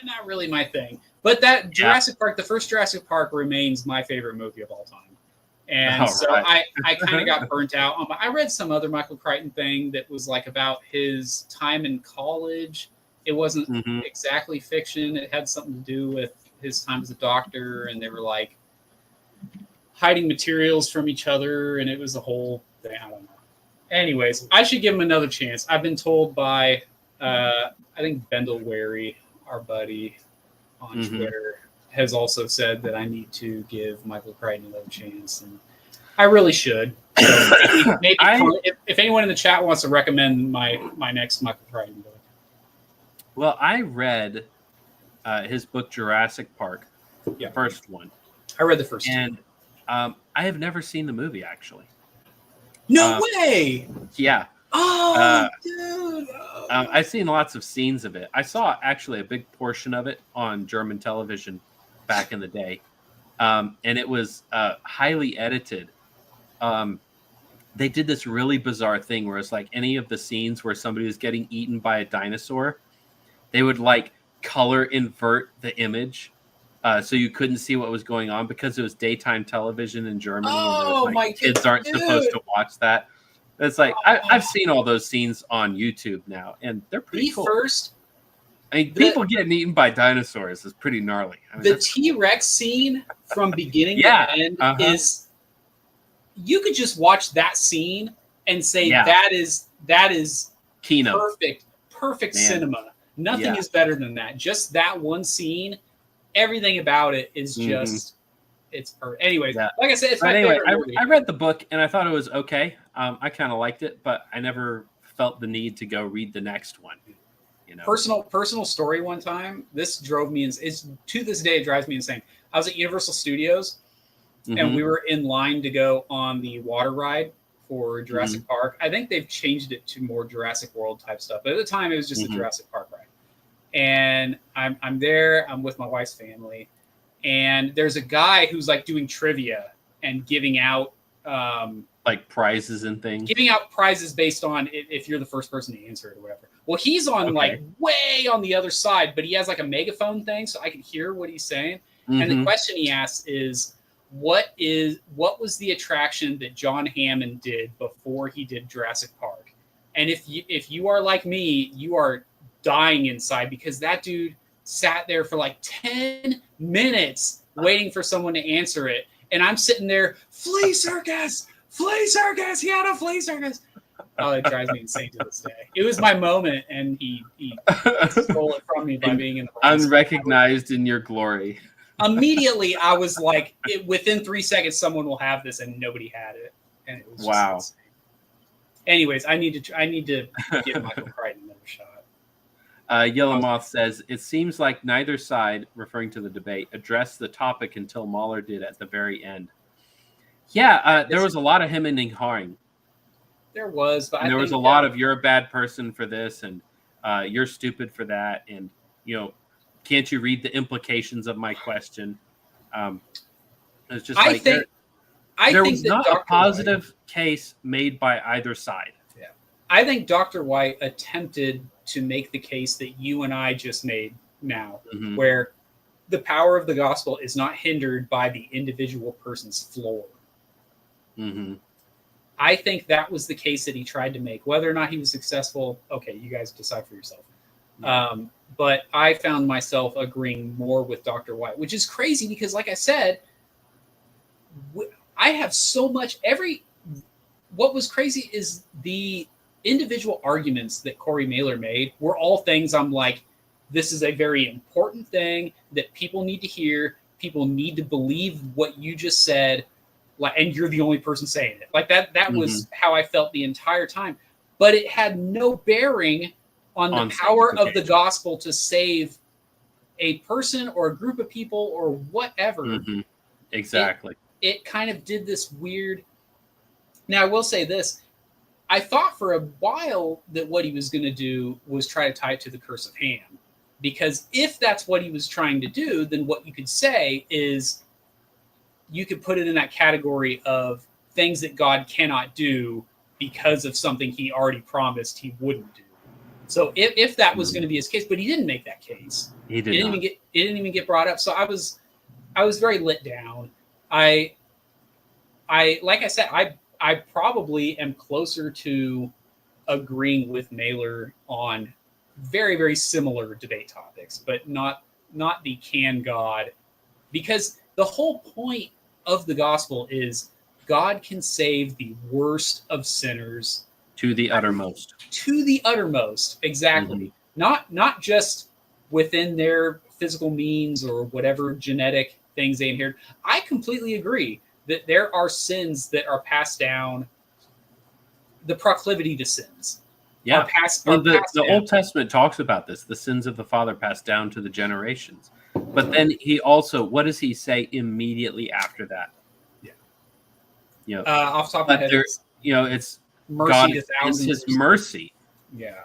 not really my thing. But that Jurassic Park, the first Jurassic Park remains my favorite movie of all time. And I kind of got burnt out. I read some other Michael Crichton thing that was like about his time in college. It wasn't exactly fiction. It had something to do with his time as a doctor, and they were like hiding materials from each other, and it was a whole thing. I don't know. Anyways, I should give him another chance. I've been told by, I think Bendel Wary, our buddy on Twitter, has also said that I need to give Michael Crichton another chance, and I really should. So maybe if anyone in the chat wants to recommend my next Michael Crichton book. Well, I read his book Jurassic Park, the first one. I read the first and I have never seen the movie actually. No way! Yeah. Oh, dude! I've seen lots of scenes of it. I saw actually a big portion of it on German television back in the day, and it was highly edited. They did this really bizarre thing where it's like any of the scenes where somebody was getting eaten by a dinosaur, they would like color invert the image so you couldn't see what was going on because it was daytime television in Germany. Oh, and my kids aren't supposed to watch that. It's like I've seen all those scenes on YouTube now, and they're pretty cool. People getting eaten by dinosaurs is pretty gnarly. The T-Rex scene from beginning to end is. You could just watch that scene and say that is Kino. perfect cinema. Nothing is better than that. Just that one scene, everything about it is just it's perfect. Anyways, like I said, it's my favorite movie. I read the book and I thought it was okay. I kind of liked it, but I never felt the need to go read the next one. You know, personal story. One time, this drove me. It's to this day it drives me insane. I was at Universal Studios. And we were in line to go on the water ride for Jurassic Park. I think they've changed it to more Jurassic World type stuff. But at the time, it was just a Jurassic Park ride. And I'm there. I'm with my wife's family. And there's a guy who's like doing trivia and giving out like prizes and things. Giving out prizes based on if you're the first person to answer it or whatever. Well, he's on like way on the other side, but he has like a megaphone thing, so I can hear what he's saying. Mm-hmm. And the question he asks is, what was the attraction that John Hammond did before he did Jurassic Park? And if you are like me, you are dying inside because that dude sat there for like 10 minutes waiting for someone to answer it. And I'm sitting there, flea circus, he had a flea circus. Oh, it drives me insane to this day. It was my moment, and he stole it from me by being in the unrecognized in your glory. Immediately, I was like, within 3 seconds, someone will have this, and nobody had it. And it was just insane. Anyways, I need to give Michael Crichton another shot. Yellow Moth says, it seems like neither side, referring to the debate, addressed the topic until Mahler did at the very end. Yeah, there was a lot of him and hawing. There was, but there was a lot of, you're a bad person for this, and you're stupid for that, and can't you read the implications of my question? It's just there was not a positive case made by either side. Yeah, I think Dr. White attempted to make the case that you and I just made now, where the power of the gospel is not hindered by the individual person's flaw. Mm-hmm. I think that was the case that he tried to make. Whether or not he was successful, okay, you guys decide for yourself. But I found myself agreeing more with Dr. White, which is crazy because, like I said, I have so much. What was crazy is the individual arguments that Corey Mahler made were all things I'm like, this is a very important thing that people need to hear. People need to believe what you just said. And you're the only person saying it. Like that was how I felt the entire time. But it had no bearing on the power of the gospel to save a person or a group of people or whatever. Mm-hmm. Exactly. It kind of did this weird. Now, I will say this. I thought for a while that what he was going to do was try to tie it to the curse of Ham. Because if that's what he was trying to do, then what you could say is, you could put it in that category of things that God cannot do because of something he already promised he wouldn't do. So if that was going to be his case, but he didn't make that case. It didn't even get brought up. So I was very let down. I like I said, I probably am closer to agreeing with Mahler on very, very similar debate topics, but not the can God, because the whole point of the gospel is God can save the worst of sinners to the uttermost. To the uttermost, exactly. Not just within their physical means or whatever genetic things they inherit. I completely agree that there are sins that are passed down. The proclivity to sins. Yeah, the Old Testament talks about this. The sins of the father passed down to the generations. But then he also, what does he say immediately after that? Yeah. Off the top of my head, it's mercy God to thousands. His mercy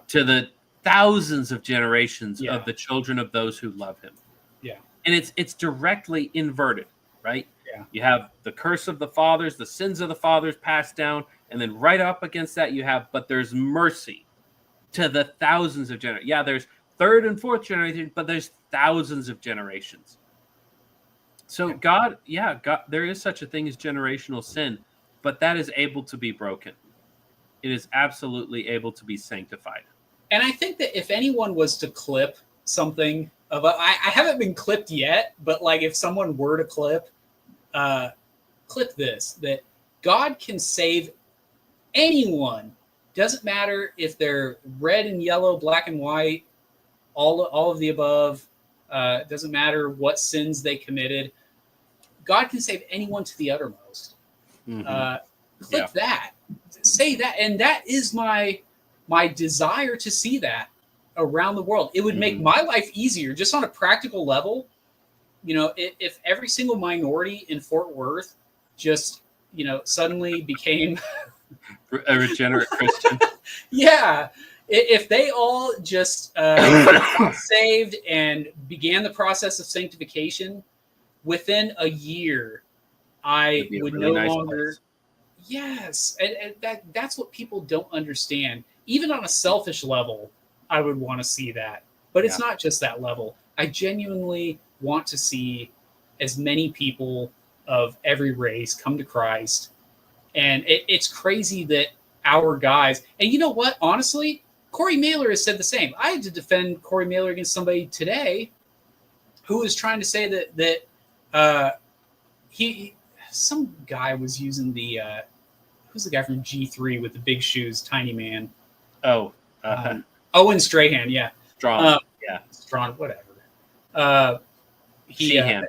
to the thousands of generations Yeah. of the children of those who love him. Yeah. And it's directly inverted, right? Yeah. You have the curse of the fathers, the sins of the fathers passed down, and then right up against that you have, but there's mercy to the thousands of generations. Yeah, there's third and fourth generation, but there's thousands of generations. So God, there is such a thing as generational sin, but that is able to be broken. It is absolutely able to be sanctified. And I think that if anyone was to clip something of I haven't been clipped yet, but like if someone were to clip this, that God can save anyone. Doesn't matter if they're red and yellow, black and white, all of the above. Doesn't matter what sins they committed. God can save anyone to the uttermost. Click that. Say that. And that is my desire to see that around the world. It would make my life easier just on a practical level. If every single minority in Fort Worth just, suddenly became a regenerate Christian. Yeah. If they all just saved and began the process of sanctification, within a year, I would no longer. Yes, and that's what people don't understand. Even on a selfish level, I would want to see that. But it's not just that level. I genuinely want to see as many people of every race come to Christ. And it's crazy that our guys, and you know what? Honestly, Corey Mahler has said the same. I had to defend Corey Mahler against somebody today who was trying to say that some guy was using the who's the guy from G3 with the big shoes, tiny man? Oh, Owen Strahan, yeah. Strong, Strawn, whatever. Sheehan.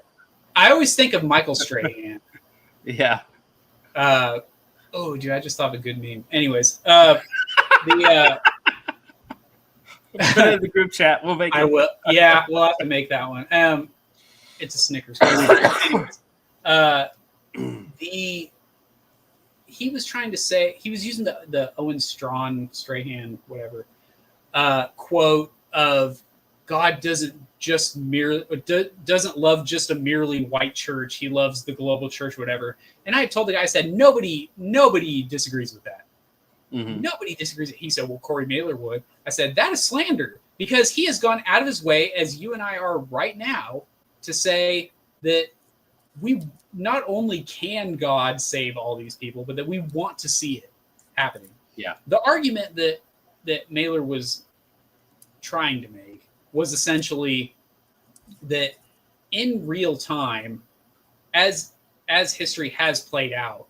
I always think of Michael Strahan. Yeah. Oh, dude, I just thought of a good meme. Anyways, Put it in the group chat. We'll make it. I will. Yeah, we'll have to make that one. It's a Snickers. Anyways, he was trying to say, he was using the Owen Strahan, whatever, quote of God doesn't love just a merely white church. He loves the global church, whatever. And I told the guy, I said, nobody disagrees with that. Mm-hmm. Nobody disagrees. He said, well, Corey Mahler would. I said, that is slander, because he has gone out of his way, as you and I are right now, to say that we not only can God save all these people, but that we want to see it happening. Yeah. The argument that Mahler was trying to make was essentially that in real time, as history has played out,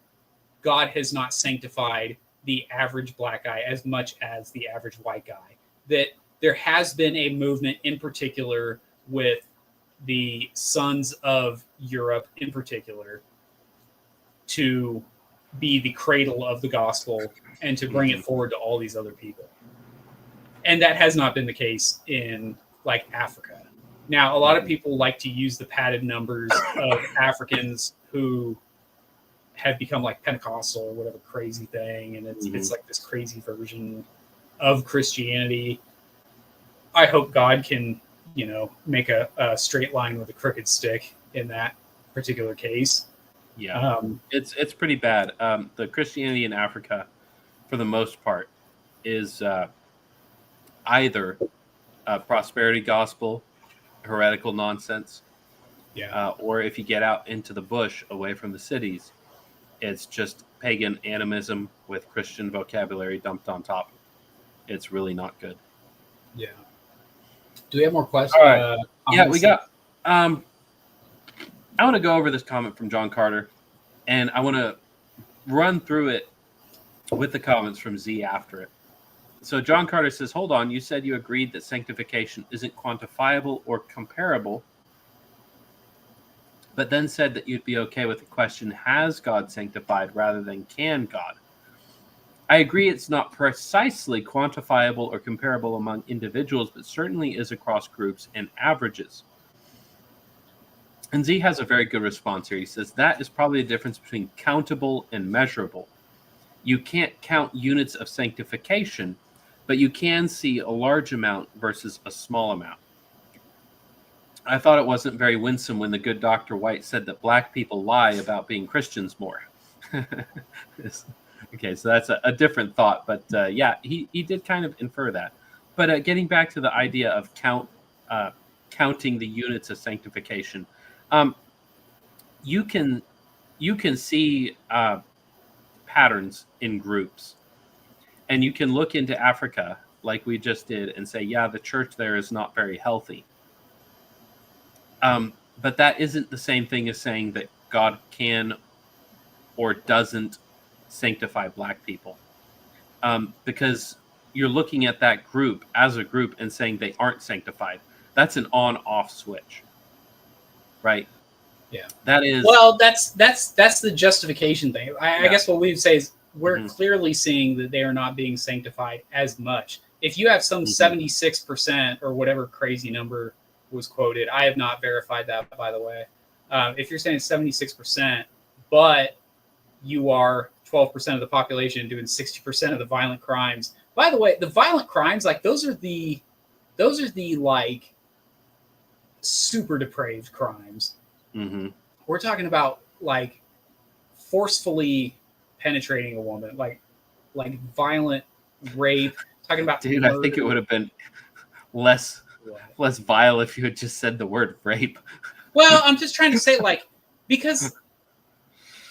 God has not sanctified the average black guy as much as the average white guy. That there has been a movement in particular with the sons of Europe in particular to be the cradle of the gospel and to bring it forward to all these other people. And that has not been the case in like Africa. Now, a lot of people like to use the padded numbers of Africans who have become like Pentecostal or whatever crazy thing. And it's like this crazy version of Christianity. I hope God can, make a straight line with a crooked stick in that particular case. Yeah, it's pretty bad. The Christianity in Africa, for the most part, is either a prosperity gospel, heretical nonsense, or if you get out into the bush away from the cities, it's just pagan animism with Christian vocabulary dumped on top. It's really not good. Yeah. Do we have more questions? All right. Yeah, we got. I want to go over this comment from John Carter, and I want to run through it with the comments from Z after it. So John Carter says, hold on, you said you agreed that sanctification isn't quantifiable or comparable, but then said that you'd be okay with the question, has God sanctified rather than can God? I agree it's not precisely quantifiable or comparable among individuals, but certainly is across groups and averages. And Z has a very good response here. He says, that is probably the difference between countable and measurable. You can't count units of sanctification, but you can see a large amount versus a small amount. I thought it wasn't very winsome when the good Dr. White said that black people lie about being Christians more. Okay, so that's a different thought, but he did kind of infer that. But getting back to the idea of counting the units of sanctification, you can see patterns in groups, and you can look into Africa like we just did and say, yeah, the church there is not very healthy. But that isn't the same thing as saying that God can or doesn't sanctify black people, because you're looking at that group as a group and saying they aren't sanctified. That's an on-off switch, right? Yeah, that is. Well, that's the justification thing. I guess what we would say is we're clearly seeing that they are not being sanctified as much. If you have some 76% or whatever crazy number was quoted, I have not verified that, by the way. If you're saying 76%, but you are 12% of the population doing 60% of the violent crimes. By the way, the violent crimes, like those are the like super depraved crimes. Mm-hmm. We're talking about like forcefully penetrating a woman, like violent rape. Talking about Dude, I think it would have been less vile if you had just said the word rape. Well, I'm just trying to say, like, because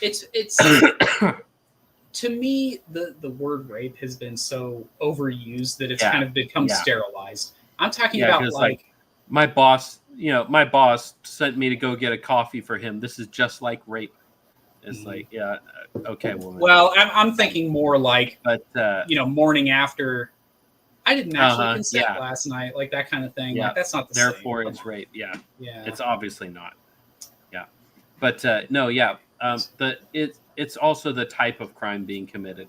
it's to me the word rape has been so overused that it's kind of become sterilized. I'm talking about like my boss, my boss sent me to go get a coffee for him. This is just like rape. It's like, okay, woman. Well, I'm thinking more like, but morning after. I didn't actually consent last night, like that kind of thing. Yeah. Like that's not the Therefore, same. it's rape. Yeah. Yeah. It's obviously not. Yeah. But no, yeah. It's also the type of crime being committed.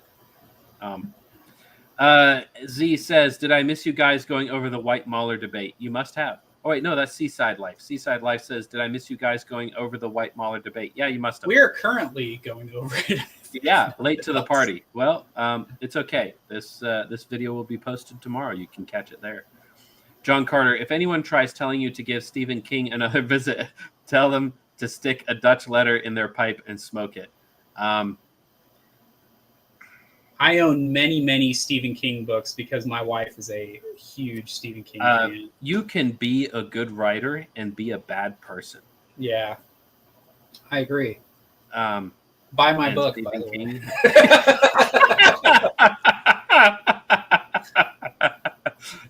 Z says, "Did I miss you guys going over the White Mahler debate? You must have." Oh wait, no, that's Seaside Life. Seaside Life says, "Did I miss you guys going over the White Mahler debate?" Yeah, you must have. We are currently going over it. Yeah, late to the party. Well, it's okay. This video will be posted tomorrow. You can catch it there. John Carter, if anyone tries telling you to give Stephen King another visit, tell them to stick a Dutch letter in their pipe and smoke it. I own many, many Stephen King books because my wife is a huge Stephen King fan. You can be a good writer and be a bad person. Yeah, I agree. Buy my book, Stephen by the King.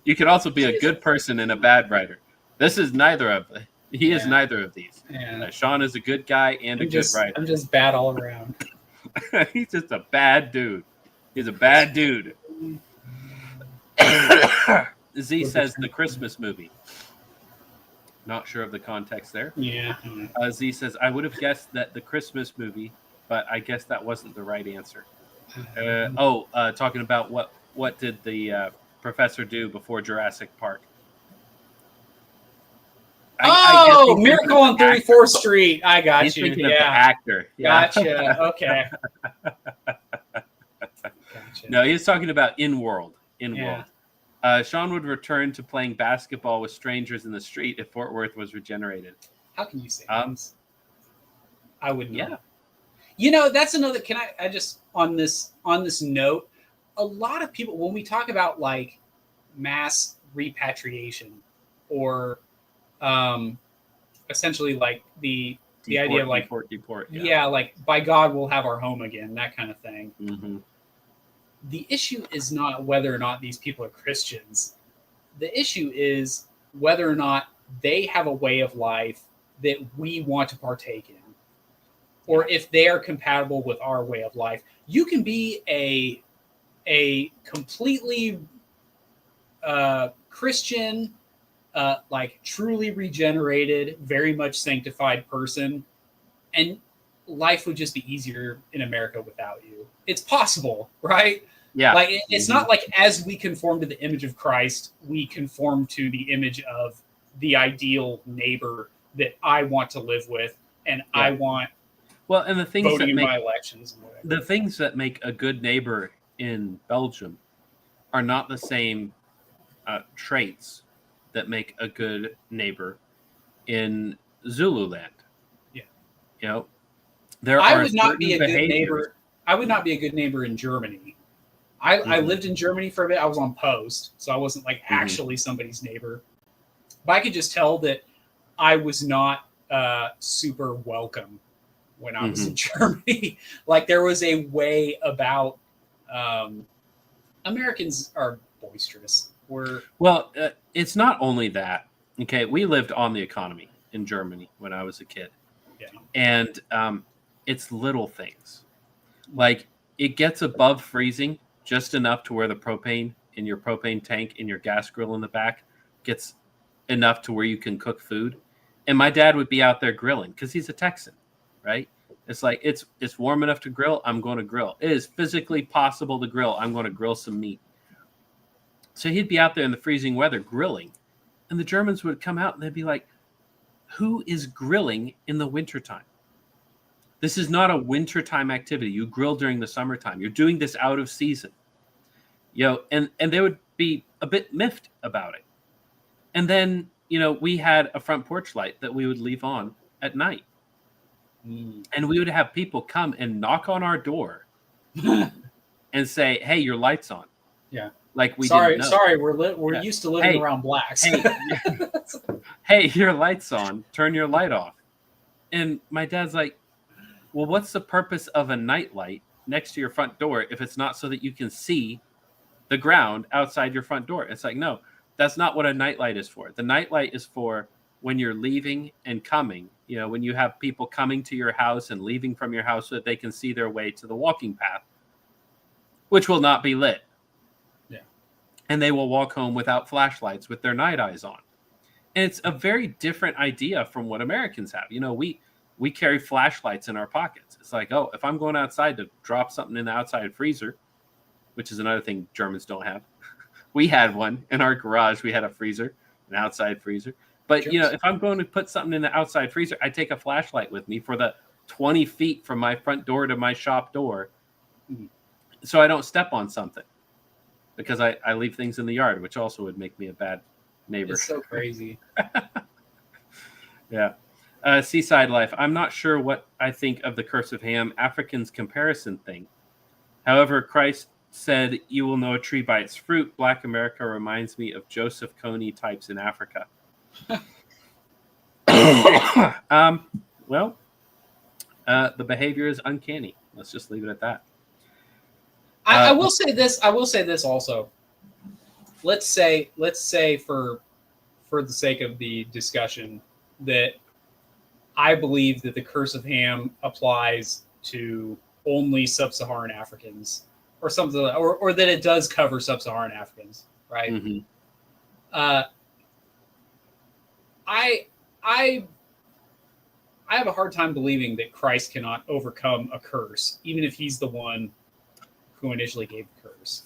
You can also be a good person and a bad writer. This is neither of them. He is neither of these. Yeah. Sean is a good guy and a good writer. I'm just bad all around. He's just a bad dude. He's a bad dude. Z says the Christmas movie. Not sure of the context there. Yeah. Z says, I would have guessed that the Christmas movie, but I guess that wasn't the right answer. Talking about what did the professor do before Jurassic Park? I guess Miracle on 34th Street. I got He's you. Thinking of the actor. Yeah. Gotcha. Okay. No, he's talking about In-World. In-World. Sean would return to playing basketball with strangers in the street if Fort Worth was regenerated. How can you say that? I would not. Yeah. That's another. Can I just on this note? A lot of people, when we talk about like mass repatriation or essentially like the idea of like deport, like by God we'll have our home again, that kind of thing. Mm-hmm. The issue is not whether or not these people are Christians. The issue is whether or not they have a way of life that we want to partake in, or if they are compatible with our way of life. You can be a completely Christian, like truly regenerated, very much sanctified person, and life would just be easier in America without you. It's possible, right? Yeah. Like it's not like as we conform to the image of Christ, we conform to the image of the ideal neighbor that I want to live with, and I want. Well, and the things voting in my elections and whatever. The things that make a good neighbor in Belgium are not the same traits that make a good neighbor in Zululand. Yeah. There I are would not be a behaviors. good neighbor. I would not be a good neighbor in Germany. I lived in Germany for a bit. I was on post, so I wasn't like actually somebody's neighbor. But I could just tell that I was not super welcome when I was in Germany. Like there was a way about Americans are boisterous. It's not only that. Okay, we lived on the economy in Germany when I was a kid. Yeah. And it's little things. Like it gets above freezing just enough to where the propane in your propane tank in your gas grill in the back gets enough to where you can cook food. And my dad would be out there grilling because he's a Texan, right? It's like it's warm enough to grill. I'm going to grill. It is physically possible to grill. I'm going to grill some meat. So he'd be out there in the freezing weather grilling, and the Germans would come out and they'd be like, "Who is grilling in the wintertime? This is not a wintertime activity. You grill during the summertime. You're doing this out of season." And they would be a bit miffed about it. And then, we had a front porch light that we would leave on at night. And we would have people come and knock on our door and say, "Hey, your light's on." Yeah. Like we sorry, didn't know. sorry, we're Yeah. used to living Hey, around blacks. Hey, hey, your light's on. Turn your light off. And my dad's like, "Well, what's the purpose of a night light next to your front door if it's not so that you can see the ground outside your front door?" It's like, no, that's not what a night light is for. The night light is for when you're leaving and coming. You know, when you have people coming to your house and leaving from your house so that they can see their way to the walking path, which will not be lit. And they will walk home without flashlights with their night eyes on. And it's a very different idea from what Americans have. You know, we carry flashlights in our pockets. It's like, oh, if I'm going outside to drop something in the outside freezer, which is another thing Germans don't have. We had one in our garage. We had a freezer, an outside freezer. But, you know, if I'm going to put something in the outside freezer, I take a flashlight with me for the 20 feet from my front door to my shop door so I don't step on something. Because I leave things in the yard, which also would make me a bad neighbor. It's so crazy. Yeah. Seaside Life. I'm not sure what I think of the curse of Ham, African's comparison thing. However, Christ said, "You will know a tree by its fruit." Black America reminds me of Joseph Kony types in Africa. Well, the behavior is uncanny. Let's just leave it at that. I will say this. I will say this also. Let's say for the sake of the discussion that I believe that the curse of Ham applies to only sub-Saharan Africans, or something, or that it does cover sub-Saharan Africans, right? Mm-hmm. I have a hard time believing that Christ cannot overcome a curse, even if he's the one who initially gave the curse.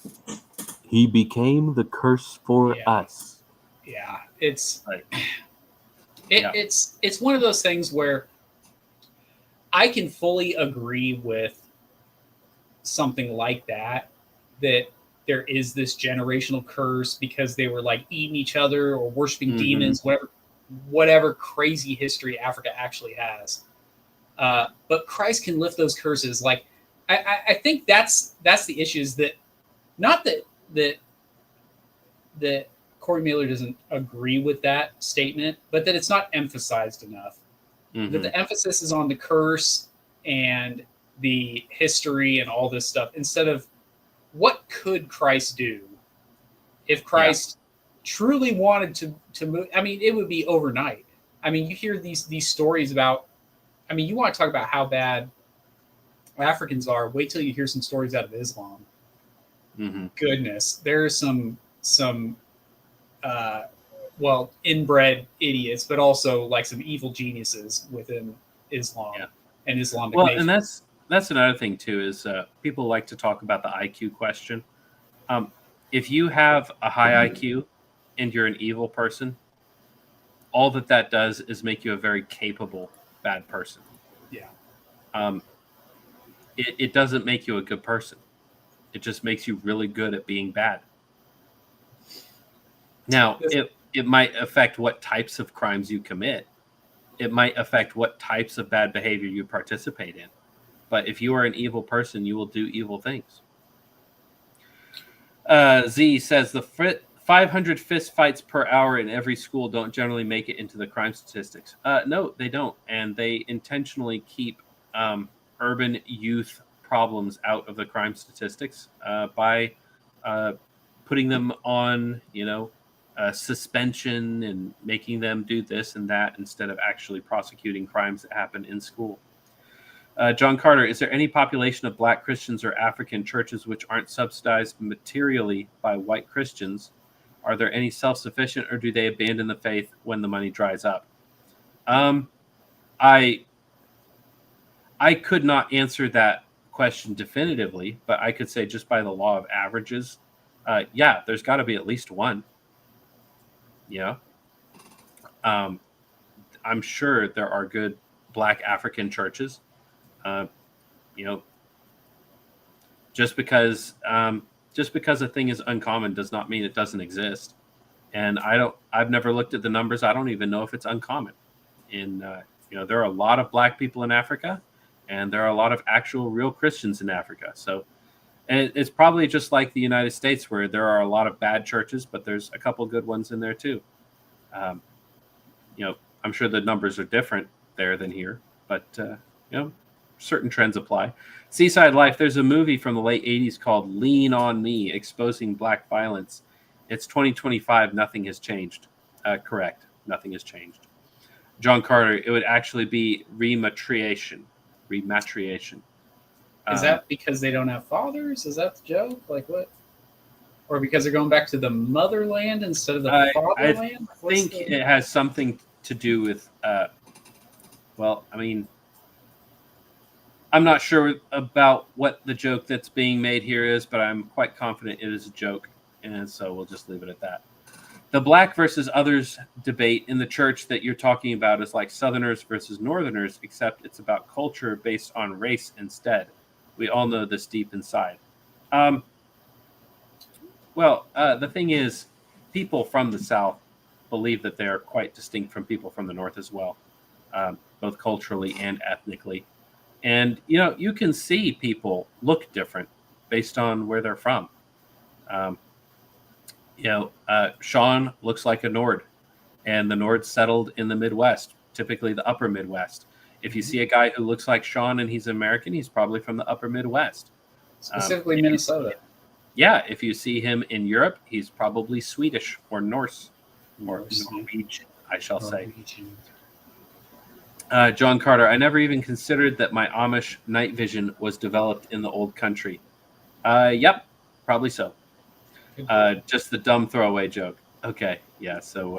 He became the curse for us. Yeah, it's Right. it's one of those things where I can fully agree with something like that there is this generational curse because they were like eating each other or worshiping demons, whatever crazy history Africa actually has. But Christ can lift those curses. Like I think that's the issue, is that not that Corey Mailer doesn't agree with that statement, but that it's not emphasized enough. That the emphasis is on the curse and the history and all this stuff, instead of what could Christ do if Christ truly wanted to move. I mean, it would be overnight. I mean, you hear these stories about, I mean, you want to talk about how bad Africans are. Wait till you hear some stories out of Islam. Goodness, there's some well, inbred idiots, but also like some evil geniuses within Islam and Islamic nation. And that's another thing too, is people like to talk about the IQ question. If you have a high IQ and you're an evil person, all that does is make you a very capable bad person. Yeah. It doesn't make you a good person. It just makes you really good at being bad. Now, it might affect what types of crimes you commit. It might affect what types of bad behavior you participate in. But if you are an evil person, you will do evil things. Z says the 500 fist fights per hour in every school don't generally make it into the crime statistics. No, they don't. And they intentionally keep urban youth problems out of the crime statistics by putting them on, suspension and making them do this and that instead of actually prosecuting crimes that happen in school. John Carter, is there any population of Black Christians or African churches which aren't subsidized materially by white Christians? Are there any self-sufficient, or do they abandon the faith when the money dries up? I could not answer that question definitively, but I could say just by the law of averages, there's got to be at least one. I'm sure there are good Black African churches. Just because a thing is uncommon does not mean it doesn't exist. And I've never looked at the numbers. I don't even know if it's uncommon. There are a lot of Black people in Africa, and there are a lot of actual real Christians in Africa. So And it's probably just like the United States, where there are a lot of bad churches, but there's a couple good ones in there too. I'm sure the numbers are different there than here, but certain trends apply. Seaside Life, there's a movie from the late 80s called Lean on Me, exposing black violence. It's 2025. Nothing has changed. Correct. Nothing has changed. John Carter, it would actually be rematriation. Is that because they don't have fathers? Is that the joke? Like what? Or because they're going back to the motherland instead of the fatherland? I think it has something to do with, I'm not sure about what the joke that's being made here is, but I'm quite confident it is a joke. And so we'll just leave it at that. The black versus others debate in the church that you're talking about is like Southerners versus Northerners, except it's about culture based on race instead. We all know this deep inside. The thing is, people from the South believe that they are quite distinct from people from the North as well, both culturally and ethnically. And, you can see people look different based on where they're from. Sean looks like a Nord, and the Nords settled in the Midwest, typically the upper Midwest. If you see a guy who looks like Sean and he's American, he's probably from the upper Midwest. Specifically Minnesota. If you see him in Europe, he's probably Swedish or Norse or Norwegian, I shall say. John Carter, I never even considered that my Amish night vision was developed in the old country. Yep, probably so. Just the dumb throwaway joke. Okay, yeah. So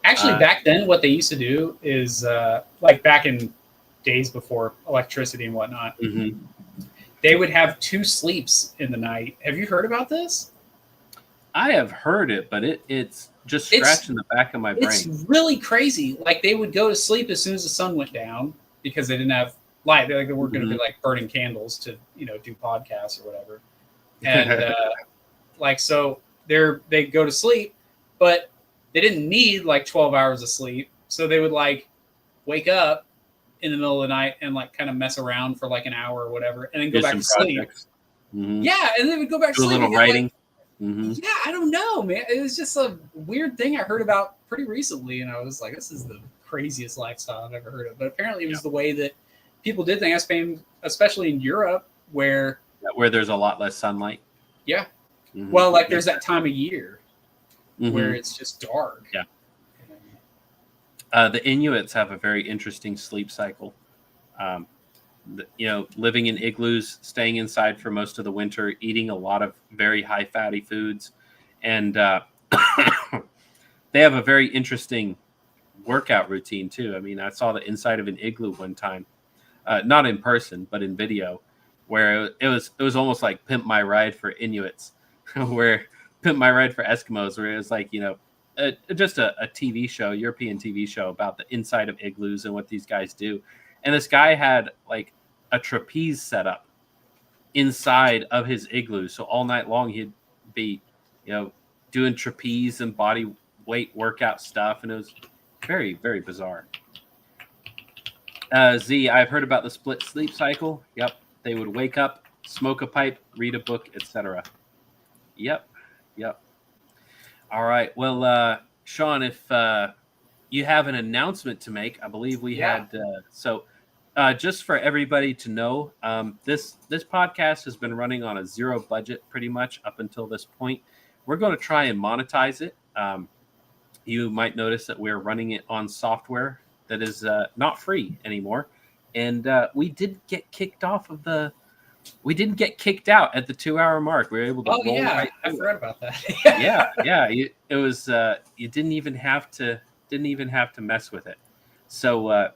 actually, back then, what they used to do is like back in days before electricity and whatnot, they would have 2 sleeps in the night. Have you heard about this? I have heard it, but it's just scratching the back of my brain. It's really crazy. Like they would go to sleep as soon as the sun went down because they didn't have light. They were going to be like burning candles to do podcasts or whatever, and so they go to sleep, but they didn't need like 12 hours of sleep, so they would like wake up in the middle of the night and like kind of mess around for like an hour or whatever, and then go back to sleep. Yeah, and they would go back to sleep. Do a little writing. Yeah, I don't know, man. It was just a weird thing I heard about pretty recently, and I was like, this is the craziest lifestyle I've ever heard of. But apparently it was the way that people did things, especially in Europe, where there's a lot less sunlight. Yeah. Well, like there's that time of year where it's just dark. Yeah. The Inuits have a very interesting sleep cycle. Living in igloos, staying inside for most of the winter, eating a lot of very high fatty foods. And they have a very interesting workout routine too. I mean, I saw the inside of an igloo one time, not in person, but in video, where it was almost like Pimp My Ride for Inuits, where Pimp My Ride for Eskimos, where it was like, just a TV show, European TV show about the inside of igloos and what these guys do. And this guy had like a trapeze set up inside of his igloo. So all night long he'd be, doing trapeze and body weight workout stuff. And it was very, very bizarre. Z, I've heard about the split sleep cycle. Yep. They would wake up, smoke a pipe, read a book, etc. Yep. All right. Well, Sean, if you have an announcement to make, I believe we had. Just for everybody to know, this podcast has been running on a zero budget pretty much up until this point. We're going to try and monetize it. You might notice that we're running it on software that is not free anymore. And we did get kicked out at the 2-hour mark. We were able to. Oh yeah, I forgot about that. yeah. It was. You didn't even have to mess with it. So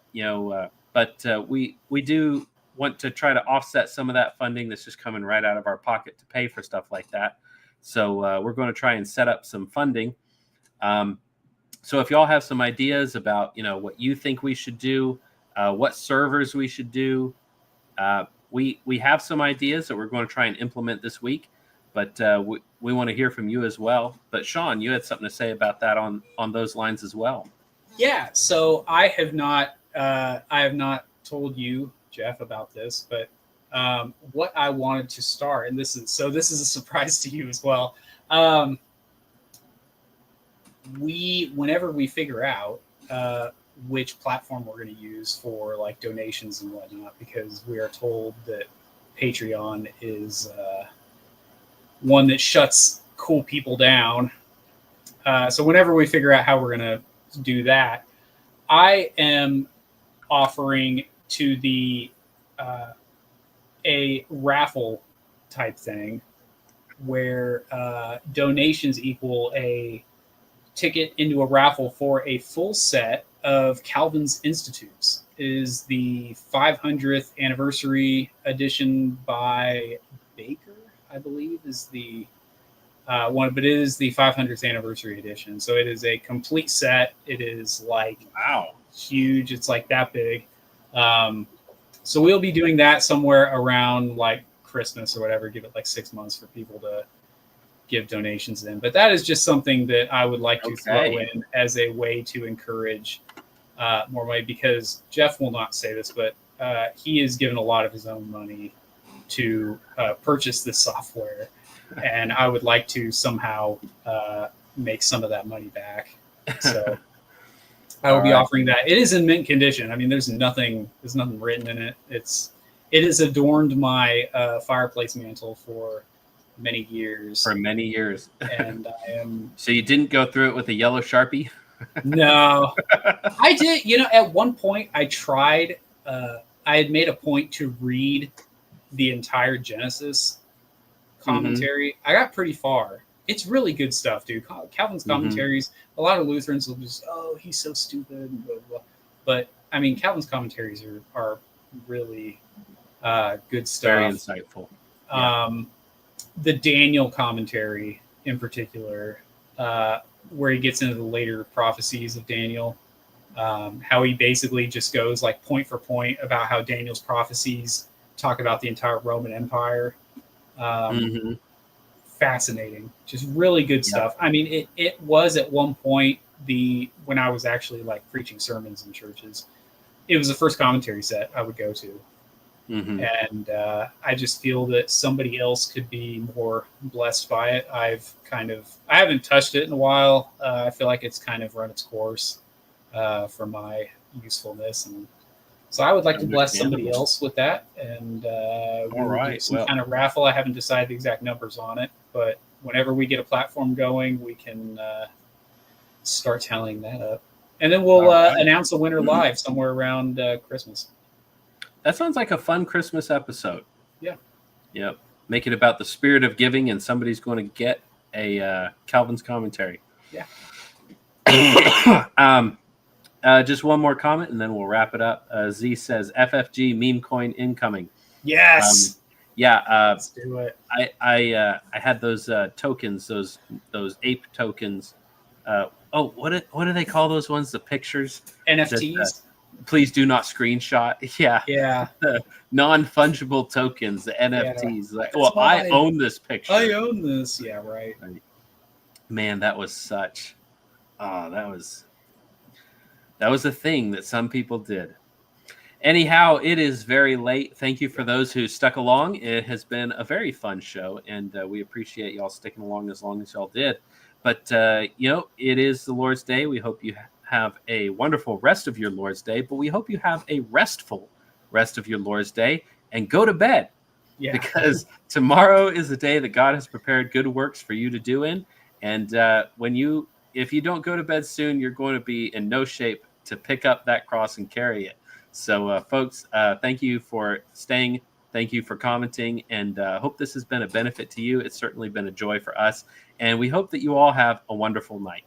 but we do want to try to offset some of that funding that's just coming right out of our pocket to pay for stuff like that. So we're going to try and set up some funding. So if y'all have some ideas about what you think we should do, what servers we should do, we have some ideas that we're going to try and implement this week, but we want to hear from you as well. But Sean, you had something to say about that on those lines as well. Yeah. So I have not told you, Jeff, about this, but what I wanted to start, and this is a surprise to you as well. Whenever we figure out which platform we're going to use for like donations and whatnot, because we are told that Patreon is one that shuts cool people down. So whenever we figure out how we're going to do that, I am offering to the a raffle type thing where donations equal a ticket into a raffle for a full set of Calvin's Institutes. It is the 500th anniversary edition by Baker, I believe, is the one, but it is the 500th anniversary edition. So it is a complete set. It is like huge. It's like that big. So we'll be doing that somewhere around like Christmas or whatever. Give it like 6 months for people to give donations in. But that is just something that I would like to throw in as a way to encourage more money, because Jeff will not say this, but he has given a lot of his own money to purchase this software. And I would like to somehow make some of that money back. So I will be offering that. It is in mint condition. I mean, there's nothing written in it. It has adorned my fireplace mantle for many years. And I am. So you didn't go through it with a yellow Sharpie? No, I did. At one point I tried. I had made a point to read the entire Genesis commentary. I got pretty far. It's really good stuff, dude. Calvin's commentaries. A lot of Lutherans will just, he's so stupid, and blah, blah. But I mean, Calvin's commentaries are really good stuff. Very insightful. The Daniel commentary in particular, where he gets into the later prophecies of Daniel, how he basically just goes like point for point about how Daniel's prophecies talk about the entire Roman Empire. Fascinating, just really good stuff. I mean, it was at one point when I was actually like preaching sermons in churches, it was the first commentary set I would go to. And I just feel that somebody else could be more blessed by it. I haven't touched it in a while. I feel like it's kind of run its course for my usefulness, and so I would like to bless somebody else with that. And we'll do some kind of raffle. I haven't decided the exact numbers on it, but whenever we get a platform going, we can start tallying that up, and then we'll announce a winner live somewhere around Christmas. That sounds like a fun Christmas episode. Yeah. Yep. Make it about the spirit of giving, and somebody's going to get a Calvin's commentary. Yeah. Just one more comment, and then we'll wrap it up. Z says, FFG meme coin incoming. Yes. Let's do it. I had those tokens, those ape tokens. What do they call those ones? The pictures? NFTs? Please do not screenshot. Yeah. Non-fungible tokens, the NFTs. I own this picture. I own this. Yeah, right. Man, that was such. That was a thing that some people did. Anyhow, it is very late. Thank you for those who stuck along. It has been a very fun show, and we appreciate y'all sticking along as long as y'all did. But, it is the Lord's Day. We hope you have a wonderful rest of your Lord's Day, but we hope you have a restful rest of your Lord's Day, and go to bed. Yeah. Because tomorrow is the day that God has prepared good works for you to do in. And if you don't go to bed soon, you're going to be in no shape to pick up that cross and carry it. So, folks, thank you for staying. Thank you for commenting, and hope this has been a benefit to you. It's certainly been a joy for us, and we hope that you all have a wonderful night.